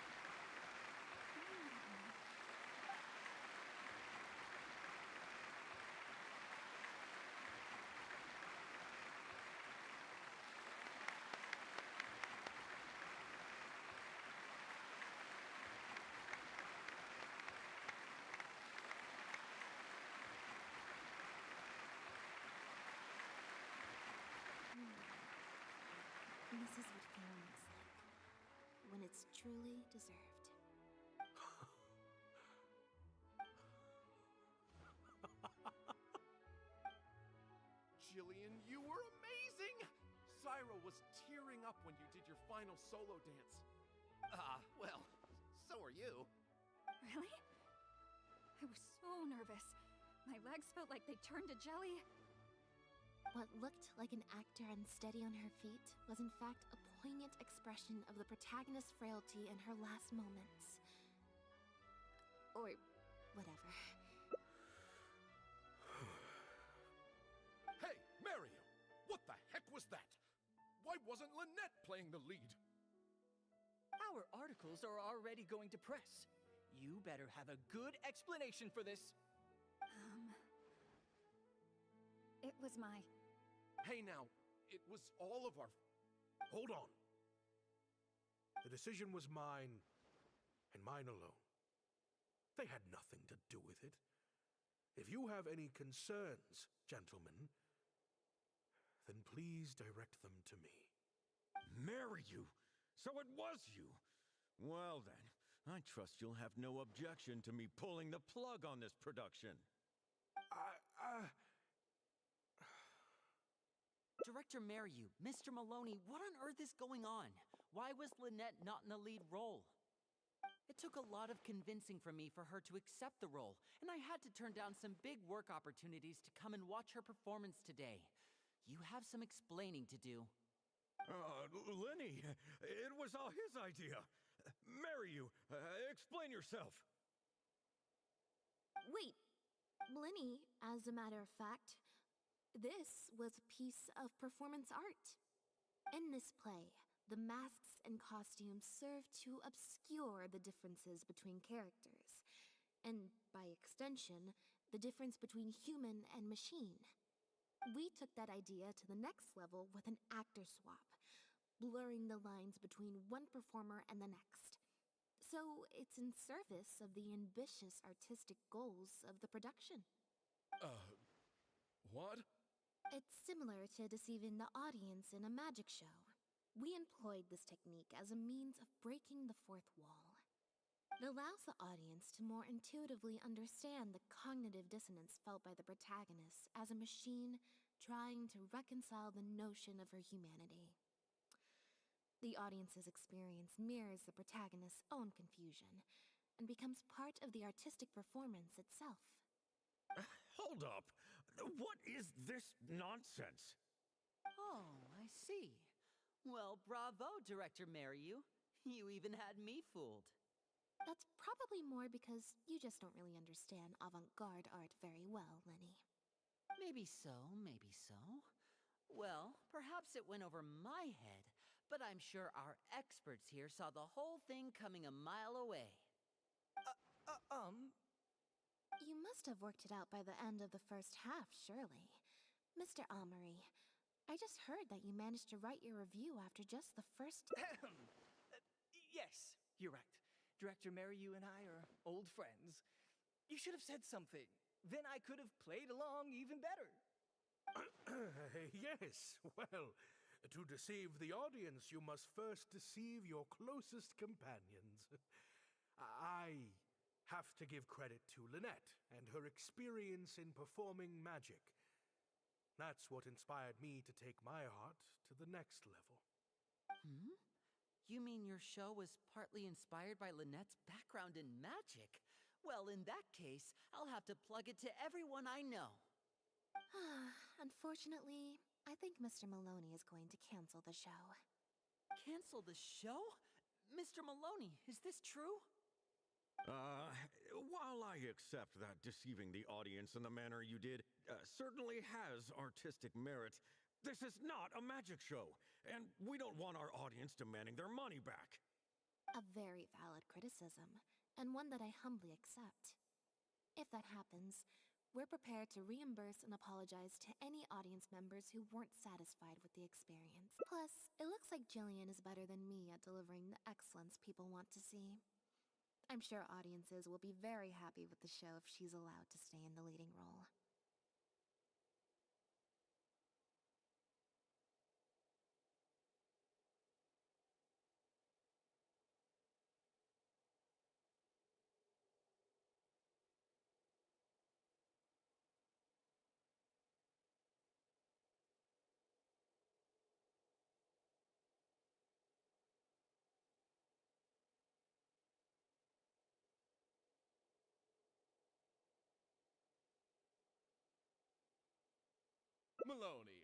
This is what fame looks like. When it's truly deserved. Jillian, you were amazing! Syra was tearing up when you did your final solo dance. Well, so are you. Really? I was so nervous. My legs felt like they turned to jelly. What looked like an actor unsteady on her feet was in fact a poignant expression of the protagonist's frailty in her last moments. Or whatever. Hey, Mario! What the heck was that? Why wasn't Lynette playing the lead? Our articles are already going to press. You better have a good explanation for this. It was my... Hey now, it was all of our... Hold on. The decision was mine, and mine alone. They had nothing to do with it. If you have any concerns, gentlemen, then please direct them to me. Marry you? So it was you? Well then, I trust you'll have no objection to me pulling the plug on this production. Director Mariu, Mr. Maloney, what on earth is going on? Why was Lynette not in the lead role? It took a lot of convincing from me for her to accept the role, and I had to turn down some big work opportunities to come and watch her performance today. You have some explaining to do. Lenny, it was all his idea. Mariu, explain yourself. Wait, Blinny, as a matter of fact, this was a piece of performance art. In this play, the masks and costumes serve to obscure the differences between characters, and by extension, the difference between human and machine. We took that idea to the next level with an actor swap. blurring the lines between one performer and the next. So it's in service of the ambitious artistic goals of the production. What? It's similar to deceiving the audience in a magic show. We employed this technique as a means of breaking the fourth wall. It allows the audience to more intuitively understand the cognitive dissonance felt by the protagonist as a machine trying to reconcile the notion of her humanity. The audience's experience mirrors the protagonist's own confusion and becomes part of the artistic performance itself. Hold up! What is this nonsense? Oh, I see. Well, bravo, Director Mariu. You even had me fooled. That's probably more because you just don't really understand avant-garde art very well, Lenny. Maybe so, maybe so. Well, perhaps it went over my head, but I'm sure our experts here saw the whole thing coming a mile away. You must have worked it out by the end of the first half, surely. Mr. Amory, I just heard that you managed to write your review after just the first... Yes, you're right. Director Mariu and I are old friends. You should have said something. Then I could have played along even better. Yes, well, to deceive the audience, you must first deceive your closest companions. I have to give credit to Lynette and her experience in performing magic. That's what inspired me to take my art to the next level. Hmm? You mean your show was partly inspired by Lynette's background in magic? Well, in that case, I'll have to plug it to everyone I know. Unfortunately, I think Mr. Maloney is going to cancel the show. Cancel the show? Mr. Maloney, is this true? While I accept that deceiving the audience in the manner you did certainly has artistic merit, this is not a magic show, and we don't want our audience demanding their money back. A very valid criticism, and one that I humbly accept. If that happens, we're prepared to reimburse and apologize to any audience members who weren't satisfied with the experience. Plus, it looks like Jillian is better than me at delivering the excellence people want to see. I'm sure audiences will be very happy with the show if she's allowed to stay in the leading role. Maloney,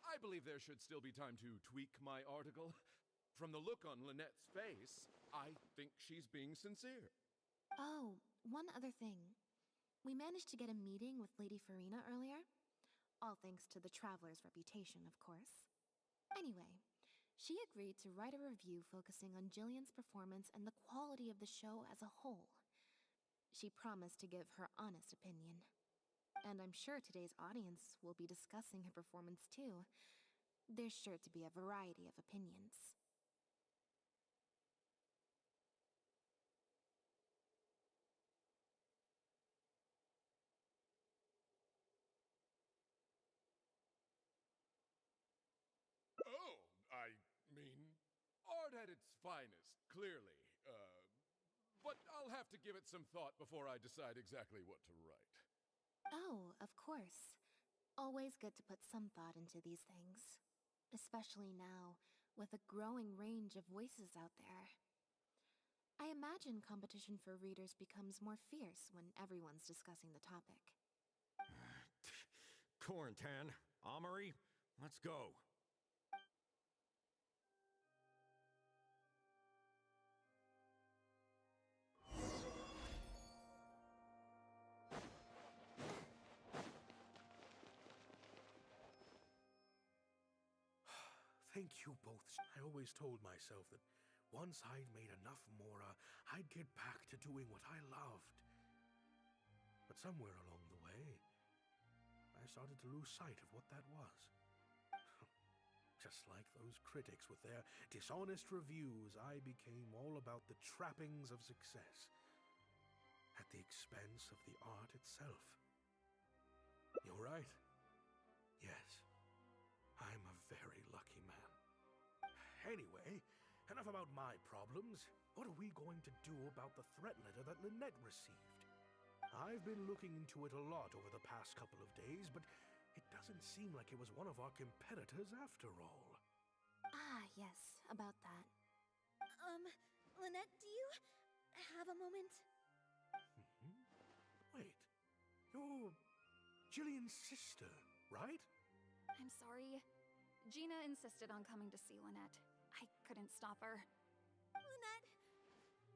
I believe there should still be time to tweak my article. From the look on Lynette's face, I think she's being sincere. Oh, one other thing. We managed to get a meeting with Lady Farina earlier. All thanks to the Traveler's reputation, of course. Anyway, she agreed to write a review focusing on Jillian's performance and the quality of the show as a whole. She promised to give her honest opinion. And I'm sure today's audience will be discussing her performance too. There's sure to be a variety of opinions. Oh, I mean, art at its finest, clearly. But I'll have to give it some thought before I decide exactly what to write. Oh, of course. Always good to put some thought into these things. Especially now, with a growing range of voices out there. I imagine competition for readers becomes more fierce when everyone's discussing the topic. Quarantan, Amory, let's go. Thank you both. I always told myself that once I'd made enough Mora, I'd get back to doing what I loved. But somewhere along the way, I started to lose sight of what that was. Just like those critics with their dishonest reviews, I became all about the trappings of success, at the expense of the art itself. You're right. Yes, I'm a very lucky man. Anyway, enough about my problems. What are we going to do about the threat letter that Lynette received? I've been looking into it a lot over the past couple of days, but it doesn't seem like it was one of our competitors after all. Ah, yes, about that. Lynette, do you have a moment? Wait, you're Jillian's sister, right? I'm sorry. Gina insisted on coming to see Lynette. I couldn't stop her. Lynette,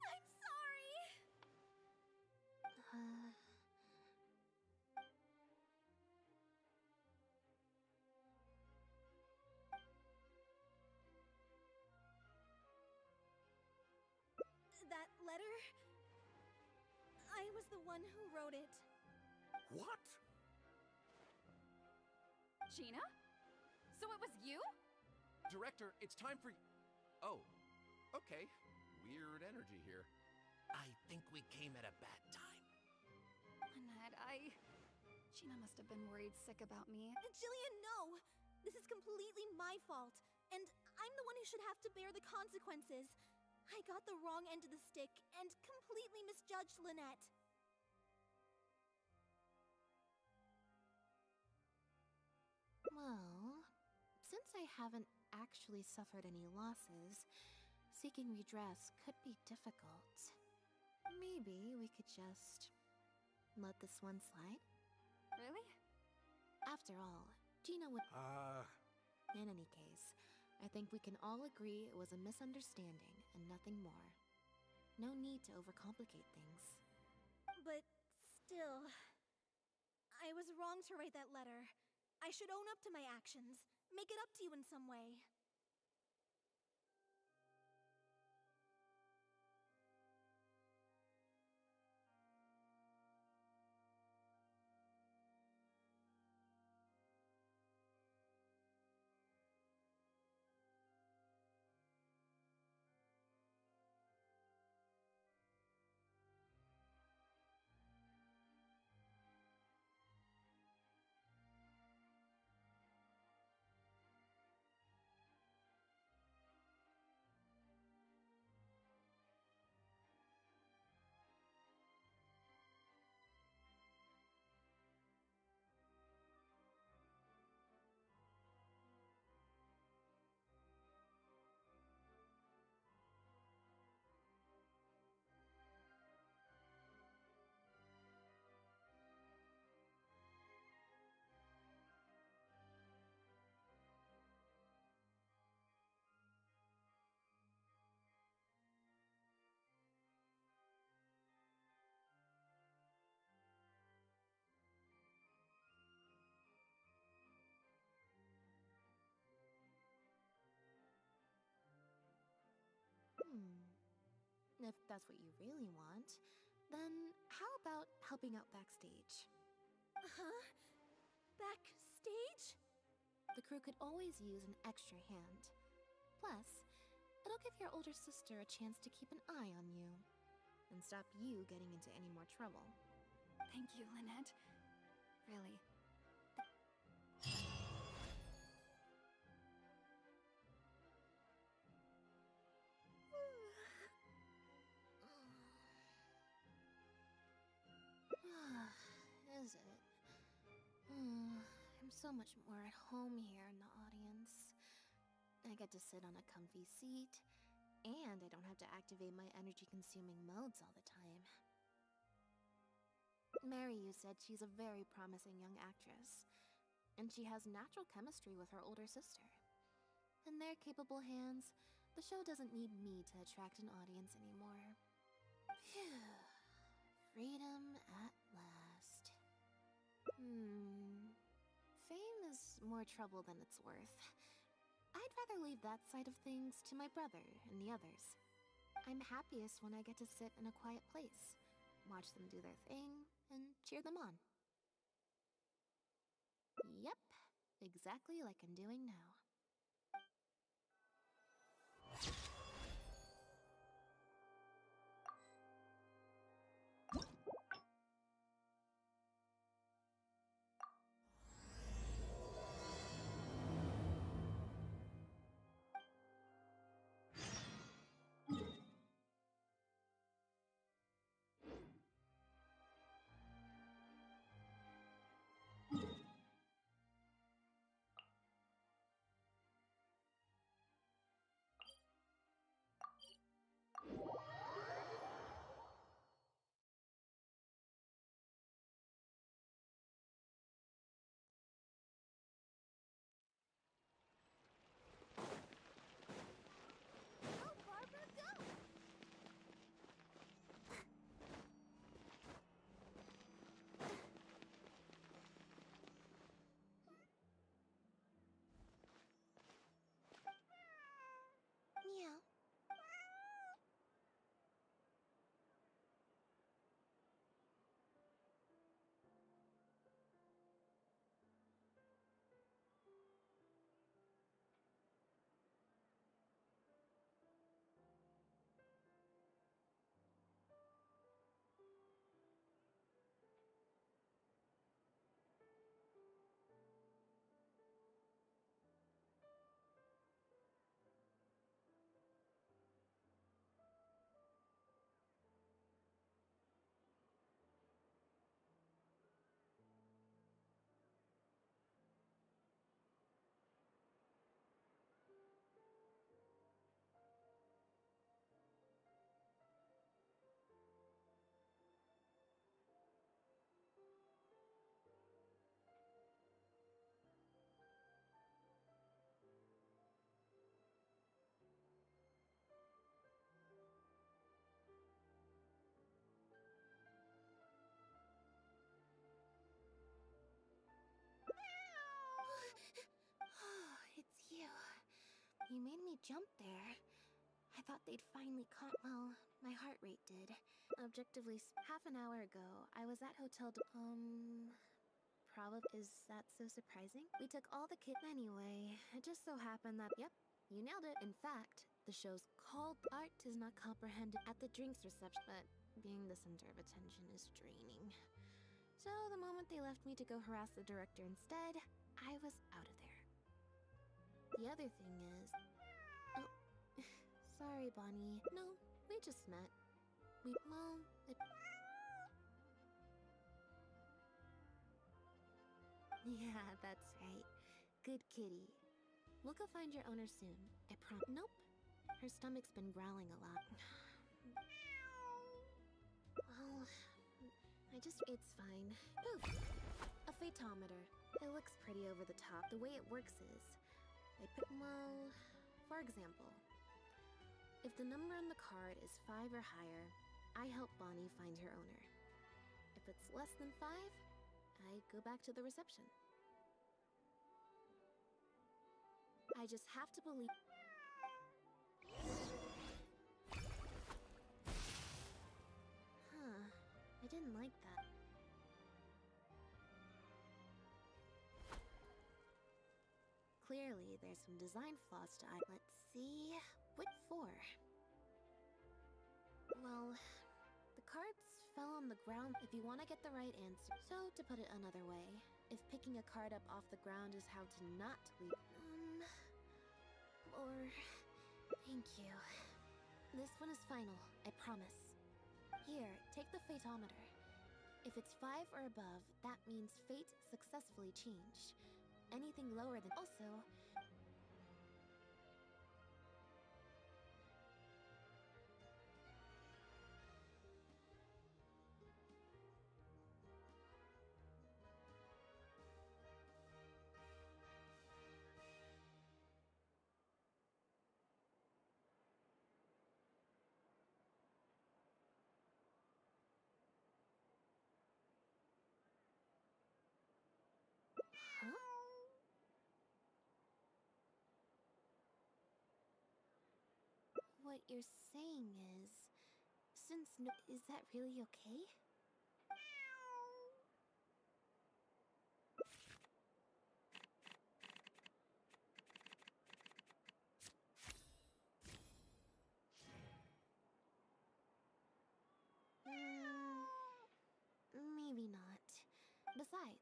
I'm sorry! That letter? I was the one who wrote it. What? Gina? So it was you? Director, it's time for... Oh, okay. Weird energy here. I think we came at a bad time. Lynette, Gina must have been worried sick about me. Jillian, no! This is completely my fault, and I'm the one who should have to bear the consequences. I got the wrong end of the stick and completely misjudged Lynette. Well, since I haven't actually suffered any losses, seeking redress could be difficult. Maybe we could just let this one slide? Really? After all, Gina would... In any case, I think we can all agree it was a misunderstanding and nothing more. No need to overcomplicate things. But still, I was wrong to write that letter. I should own up to my actions, make it up to you in some way. If that's what you really want, then how about helping out backstage? Huh? Backstage? The crew could always use an extra hand. Plus, it'll give your older sister a chance to keep an eye on you and stop you getting into any more trouble. Thank you, Lynette. Really. Is it? I'm so much more at home here in the audience. I get to sit on a comfy seat, and I don't have to activate my energy-consuming modes all the time. Mariyu said she's a very promising young actress, and she has natural chemistry with her older sister. In their capable hands, the show doesn't need me to attract an audience anymore. Phew. Freedom at last. Fame is more trouble than it's worth. I'd rather leave that side of things to my brother and the others. I'm happiest when I get to sit in a quiet place, watch them do their thing, and cheer them on. Yep, exactly like I'm doing now. Meow. It's you. You made me jump there. I thought they'd finally caught. Well, my heart rate did. Objectively, half an hour ago, I was at Hotel Probably. Is that so surprising? We took all the kids anyway. It just so happened that. Yep, you nailed it. In fact, the show's called Art is Not Comprehended at the drinks reception, but being the center of attention is draining. So the moment they left me to go harass the director instead, I was out of there. The other thing is... Oh, sorry, Bonnie. No, we just met. Yeah, that's right. Good kitty. We'll go find your owner soon. I promise. Nope. Her stomach's been growling a lot. Well, it's fine. Poof! A phaetometer. It looks pretty over the top. The way it works is, well, for example, if the number on the card is 5 or higher, I help Bonnie find her owner. If it's less than 5, I go back to the reception. I just have to believe... Huh, I didn't like that. Clearly, there's some design flaws to it. Let's see... What for? Well, the cards fell on the ground if you want to get the right answer. So, to put it another way, if picking a card up off the ground is how to not leave... Thank you. This one is final, I promise. Here, take the phaetometer. If it's 5 or above, that means fate successfully changed. Anything lower than... Also... Huh? What you're saying is... Is that really okay? Besides,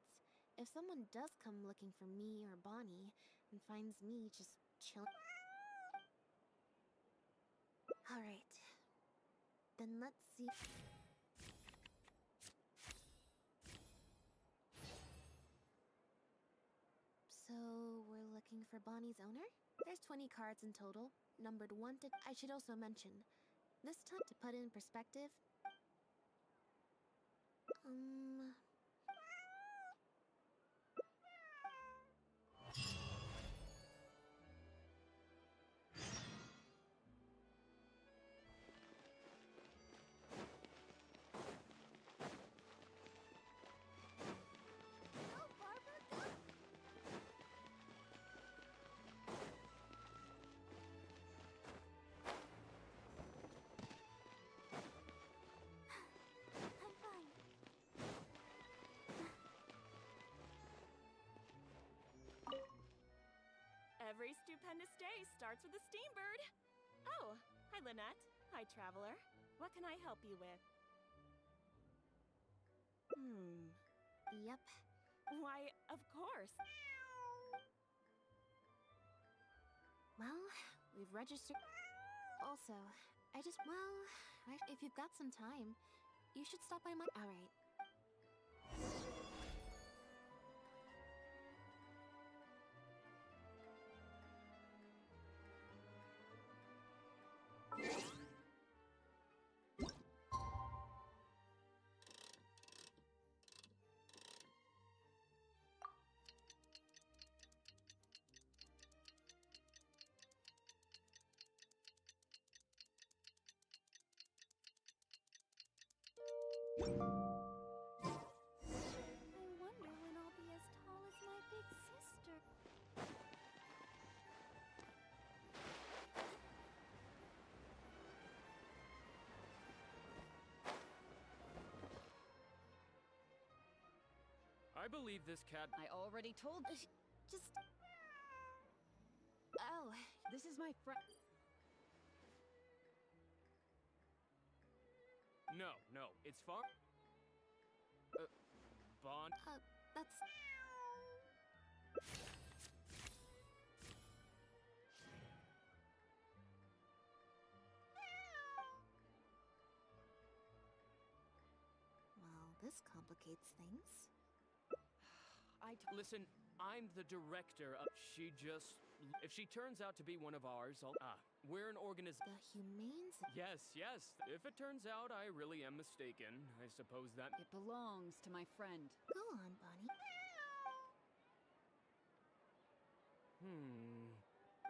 if someone does come looking for me or Bonnie and finds me just chilling. Alright. Then let's see. So, we're looking for Bonnie's owner? There's 20 cards in total, numbered 1 to... I should also mention, this time to put it in perspective... Every stupendous day starts with a steam bird. Oh, hi Lynette. Hi Traveler. What can I help you with? Yep. Why, of course. Well, we've registered... Also, if you've got some time, you should stop by my... Alright. I wonder when I'll be as tall as my big sister. I believe this cat... I already told... Just... Oh. This is my friend... No, it's far... Bond... That's... Well, this complicates things. Listen, I'm the director of... She just... If she turns out to be one of ours, I'll... we're an organization... The Humane... Yes. If it turns out I really am mistaken, I suppose that... It belongs to my friend. Go on, Bonnie.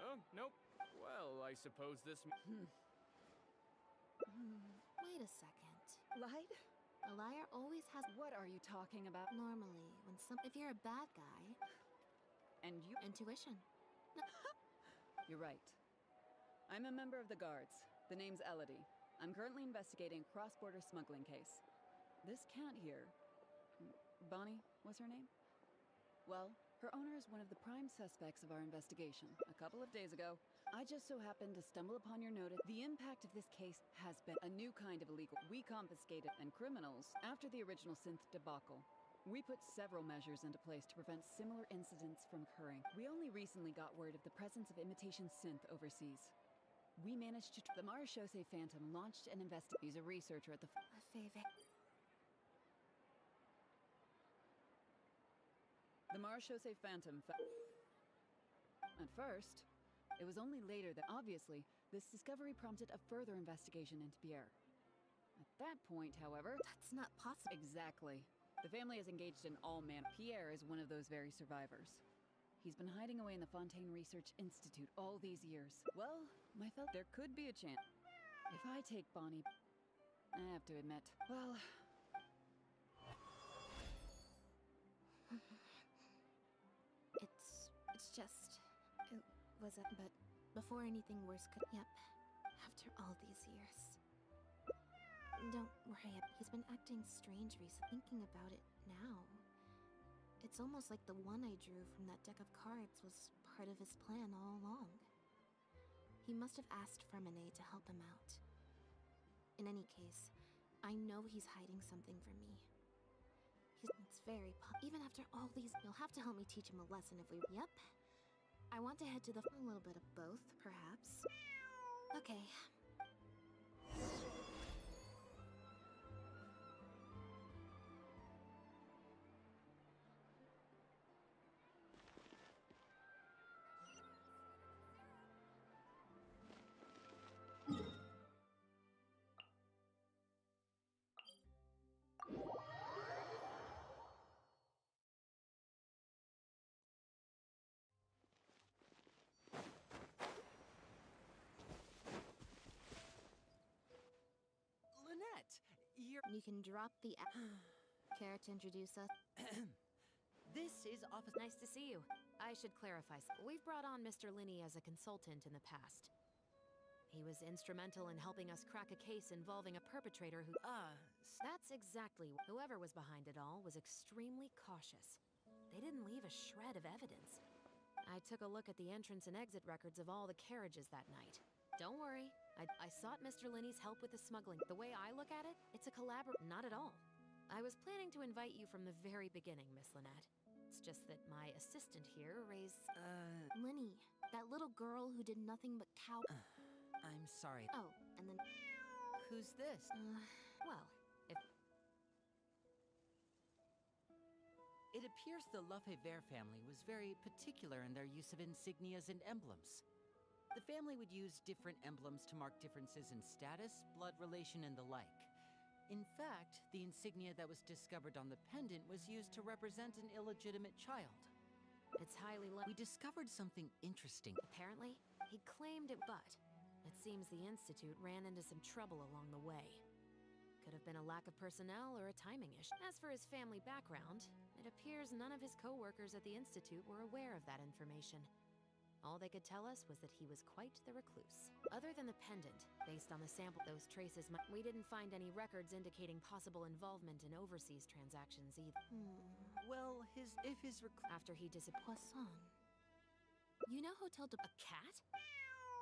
Oh, nope. Well, I suppose this... Wait a second. Lied? A liar always has... What are you talking about? Normally, if you're a bad guy... And you... Intuition. You're right. I'm a member of the Guards. The name's ḽYNETTE. I'm currently investigating a cross-border smuggling case. This cat here... Bonnie was her name? Well, her owner is one of the prime suspects of our investigation. A couple of days ago, I just so happened to stumble upon your notice. The impact of this case has been a new kind of illegal. We confiscated and criminals after the original synth debacle. We put several measures into place to prevent similar incidents from occurring. We only recently got word of the presence of imitation synth overseas. We managed to... The ɪᴍᴘᴄᴛ Phantom launched an investigation. He's a researcher at the... The ɪᴍᴘᴄᴛ Phantom... At first, it was only later that, obviously, this discovery prompted a further investigation into Pierre. At that point, however... That's not possible. Exactly. The family is engaged in all manner. Pierre is one of those very survivors. He's been hiding away in the Fontaine Research Institute all these years. Well, my fellow... There could be a chance. If I take Bonnie... I have to admit, well... It's just... It wasn't... But before anything worse could... Yep. After all these years... Don't worry, he's been acting strange recently. Thinking about it now... It's almost like the one I drew from that deck of cards was part of his plan all along. He must have asked Fremenée to help him out. In any case, I know he's hiding something from me. It's very even after all these, you'll have to help me teach him a lesson if we. Yep. I want to head to the. A little bit of both, perhaps. Okay. Lynette, You can drop the. Care to introduce us? This is Office. Nice to see you. I should clarify. We've brought on Mr. Linney as a consultant in the past. He was instrumental in helping us crack a case involving a perpetrator who. That's exactly. Whoever was behind it all was extremely cautious. They didn't leave a shred of evidence. I took a look at the entrance and exit records of all the carriages that night. Don't worry, I sought Mr. Linney's help with the smuggling. The way I look at it, it's a not at all. I was planning to invite you from the very beginning, Miss Lynette. It's just that my assistant here raised. Linny, that little girl who did nothing but cow. I'm sorry. Oh, and then. Who's this? Well, if. It appears the ⵍYNETTE family was very particular in their use of insignias and emblems. The family would use different emblems to mark differences in status, blood relation, and the like. In fact, the insignia that was discovered on the pendant was used to represent an illegitimate child. It's highly We discovered something interesting. Apparently, he claimed it, but it seems the Institute ran into some trouble along the way. Could have been a lack of personnel or a timing issue. As for his family background, it appears none of his co-workers at the Institute were aware of that information. All they could tell us was that he was quite the recluse. Other than the pendant, based on the sample, those traces we didn't find any records indicating possible involvement in overseas transactions either. Well, after he disappeared. Poisson. You know Hotel de. A cat?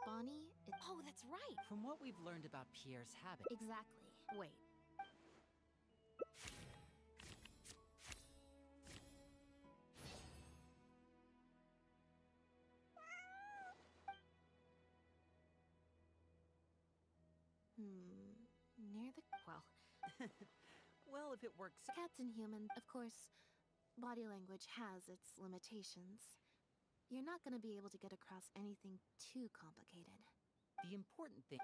Bonnie? Oh, that's right! From what we've learned about Pierre's habit. Exactly. Wait. Near the. Well. Well, if it works. Cats and humans, of course, body language has its limitations. You're not gonna be able to get across anything too complicated. The important thing.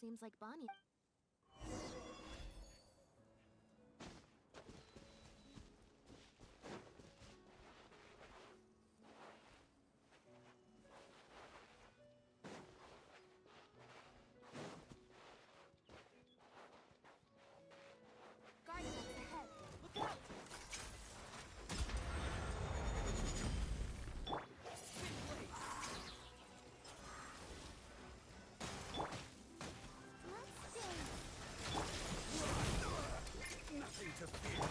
Seems like Bonnie. Guardian up ahead. Look out! Nothing to fear.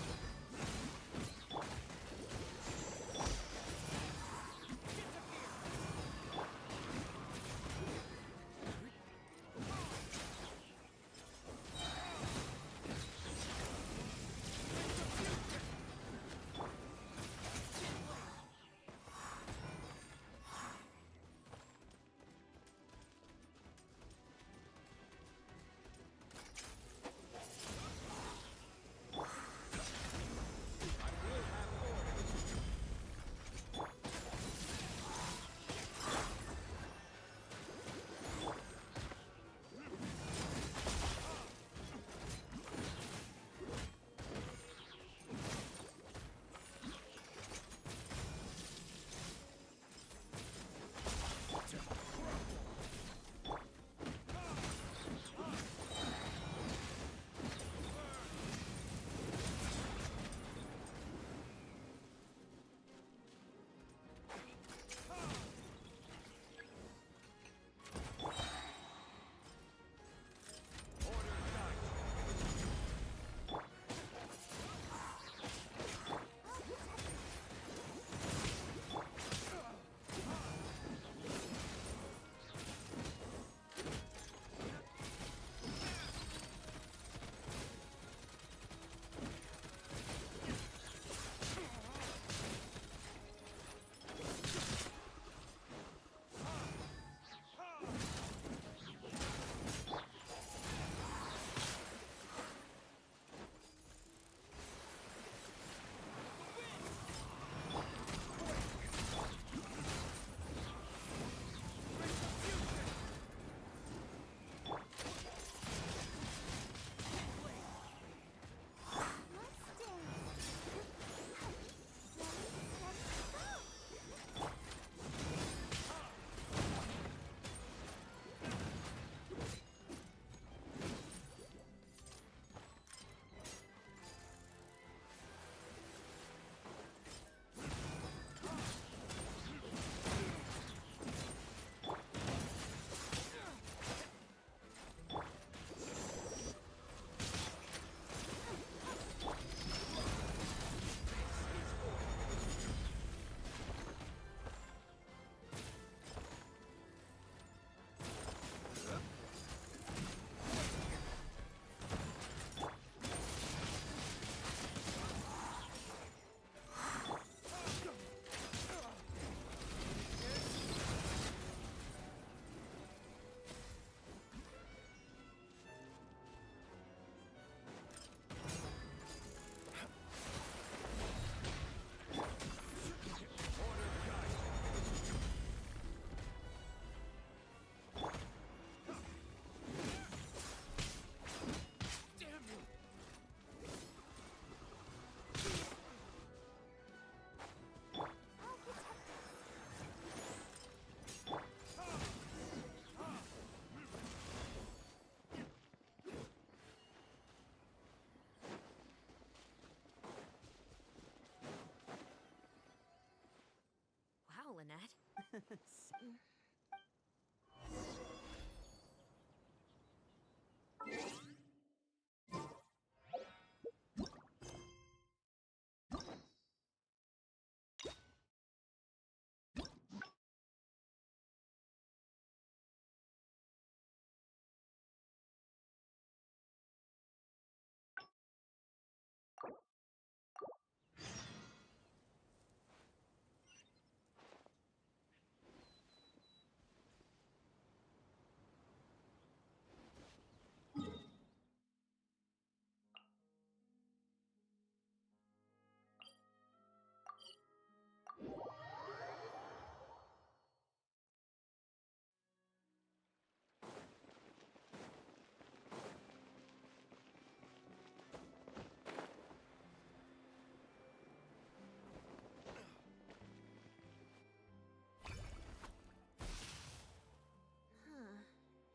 Lynette.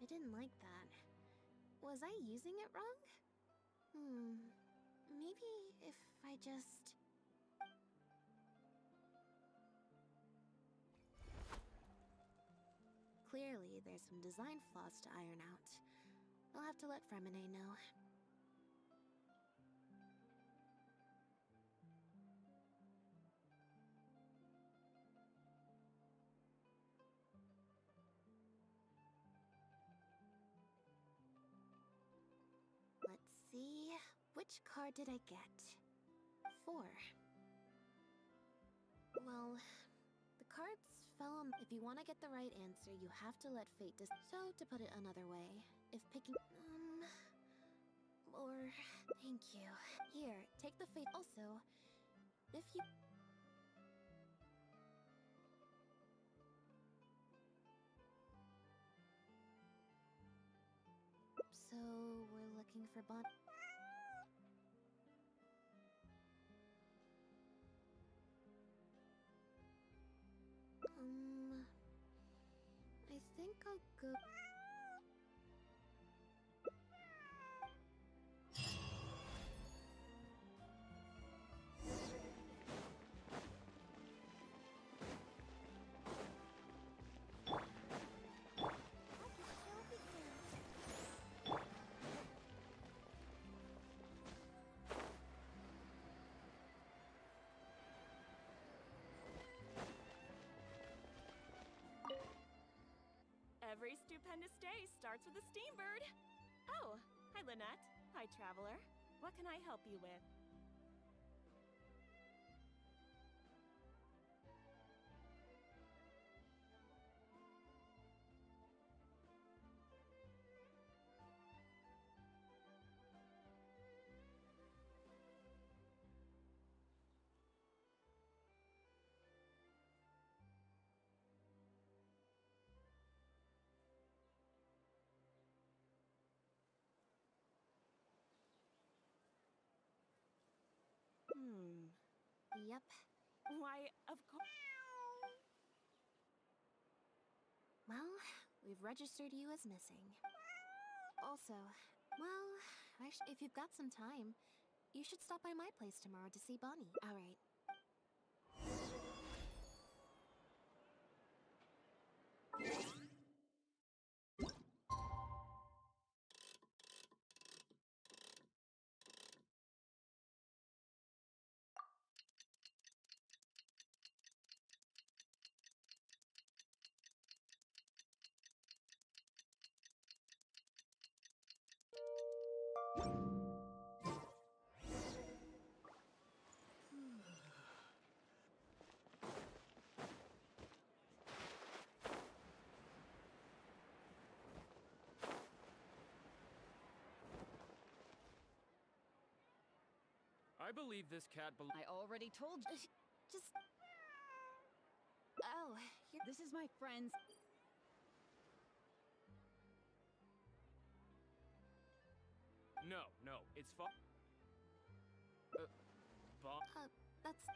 I didn't like that. Was I using it wrong? Maybe if I just... Clearly, there's some design flaws to iron out. I'll have to let Fremine know. Let's see... Which card did I get? 4. Well, the cards fell on... If you want to get the right answer, you have to let fate So, to put it another way, if picking... Or... Thank you. Here, take the fate... Also, if you... So, we're looking for Bon... I think I'll go... Every stupendous day starts with a steambird. Oh, hi Lynette. Hi Traveler. What can I help you with? Yep. Why, of course. Well, we've registered you as missing. Also, well, if you've got some time, you should stop by my place tomorrow to see Bonnie. Alright. I believe this cat I already told you. Just... Oh, This is my friend's... No, it's fine. Bob? That's...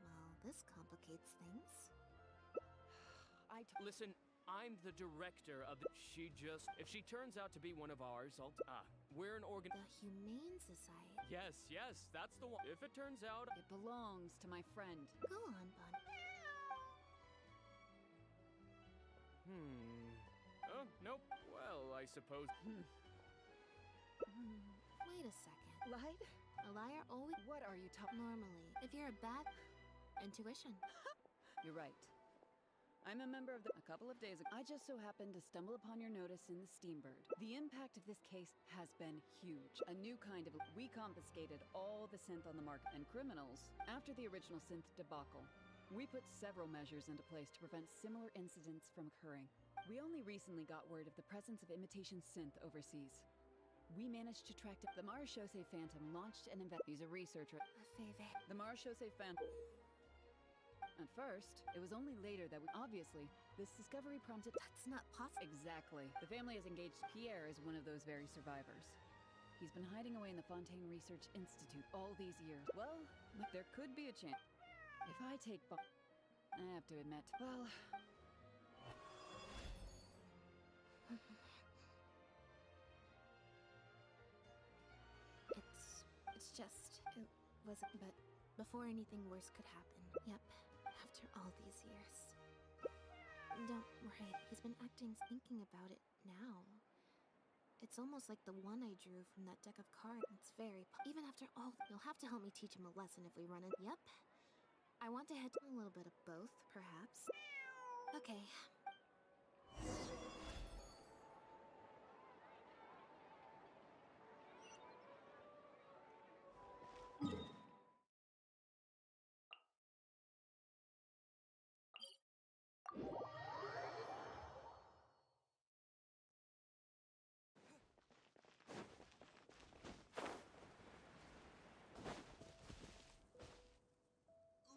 Well, this complicates things. Listen, I'm the director of the... If she turns out to be one of ours, we're an organ... The Humane Society. Yes, that's the one. If it turns out... It belongs to my friend. Go on, Bon. Oh, nope. Well, I suppose... Wait a second. Lied? A liar always... What are you talking... Normally, if you're a bad... Intuition. You're right. I'm a member of the... A couple of days ago, I just so happened to stumble upon your notice in the Steambird. The impact of this case has been huge. A new kind of... We confiscated all the synth on the market and criminals after the original synth debacle. We put several measures into place to prevent similar incidents from occurring. We only recently got word of the presence of imitation synth overseas. We managed to track the µṛ Phantom launched an He's a researcher. The µṛ Phantom... At first, it was only later that obviously, this discovery prompted... That's not possible. Exactly. The family has engaged Pierre as one of those very survivors. He's been hiding away in the Fontaine Research Institute all these years. Well, there could be a chance. If I take I have to admit, well... It's just... It wasn't... But before anything worse could happen. Yep. After all these years. Don't worry, he's been thinking about it now. It's almost like the one I drew from that deck of cards. It's very... Even after all, you'll have to help me teach him a lesson if we run it. Yep. I want to head to a little bit of both, perhaps. Okay.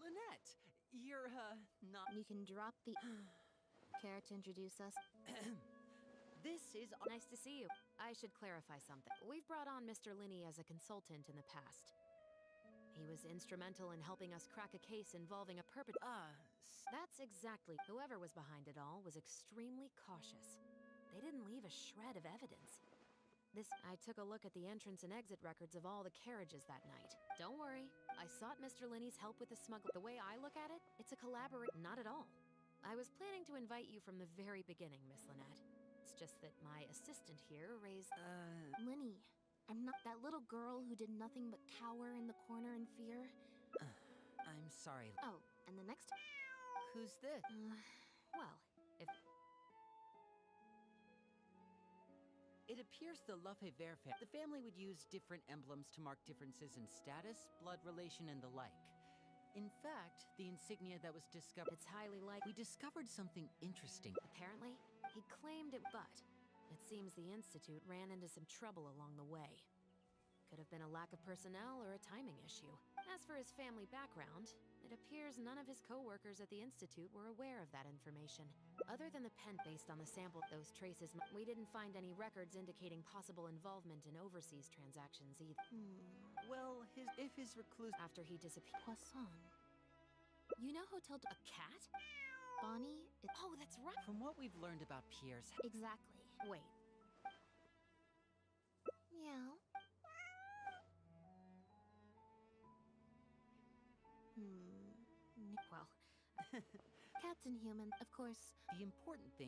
Lynette, you're, not... You can drop the... Care to introduce us? This is... Nice to see you. I should clarify something. We've brought on Mr. Linney as a consultant in the past. He was instrumental in helping us crack a case involving a That's exactly. Whoever was behind it all was extremely cautious. They didn't leave a shred of evidence. I took a look at the entrance and exit records of all the carriages that night. Don't worry, I sought Mr. Linney's help with the smuggling. The way I look at it, it's a collaboration. Not at all. I was planning to invite you from the very beginning, Miss Lynette. It's just that my assistant here raised... Linney, I'm not that little girl who did nothing but cower in the corner in fear. I'm sorry. Oh, and the next... Who's this? Well, if... It appears the ḻыfever family. The family would use different emblems to mark differences in status, blood relation, and the like. In fact, the insignia that was discovered... It's highly likely... We discovered something interesting. Apparently, he claimed it, but... It seems the Institute ran into some trouble along the way. Could have been a lack of personnel or a timing issue. As for his family background, it appears none of his co-workers at the Institute were aware of that information. Other than the pen based on the sample of those traces, we didn't find any records indicating possible involvement in overseas transactions either. Well, if his recluse... After he disappeared... Poisson. You know Hotel... A cat? Bonnie... Oh, that's right! From what we've learned about Pierre's... Exactly. Wait. Meow. Well... Cats and humans, of course. The important thing...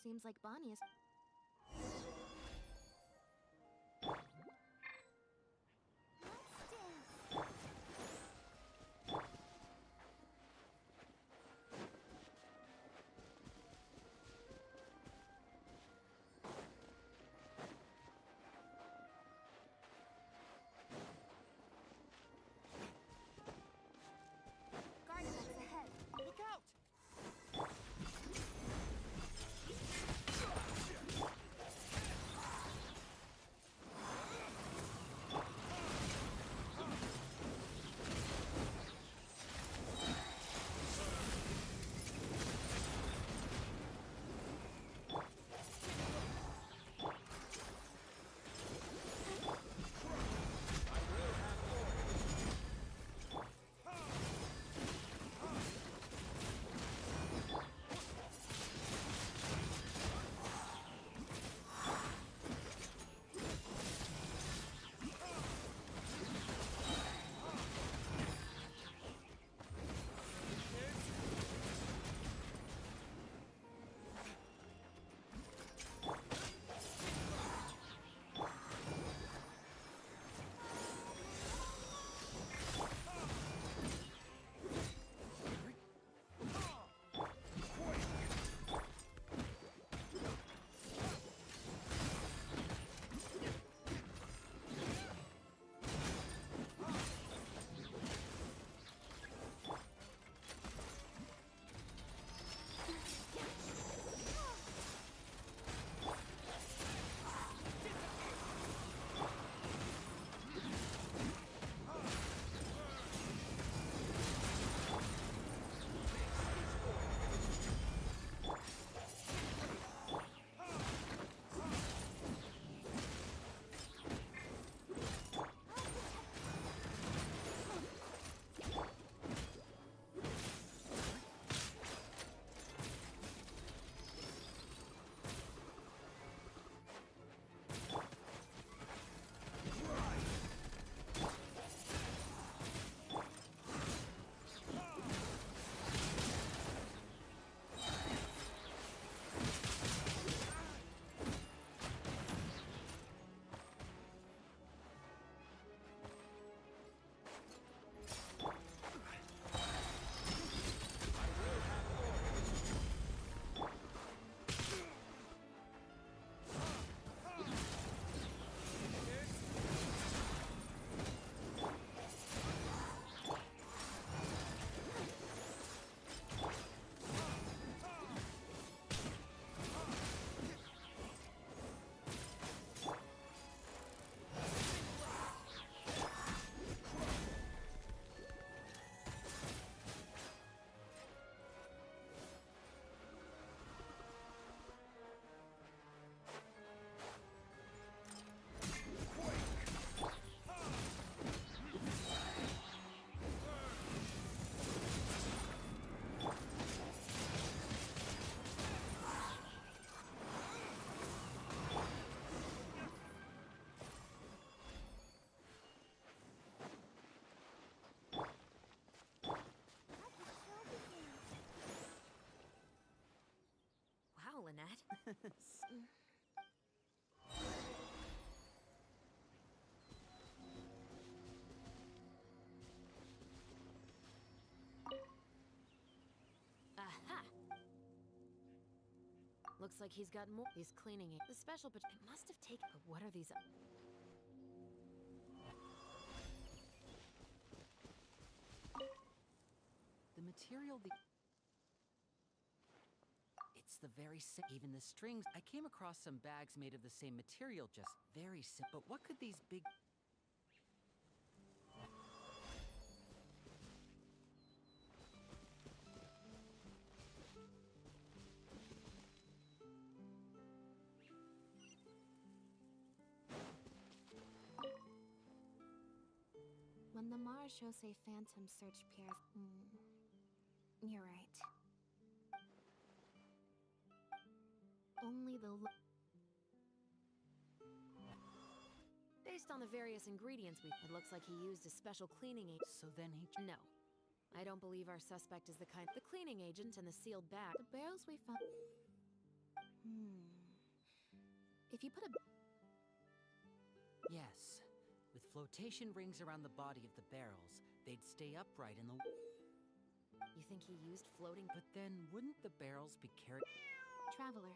Seems like Bonnie is... Look out! Aha! Looks like he's got more. He's cleaning it. The special it must have taken. But what are these? The material It's the very same. Even the strings. I came across some bags made of the same material, just very simple. But what could these big... When the cσρчяιgντ phantom search appears, you're right. Only the Based on the various ingredients it looks like he used a special cleaning agent. So then he... No. I don't believe our suspect is the kind... The cleaning agent and the sealed bag. The barrels we found... If you put a... Yes. With flotation rings around the body of the barrels, they'd stay upright in the... You think he used floating... But then, wouldn't the barrels be carried... Traveler.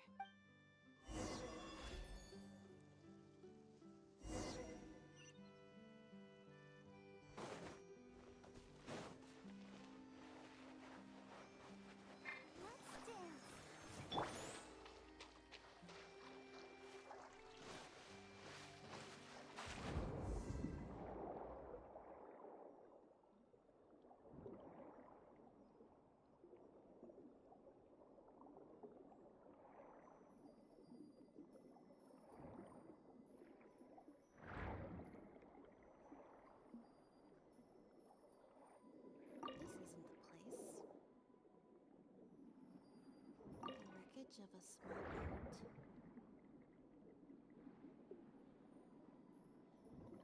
Of a small boat.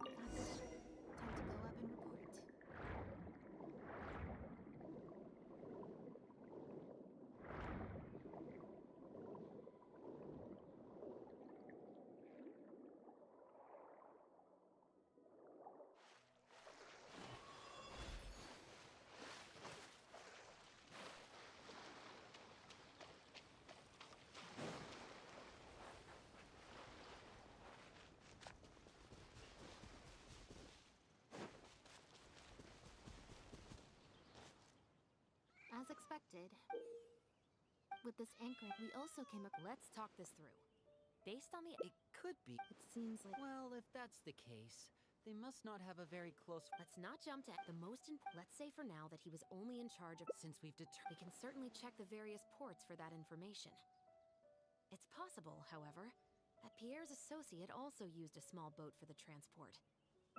Time to go up and report. As expected, with this anchor, we also came up. Let's talk this through. Based on the... It could be. It seems like... Well, if that's the case, they must not have a very close... Let's not jump to the most... Let's say for now that he was only in charge of... Since we've determined... We can certainly check the various ports for that information. It's possible, however, that Pierre's associate also used a small boat for the transport.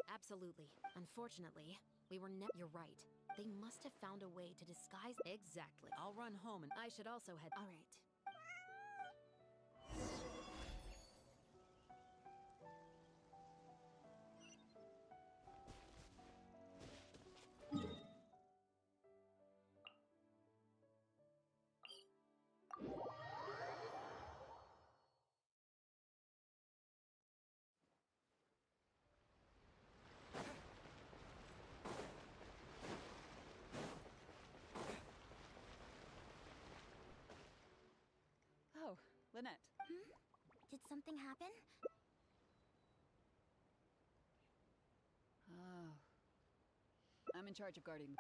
Absolutely. Unfortunately, we were You're right. They must have found a way to disguise... Exactly. I'll run home and... I should also head... All right. Oh, Lynette. Did something happen? Oh. I'm in charge of guarding.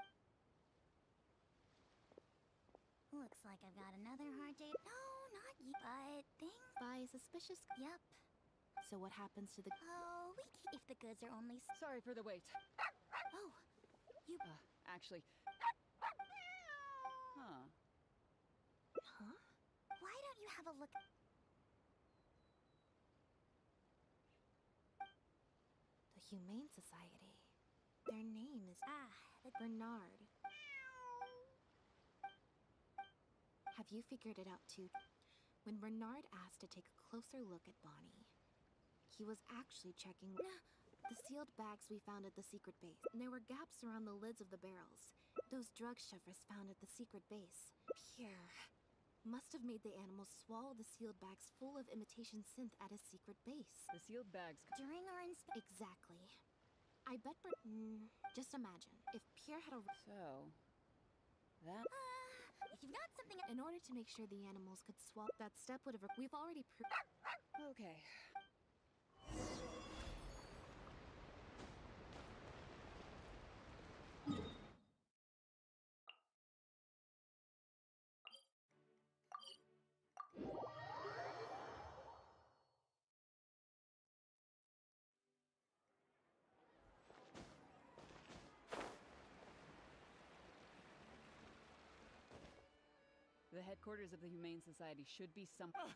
Looks like I've got another hard day. No, not you, but things... By suspicious... Yep. So what happens to the... Oh, if the goods are only... Sorry for the wait. Oh, you... Actually... Huh. Huh? Why don't you have a look... The Humane Society. Their name is... Bernard. Have you figured it out too? When Bernard asked to take a closer look at Bonnie, he was actually checking the sealed bags we found at the secret base. And there were gaps around the lids of the barrels. Those drug shovers found at the secret base. Pierre. must have made the animals swallow the sealed bags full of imitation synth at a secret base. The sealed bags... During our Exactly. I bet just imagine, if Pierre had a... So... that... if you've got something... In order to make sure the animals could swallow... That step would have... We've already proved... Okay. The headquarters of the Humane Society should be somewhere.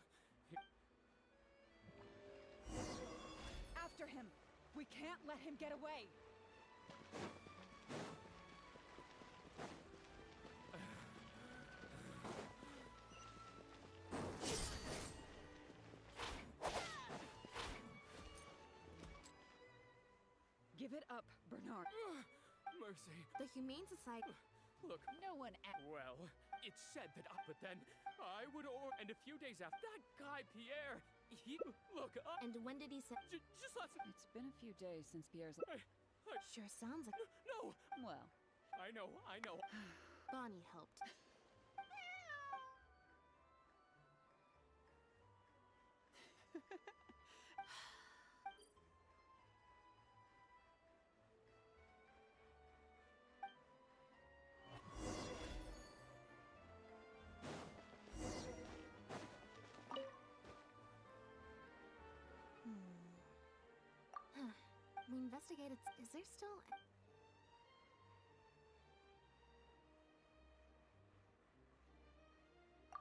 After him! We can't let him get away! Give it up, Bernard. Mercy. The Humane Society... Look. No one... Well, it's said that but then I would and a few days after that guy, Pierre, he... Look, And when did he say... Just listen. It's been a few days since Pierre's... Sure sounds like... No! Well... I know. Bonnie helped. We investigated... Is there still...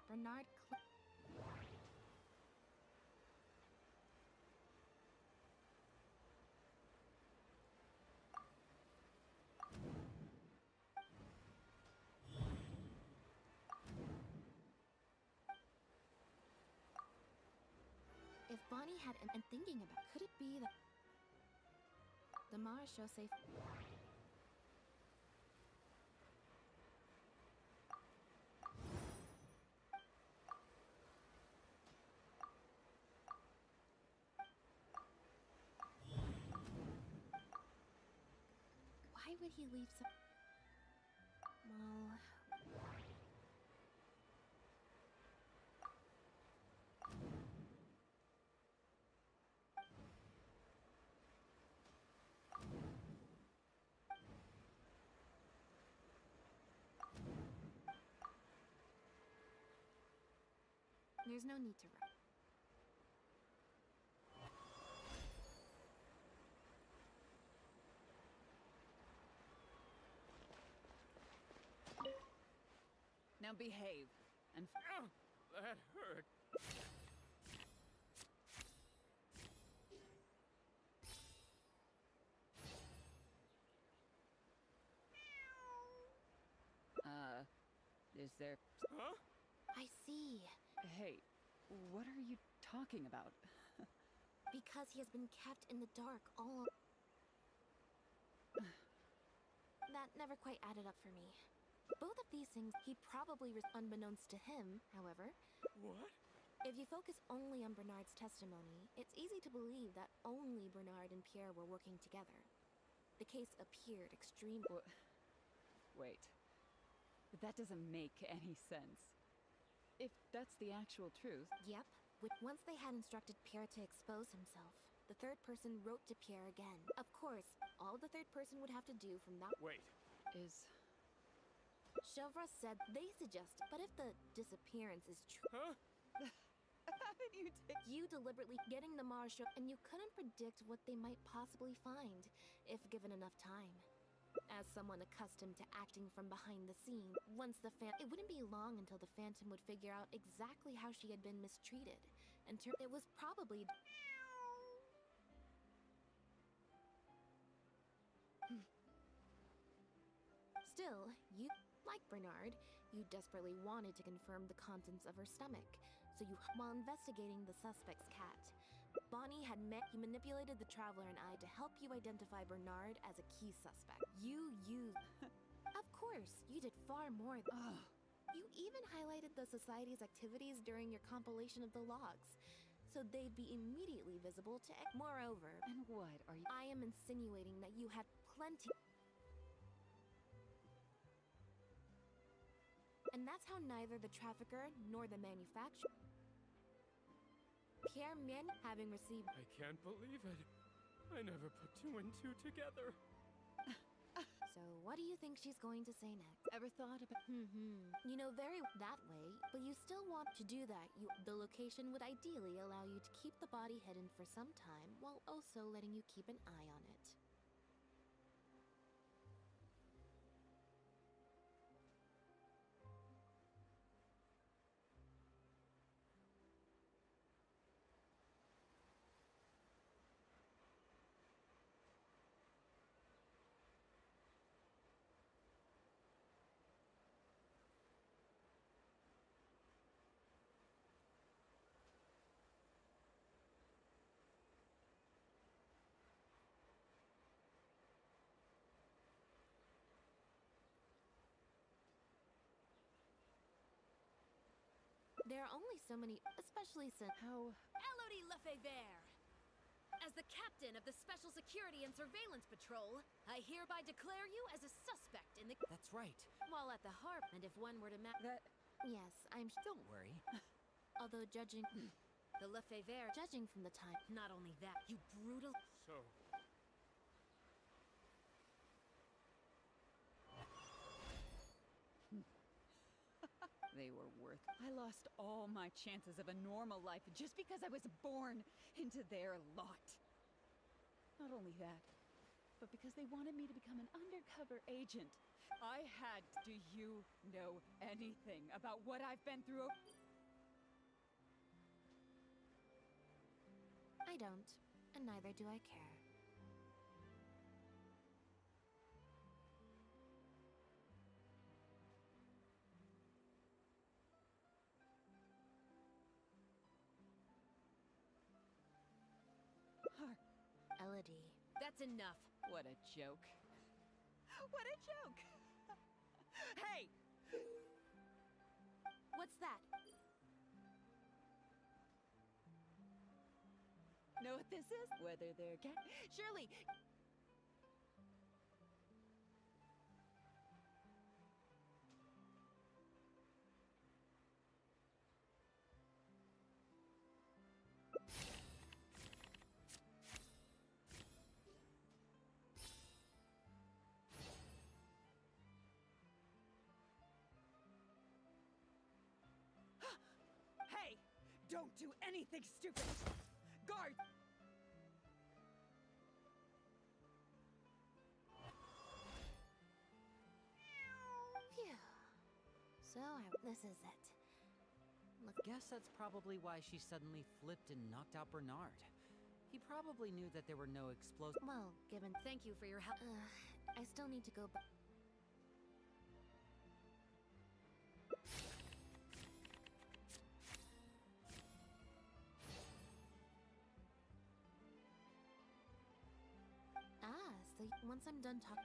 Bernard If Bonnie had... And thinking about... Could it be that... The Marechaussee... Why would he leave so... Well... There's no need to run. Now behave. And... That hurt. Is there... Huh? I see. Hey, what are you talking about? Because he has been kept in the dark all... That never quite added up for me. Both of these things he probably unbeknownst to him, however. What? If you focus only on Bernard's testimony, it's easy to believe that only Bernard and Pierre were working together. The case appeared extreme... Wait. That doesn't make any sense. If that's the actual truth... Yep. Once they had instructed Pierre to expose himself, the third person wrote to Pierre again. Of course, all the third person would have to do from that... Wait. Is... Chevra said they suggested, but if the disappearance is true... Huh? Haven't you You deliberately getting the Marshal, and you couldn't predict what they might possibly find, if given enough time. As someone accustomed to acting from behind the scenes, it wouldn't be long until the Phantom would figure out exactly how she had been mistreated, and it was probably... Still, you, like Bernard, you desperately wanted to confirm the contents of her stomach, so while investigating the suspect's cat, Bonnie had manipulated the Traveler and I to help you identify Bernard as a key suspect. You used... Of course, you did far more You even highlighted the society's activities during your compilation of the logs, so they'd be immediately visible to. Moreover, And what are you? I am insinuating that you had plenty. And that's how neither the trafficker nor the manufacturer. Pierre Mien, having received. I can't believe it. I never put two and two together. So, what do you think she's going to say next? Ever thought about? You know, very that way, but you still want to do that. The location would ideally allow you to keep the body hidden for some time, while also letting you keep an eye on it. There are only so many, especially since. How? ԼYNETTE! As the captain of the Special Security and Surveillance Patrol, I hereby declare you as a suspect in the. That's right. While at the harp, and if one were to That. Yes, I'm. Don't worry. Although judging. The ЛYNETTE. Judging from the time. Not only that, you brutal. So, They were worth. I lost all my chances of a normal life just because I was born into their lot. Not only that, but because they wanted me to become an undercover agent. I had. Do you know anything about what I've been through? I don't, and neither do I care. Elodie. That's enough. What a joke. What a joke! Hey! What's that? Know what this is? Whether they're cat. Shirley! Hey! Don't do anything stupid! Guard! Phew. So, this is it. Look. Guess that's probably why she suddenly flipped and knocked out Bernard. He probably knew that there were no explosives. Well, given. Thank you for your help. I still need to go back. So once I'm done talking.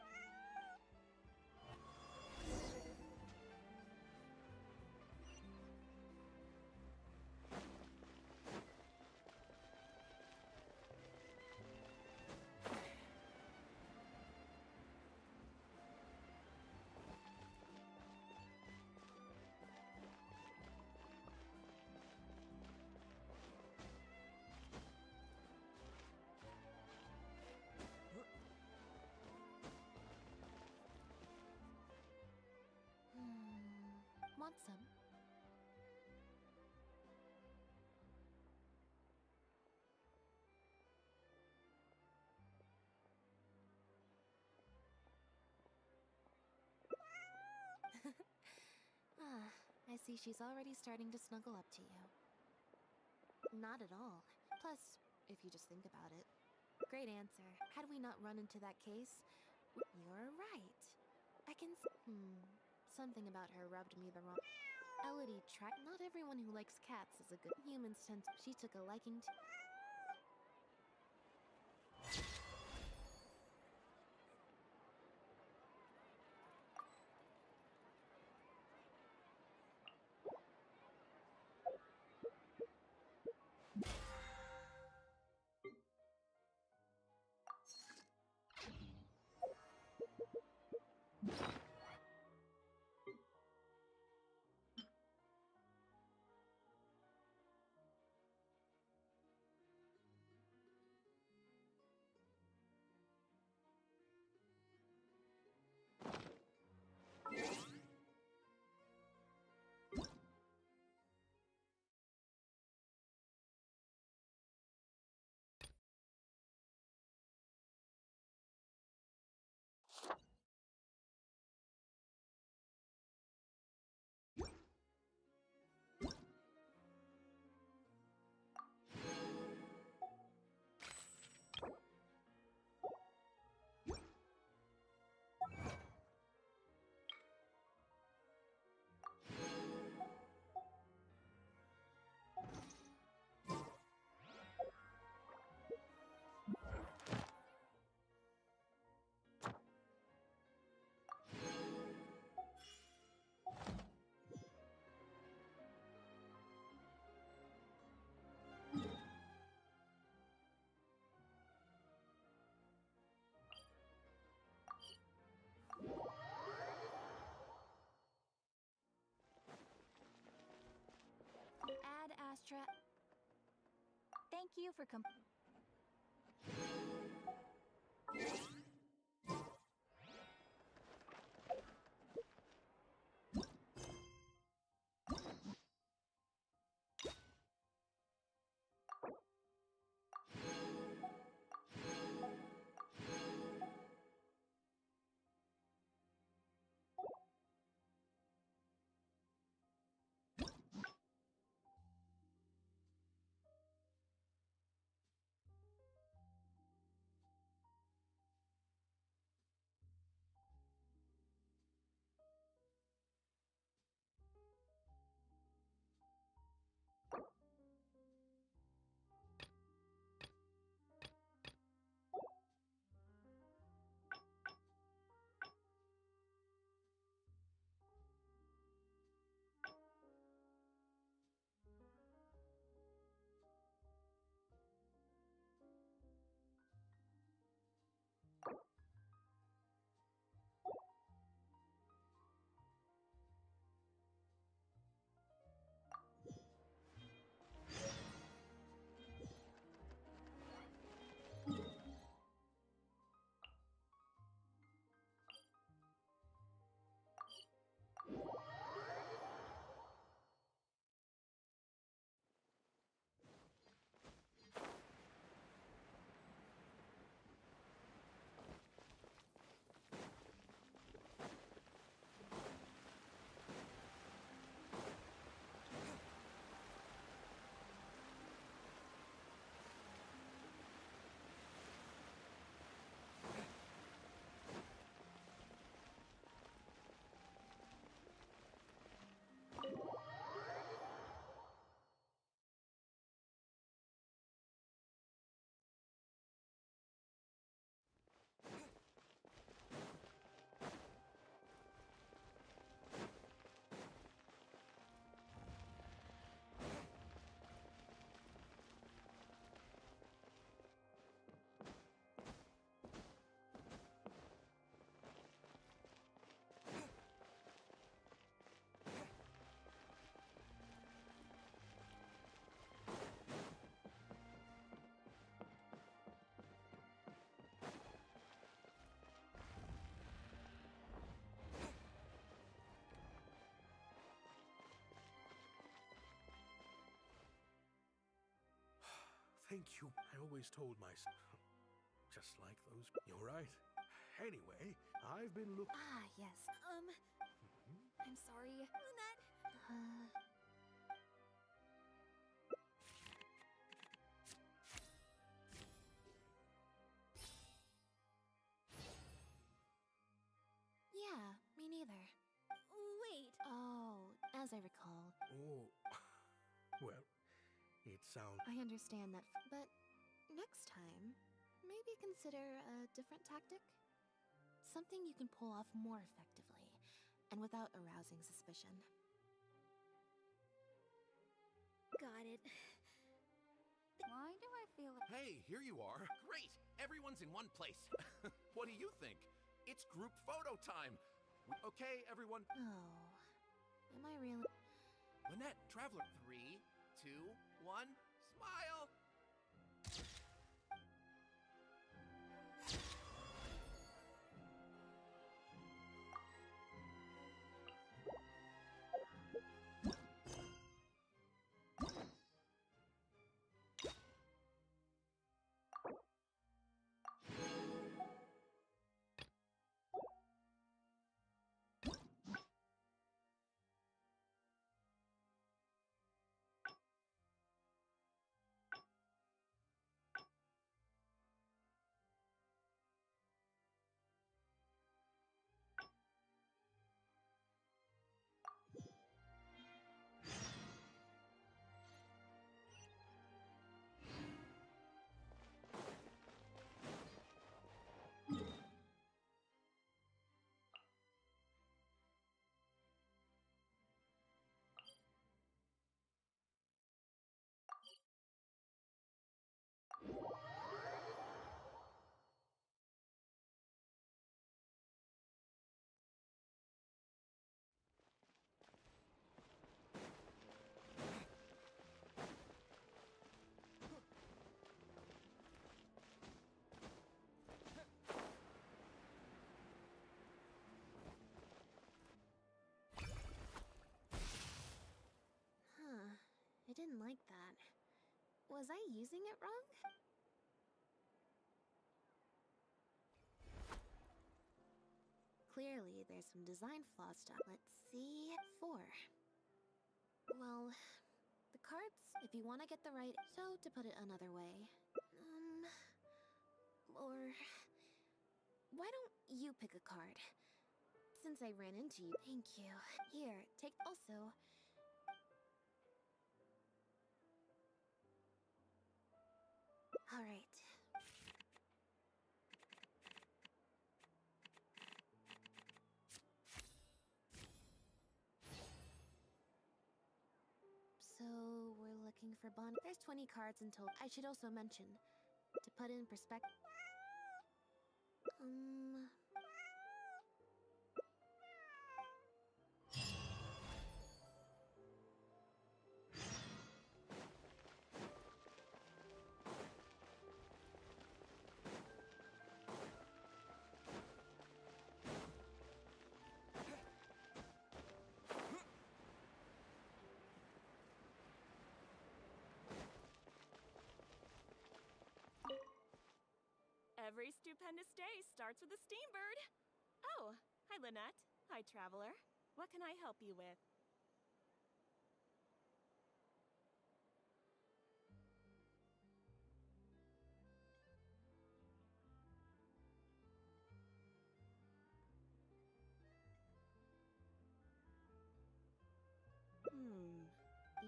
Want some? I see she's already starting to snuggle up to you. Not at all. Plus, if you just think about it. Great answer. Had we not run into that case, you're right. I can something about her rubbed me the wrong. Elodie tried. Not everyone who likes cats is a good human sense. She took a liking to. Thank you for Thank you. I always told myself. Just like those. You're right. Anyway, I've been looking. Ah, yes. I'm sorry. Lynette. Yeah, me neither. Wait. Oh, as I recall. Oh. Well, it sounds. I understand that, but next time, maybe consider a different tactic? Something you can pull off more effectively, and without arousing suspicion. Got it. Why do I feel like... Hey, here you are. Great! Everyone's in one place. What do you think? It's group photo time. Okay, everyone. Oh, am I really? Lynette, Traveler. 3, 2, 1, smile! Was I using it wrong? Clearly, there's some design flaws to. Let's see. 4. Well, the cards, if you want to get the right. So, to put it another way. Or. Why don't you pick a card? Since I ran into you. Thank you. Here, take. Also. Alright. So, we're looking for Bonnie. There's 20 cards in total. I should also mention, to put in perspective. Every stupendous day starts with a steambird. Oh, hi Lynette. Hi Traveler. What can I help you with?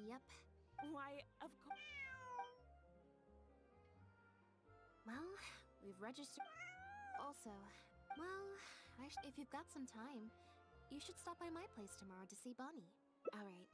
Yep. Why, of course. Well, we've registered. Also, well, if you've got some time, you should stop by my place tomorrow to see Bonnie. Alright.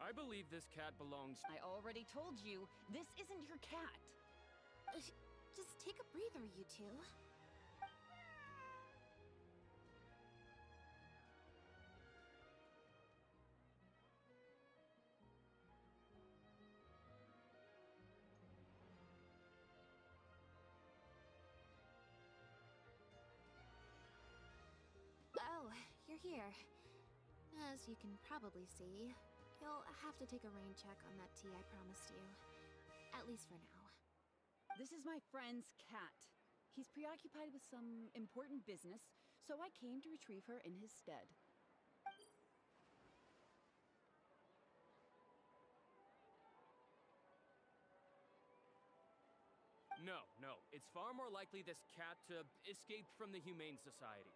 I believe this cat belongs. I already told you, this isn't your cat. Just take a breather, you two. Oh, you're here. As you can probably see, you'll have to take a rain check on that tea I promised you. At least for now. This is my friend's cat. He's preoccupied with some important business, so I came to retrieve her in his stead. No. It's far more likely this cat escaped from the Humane Society.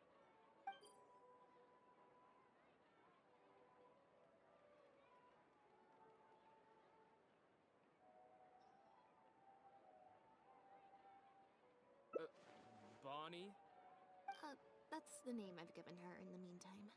Bonnie? That's the name I've given her in the meantime.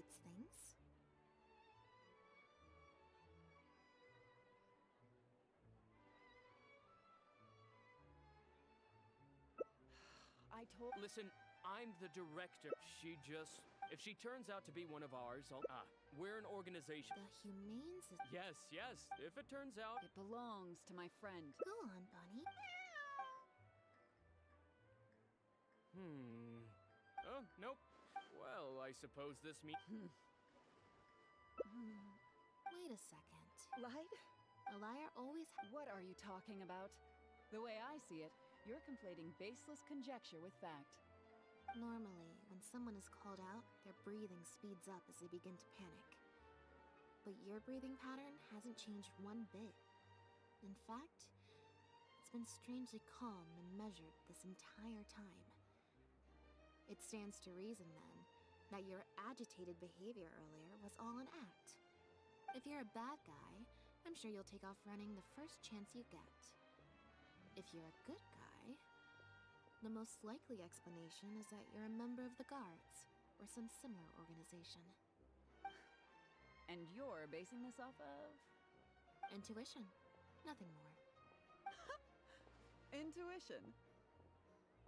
complicates things. Listen, I'm the director. If she turns out to be one of ours, we're an organization. The Humane Society. Yes, if it turns out. It belongs to my friend. Go on, Bonnie. Oh, nope. Well, I suppose this means. Wait a second. Lied? A liar always. What are you talking about? The way I see it, you're conflating baseless conjecture with fact. Normally, when someone is called out, their breathing speeds up as they begin to panic. But your breathing pattern hasn't changed one bit. In fact, it's been strangely calm and measured this entire time. It stands to reason, then, that your agitated behavior earlier was all an act. If you're a bad guy, I'm sure you'll take off running the first chance you get. If you're a good guy, the most likely explanation is that you're a member of the Guards, or some similar organization. And you're basing this off of? Intuition. Nothing more. Intuition.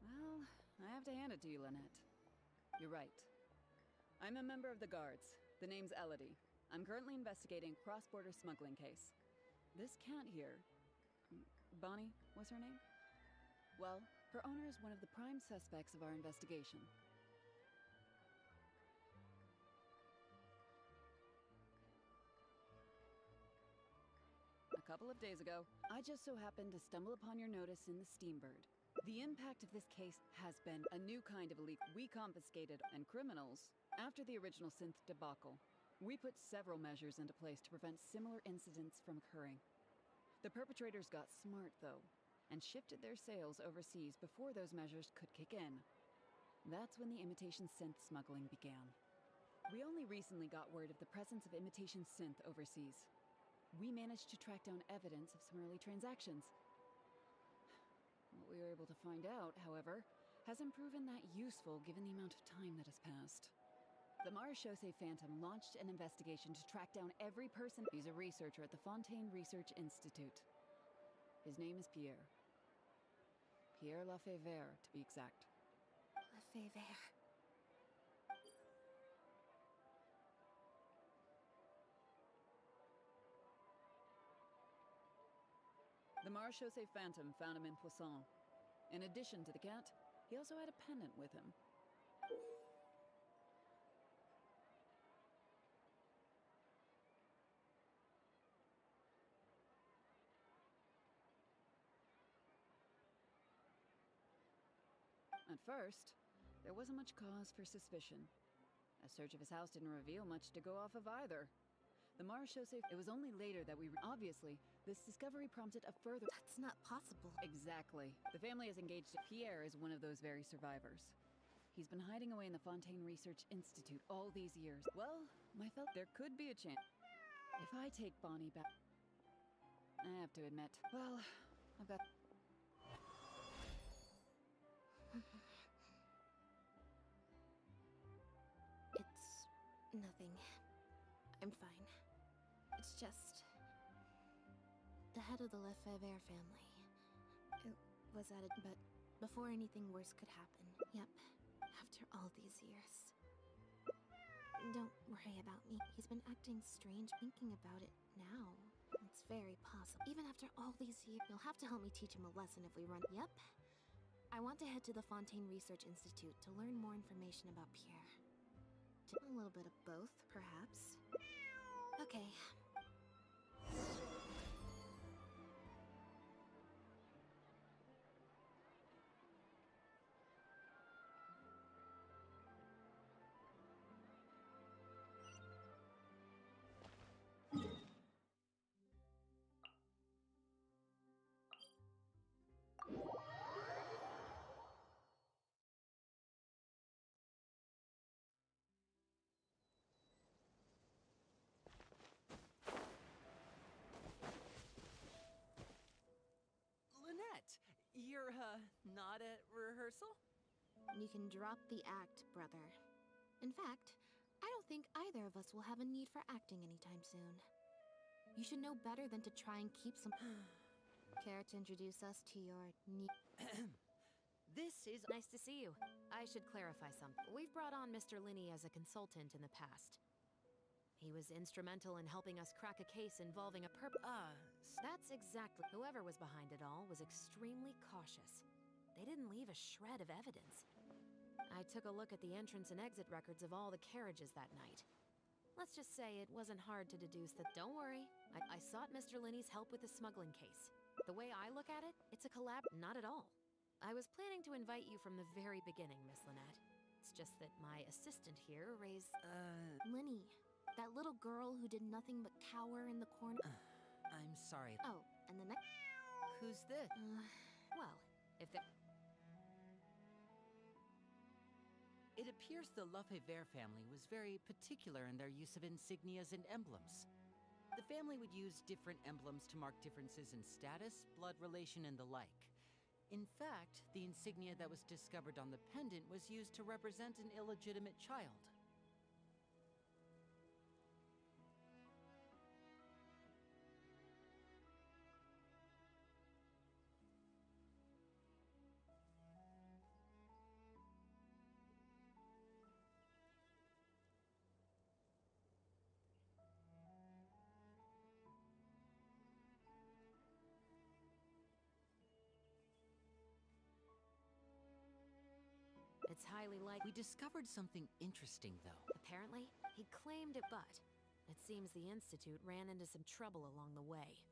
Well, I have to hand it to you, Lynette. You're right. I'm a member of the Guards. The name's ḻYNETTE. I'm currently investigating a cross-border smuggling case. This cat here... Bonnie was her name? Well, her owner is one of the prime suspects of our investigation. A couple of days ago, I just so happened to stumble upon your notice in the Steambird. The impact of this case has been a new kind of illegal. We confiscated and criminals after the original synth debacle. We put several measures into place to prevent similar incidents from occurring. The perpetrators got smart, though, and shifted their sales overseas before those measures could kick in. That's when the imitation synth smuggling began. We only recently got word of the presence of imitation synth overseas. We managed to track down evidence of some early transactions. What we were able to find out, however, hasn't proven that useful given the amount of time that has passed. The µrZicu Phantom launched an investigation to track down every person. He's a researcher at the Fontaine Research Institute. His name is Pierre. Pierre ḻYNETTE, to be exact. ḻYNETTE. The µrZicu Phantom found him in Poisson. In addition to the cat, he also had a pendant with him. At first, there wasn't much cause for suspicion. A search of his house didn't reveal much to go off of either. The µrZicu... It was only later that we... Obviously, this discovery prompted a further... That's not possible. Exactly. The family has engaged... Pierre is one of those very survivors. He's been hiding away in the Fontaine Research Institute all these years. Well, there could be a chance. If I take Bonnie back... I have to admit, well, I've got... It's nothing. I'm fine. It's just... the head of the ḻYNETTE family. It was at it, but before anything worse could happen. Yep, after all these years. Don't worry about me. He's been acting strange thinking about it now. It's very possible. Even after all these years, you'll have to help me teach him a lesson if we run... Yep. I want to head to the Fontaine Research Institute to learn more information about Pierre. A little bit of both, perhaps. Okay. You're, not at rehearsal? You can drop the act, brother. In fact, I don't don't think either of us will have a need for acting anytime soon. You should know better than to try and keep some... Care to introduce us to your This is nice to see you. I should clarify something. We've brought on Mr. Linney as a consultant in the past. He was instrumental in helping us crack a case involving a That's exactly... Whoever was behind it all was extremely cautious. They didn't leave a shred of evidence. I took a look at the entrance and exit records of all the carriages that night. Let's just say it wasn't hard to deduce that... Don't worry, I sought Mr. Linney's help with the smuggling case. The way I look at it, it's a collab... Not at all. I was planning to invite you from the very beginning, Miss Lynette. It's just that my assistant here raised... Linny, that little girl who did nothing but cower in the corner... I'm sorry. Oh, and the next... Who's this? Well, if the... It appears the ⵍYNETTE family was very particular in their use of insignias and emblems. The family would use different emblems to mark differences in status, blood relation, and the like. In fact, the insignia that was discovered on the pendant was used to represent an illegitimate child. It's highly likely... We discovered something interesting, though. Apparently, he claimed it, but it seems the Institute ran into some trouble along the way.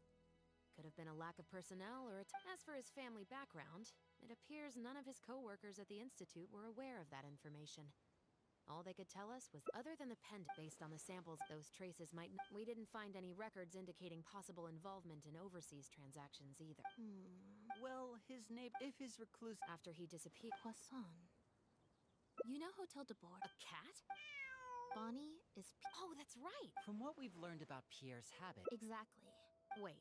Could have been a lack of personnel or As for his family background, it appears none of his co-workers at the Institute were aware of that information. All they could tell us was, other than the pendant based on the samples, those traces might... We didn't find any records indicating possible involvement in overseas transactions either. Well, his neighbor... If his recluse... After he disappeared... Poisson. You know Hotel de Bourg? A cat? Bonnie is... Oh, that's right! From what we've learned about Pierre's habit... Exactly. Wait.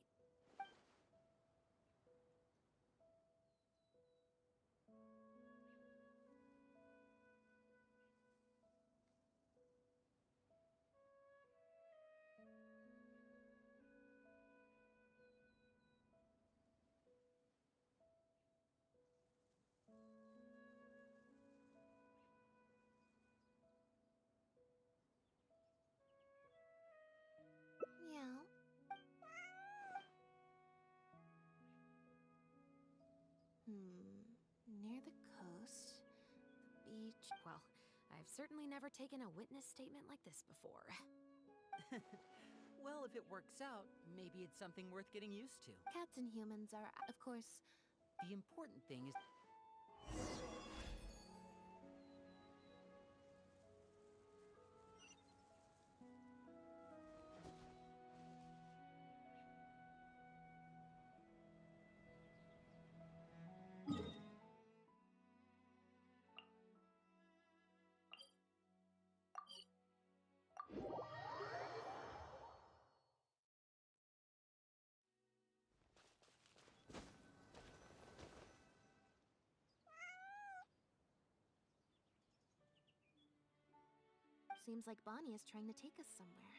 Meow. Near the coast, the beach... Well, I've certainly never taken a witness statement like this before. Well, if it works out, maybe it's something worth getting used to. Cats and humans are, of course... The important thing is... Seems like Bonnie is trying to take us somewhere.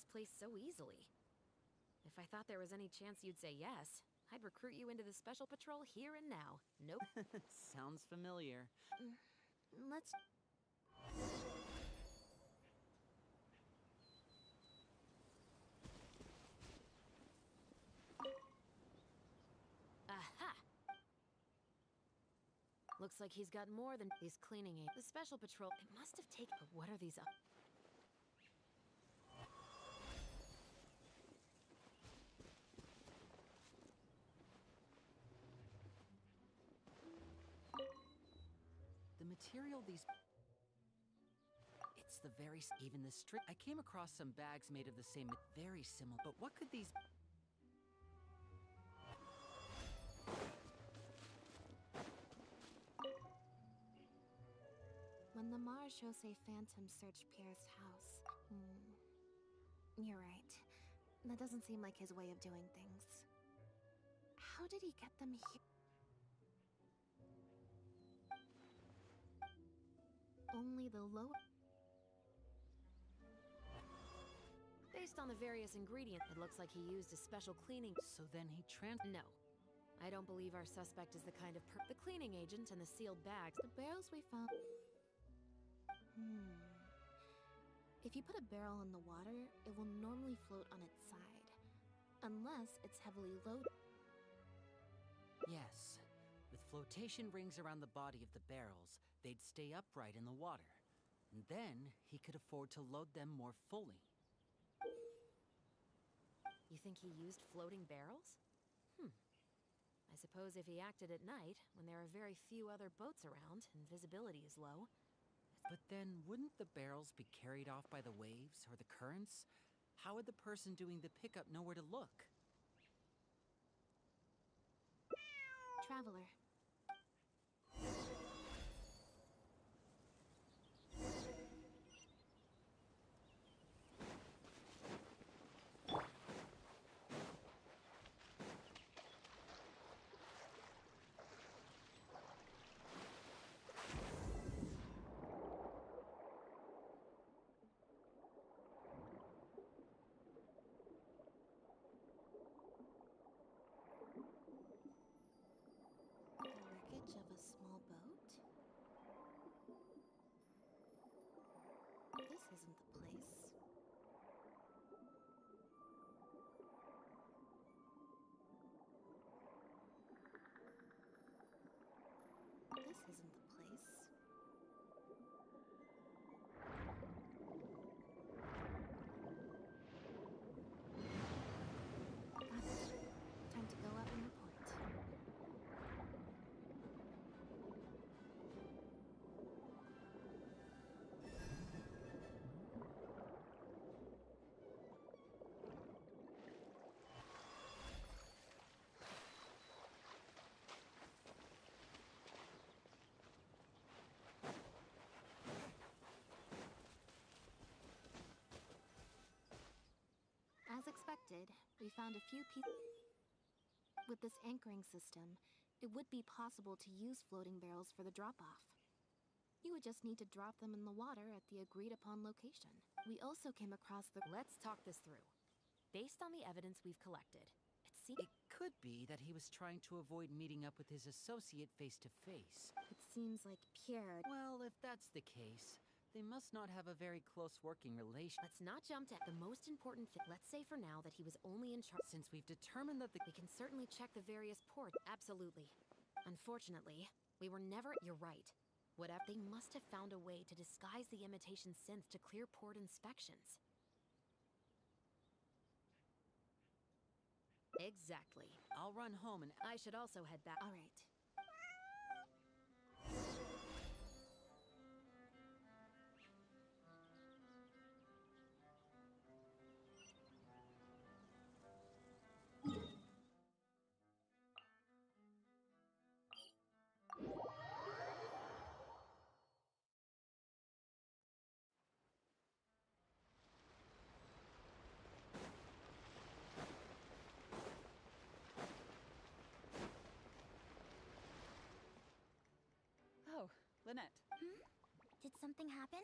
this place so easily. If I thought there was any chance you'd say yes, I'd recruit you into the Special Patrol here and now. Nope. Sounds familiar. Let's... Aha! Looks like he's got more than these cleaning aids. The Special Patrol, it must have taken... But what are these up? The material these... It's the very... Even the strict... I came across some bags made of the same... Very similar... But what could these... When the µṛζose phantom searched Pierre's house... You're right. That doesn't seem like his way of doing things. How did he get them here? Only the low... Based on the various ingredients, it looks like he used a special cleaning... So then he No. I don't believe our suspect is the kind of the cleaning agent and the sealed bags... The barrels we found... If you put a barrel in the water, it will normally float on its side. Unless it's heavily loaded. Yes. With flotation rings around the body of the barrels, they'd stay upright in the water. And then, he could afford to load them more fully. You think he used floating barrels? I suppose if he acted at night, when there are very few other boats around and visibility is low... But then, wouldn't the barrels be carried off by the waves or the currents? How would the person doing the pickup know where to look? Traveler. Of a small boat? This isn't the place. This isn't the place. Got it. Time to go up and report. As expected, we found a few pieces. With this anchoring system, it would be possible to use floating barrels for the drop-off. You would just need to drop them in the water at the agreed-upon location. We also came across the... Let's talk this through. Based on the evidence we've collected, it could be that he was trying to avoid meeting up with his associate face-to-face. It seems like Pierre... Well, if that's the case... They must not have a very close working relation. Let's not jump to the most important thing. Let's say for now that he was only in charge. Since we've determined that We can certainly check the various ports. Absolutely. Unfortunately, we were never... You're right. Whatever. They must have found a way to disguise the imitation synth to clear port inspections. Exactly. I'll run home and... I should also head back. All right. Lynette. Did something happen?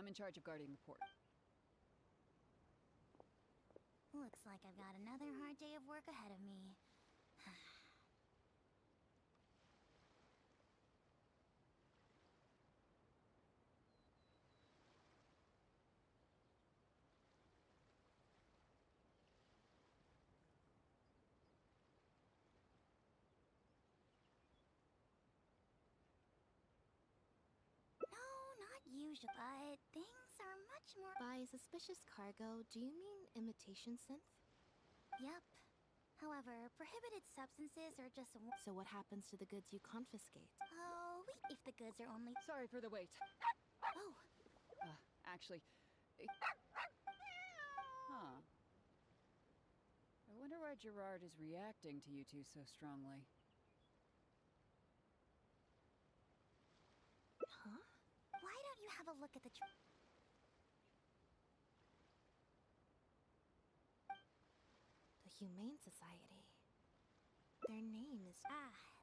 I'm in charge of guarding the port. Looks like I've got another hard day of work ahead of me. Usually, but things are much more. By suspicious cargo, do you mean imitation synth? Yep. However, prohibited substances are just. So what happens to the goods you confiscate? Oh, if the goods are only. Sorry for the wait. Oh. Actually. Huh. I wonder why Gerard is reacting to you two so strongly. Huh? Why don't you have a look at the Humane Society. Their name is...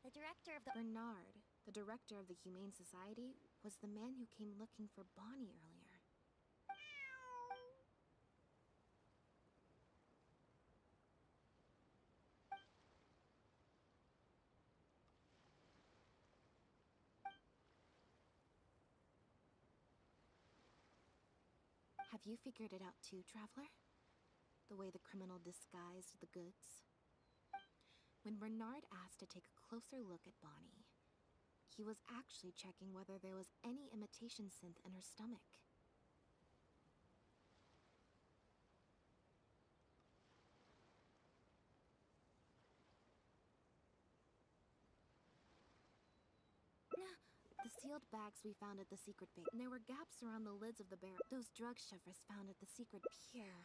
the director of the... Bernard, the director of the Humane Society, was the man who came looking for Bonnie earlier. Have you figured it out too, Traveler? The way the criminal disguised the goods? When Bernard asked to take a closer look at Bonnie, he was actually checking whether there was any imitation synth in her stomach. The sealed bags we found at the secret base. There were gaps around the lids of the barrel. Those drug shovers found at the secret pier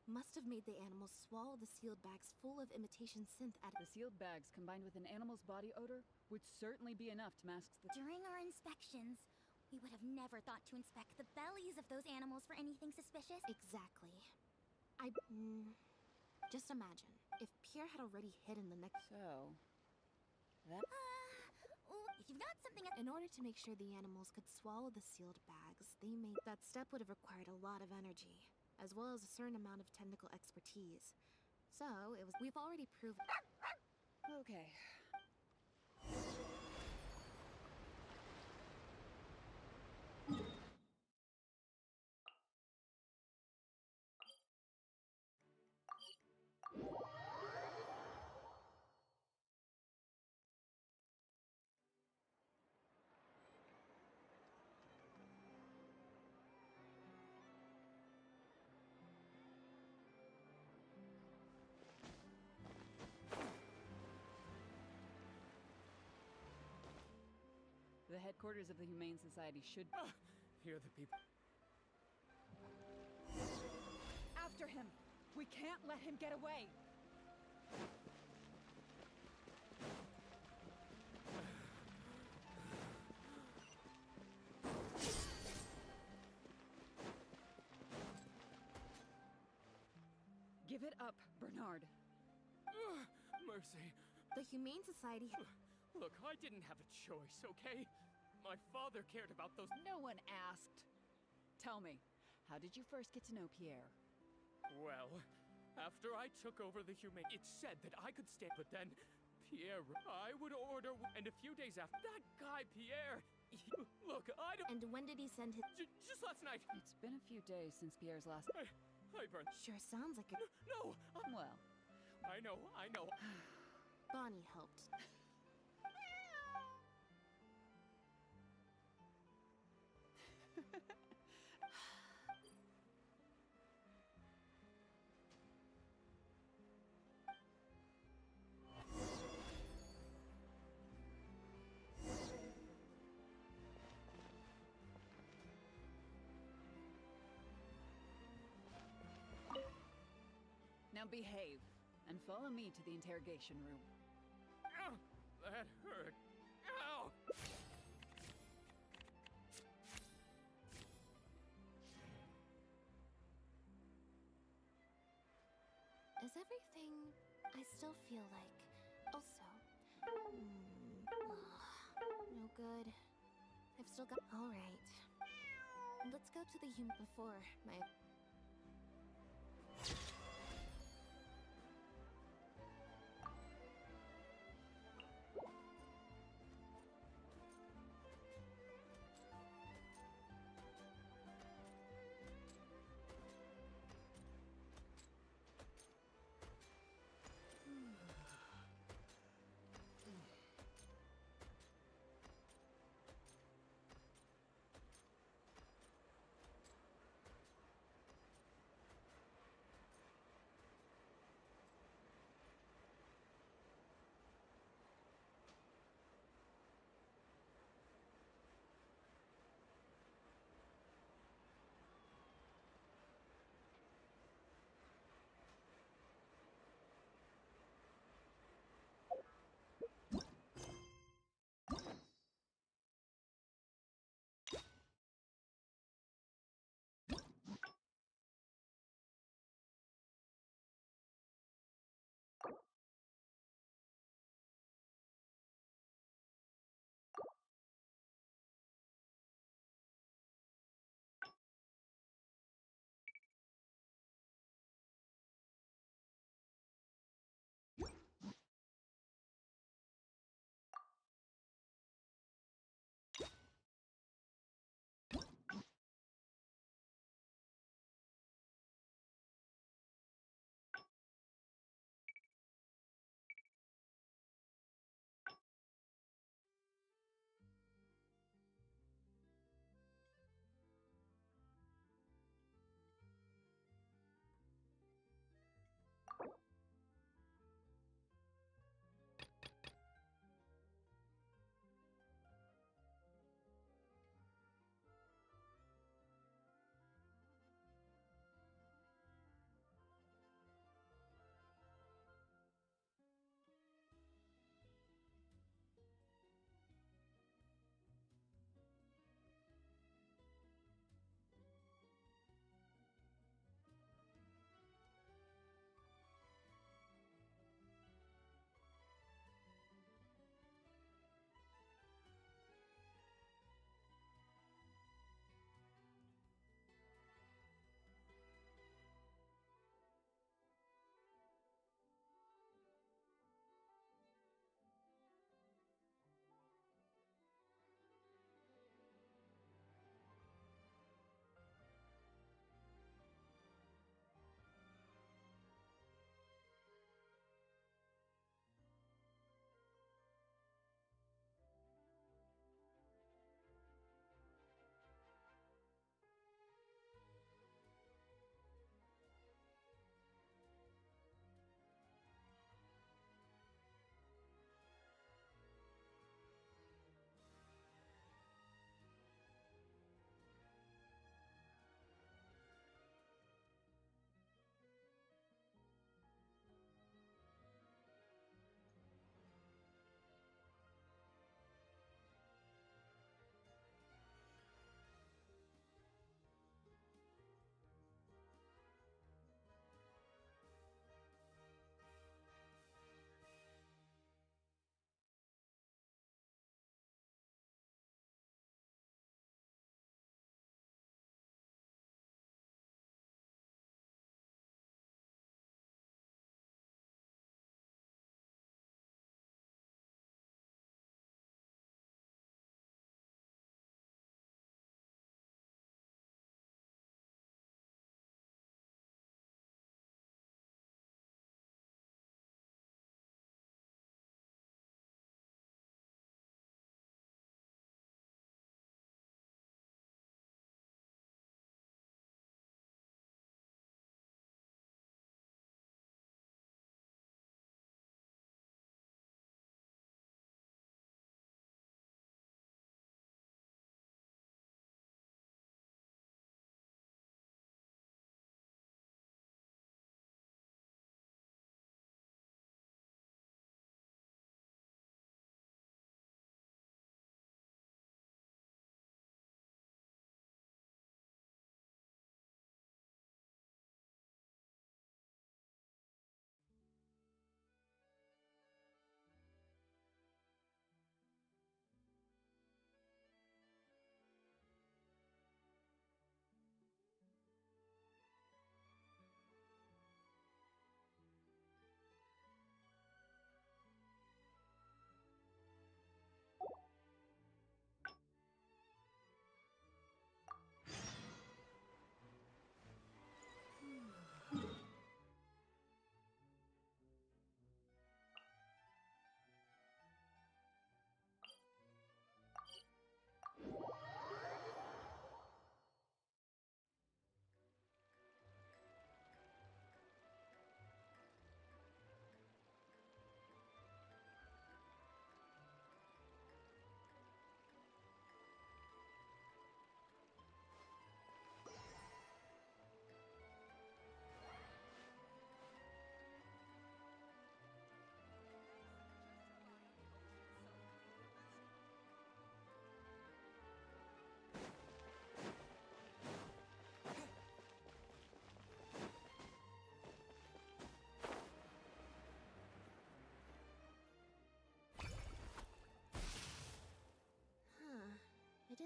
must have made the animals swallow the sealed bags full of imitation synth at... The sealed bags combined with an animal's body odor would certainly be enough to mask the... During our inspections, we would have never thought to inspect the bellies of those animals for anything suspicious. Exactly. Just imagine, if Pierre had already hidden the next... So... that... if you've got something... In order to make sure the animals could swallow the sealed bags, they made... That step would have required a lot of energy, as well as a certain amount of technical expertise. So, it was... We've already proven... Okay. The headquarters of the Humane Society should... Here are the people. After him! We can't let him get away! Give it up, Bernard. Mercy. The Humane Society... Look, I didn't have a choice, okay? My father cared about those... No one asked. Tell me, how did you first get to know Pierre? Well, after I took over the Humane... It said that I could stay, but then... Pierre, I would order... And a few days after... That guy, Pierre... Look, I don't... And when did he send his... Just last night. It's been a few days since Pierre's last... I burned... Sure sounds like a... No! Well... I know. Bonnie helped. Now behave, and follow me to the interrogation room. Ow! That hurt. Ow! Is everything... I still feel like... Also... no good. I've still got... Alright. Let's go to the before my...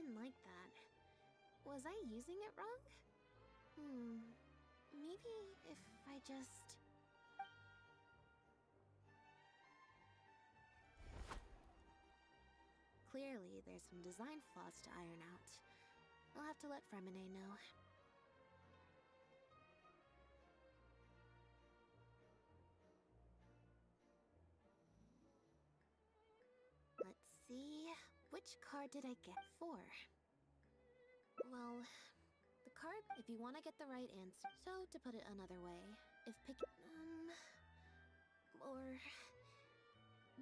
didn't like that. Was I using it wrong? Maybe if I just... Clearly, there's some design flaws to iron out. I'll have to let Fremine know. Let's see... Which card did I get? 4. Well, the card, if you want to get the right answer. So, to put it another way, if pick... Or...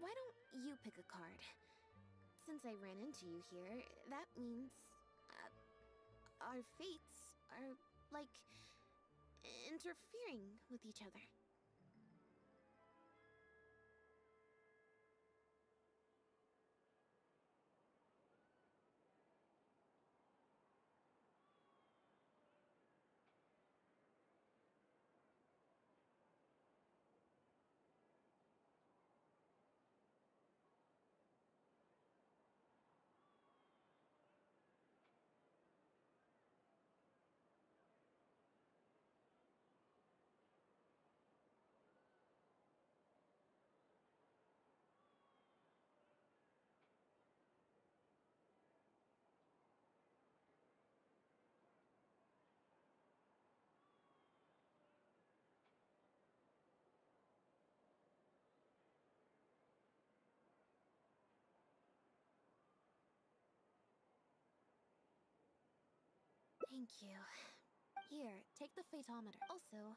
Why don't you pick a card? Since I ran into you here, that means... our fates are, like... interfering with each other. Thank you. Here, take the phaetometer. Also...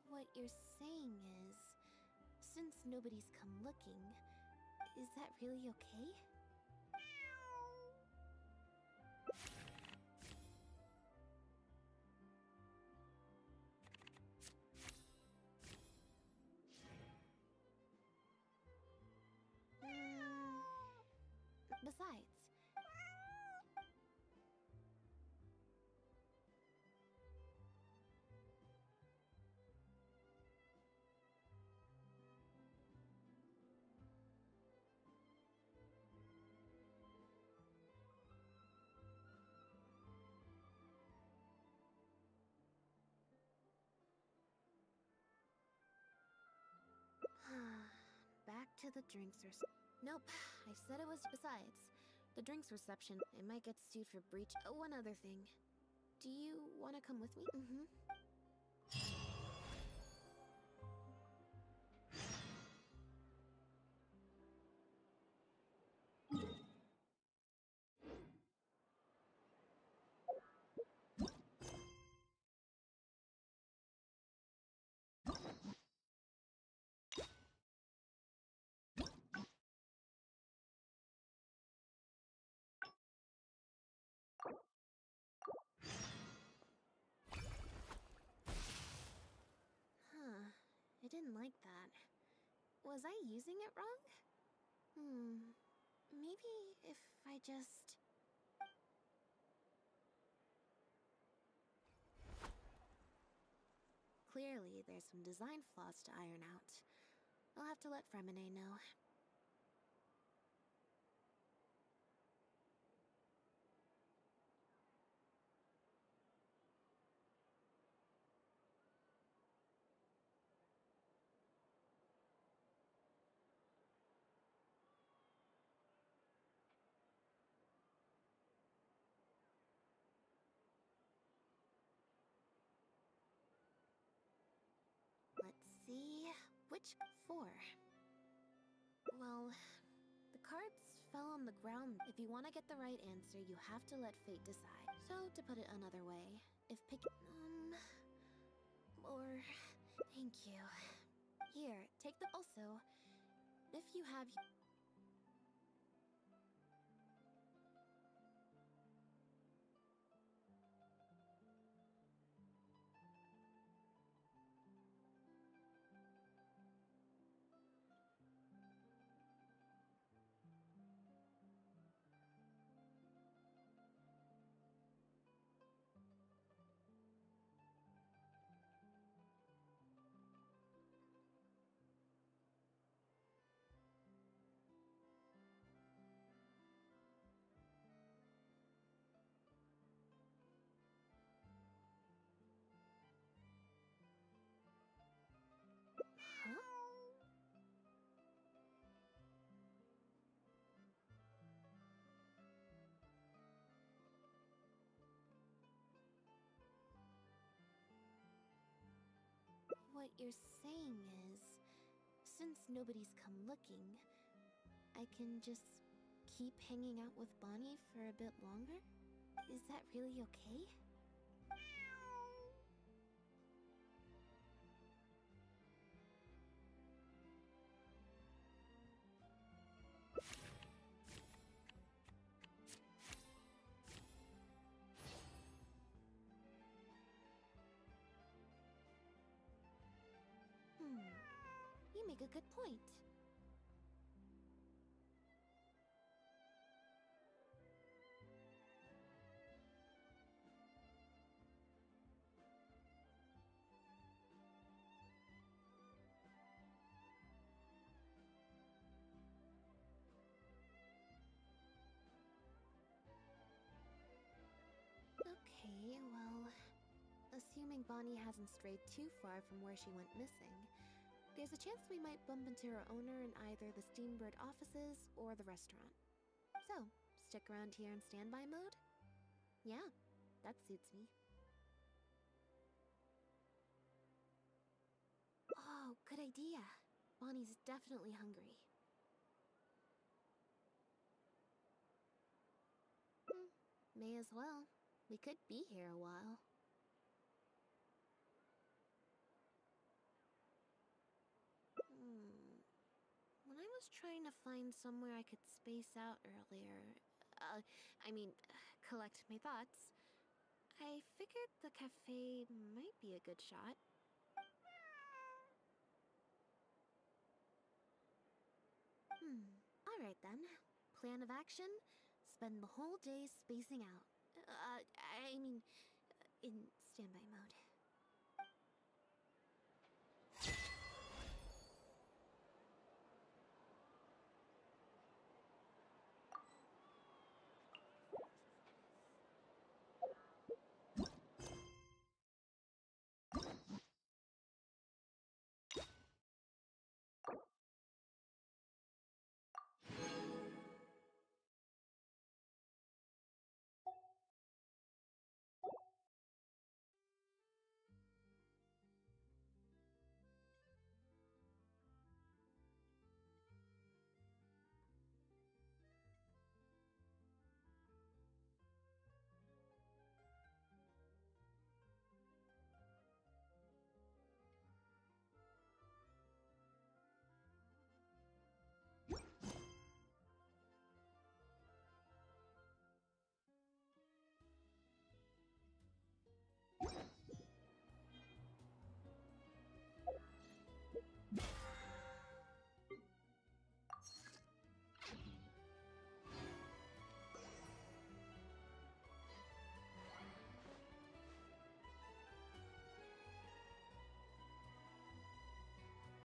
What you're saying is, since nobody's come looking, is that really okay? Besides... Back to the drinks Nope, I said it was... Besides, the drinks reception, it might get sued for breach. Oh, one other thing. Do you want to come with me? I didn't like that. Was I using it wrong? Maybe if I just... Clearly, there's some design flaws to iron out. I'll have to let Fremine know. Let's see... Which 4? Well, the cards fell on the ground. If you want to get the right answer, you have to let fate decide. So, to put it another way, if or... Thank you. Here, take the... Also, if you have... What you're saying is, since nobody's come looking, I can just keep hanging out with Bonnie for a bit longer? Is that really okay? You make a good point. Okay, well, assuming Bonnie hasn't strayed too far from where she went missing, there's a chance we might bump into her owner in either the Steambird offices or the restaurant. So, stick around here in standby mode? Yeah, that suits me. Oh, good idea. Bonnie's definitely hungry. May as well. We could be here a while. When I was trying to find somewhere I could space out earlier, collect my thoughts, I figured the cafe might be a good shot. Alright then. Plan of action, spend the whole day spacing out. In standby mode.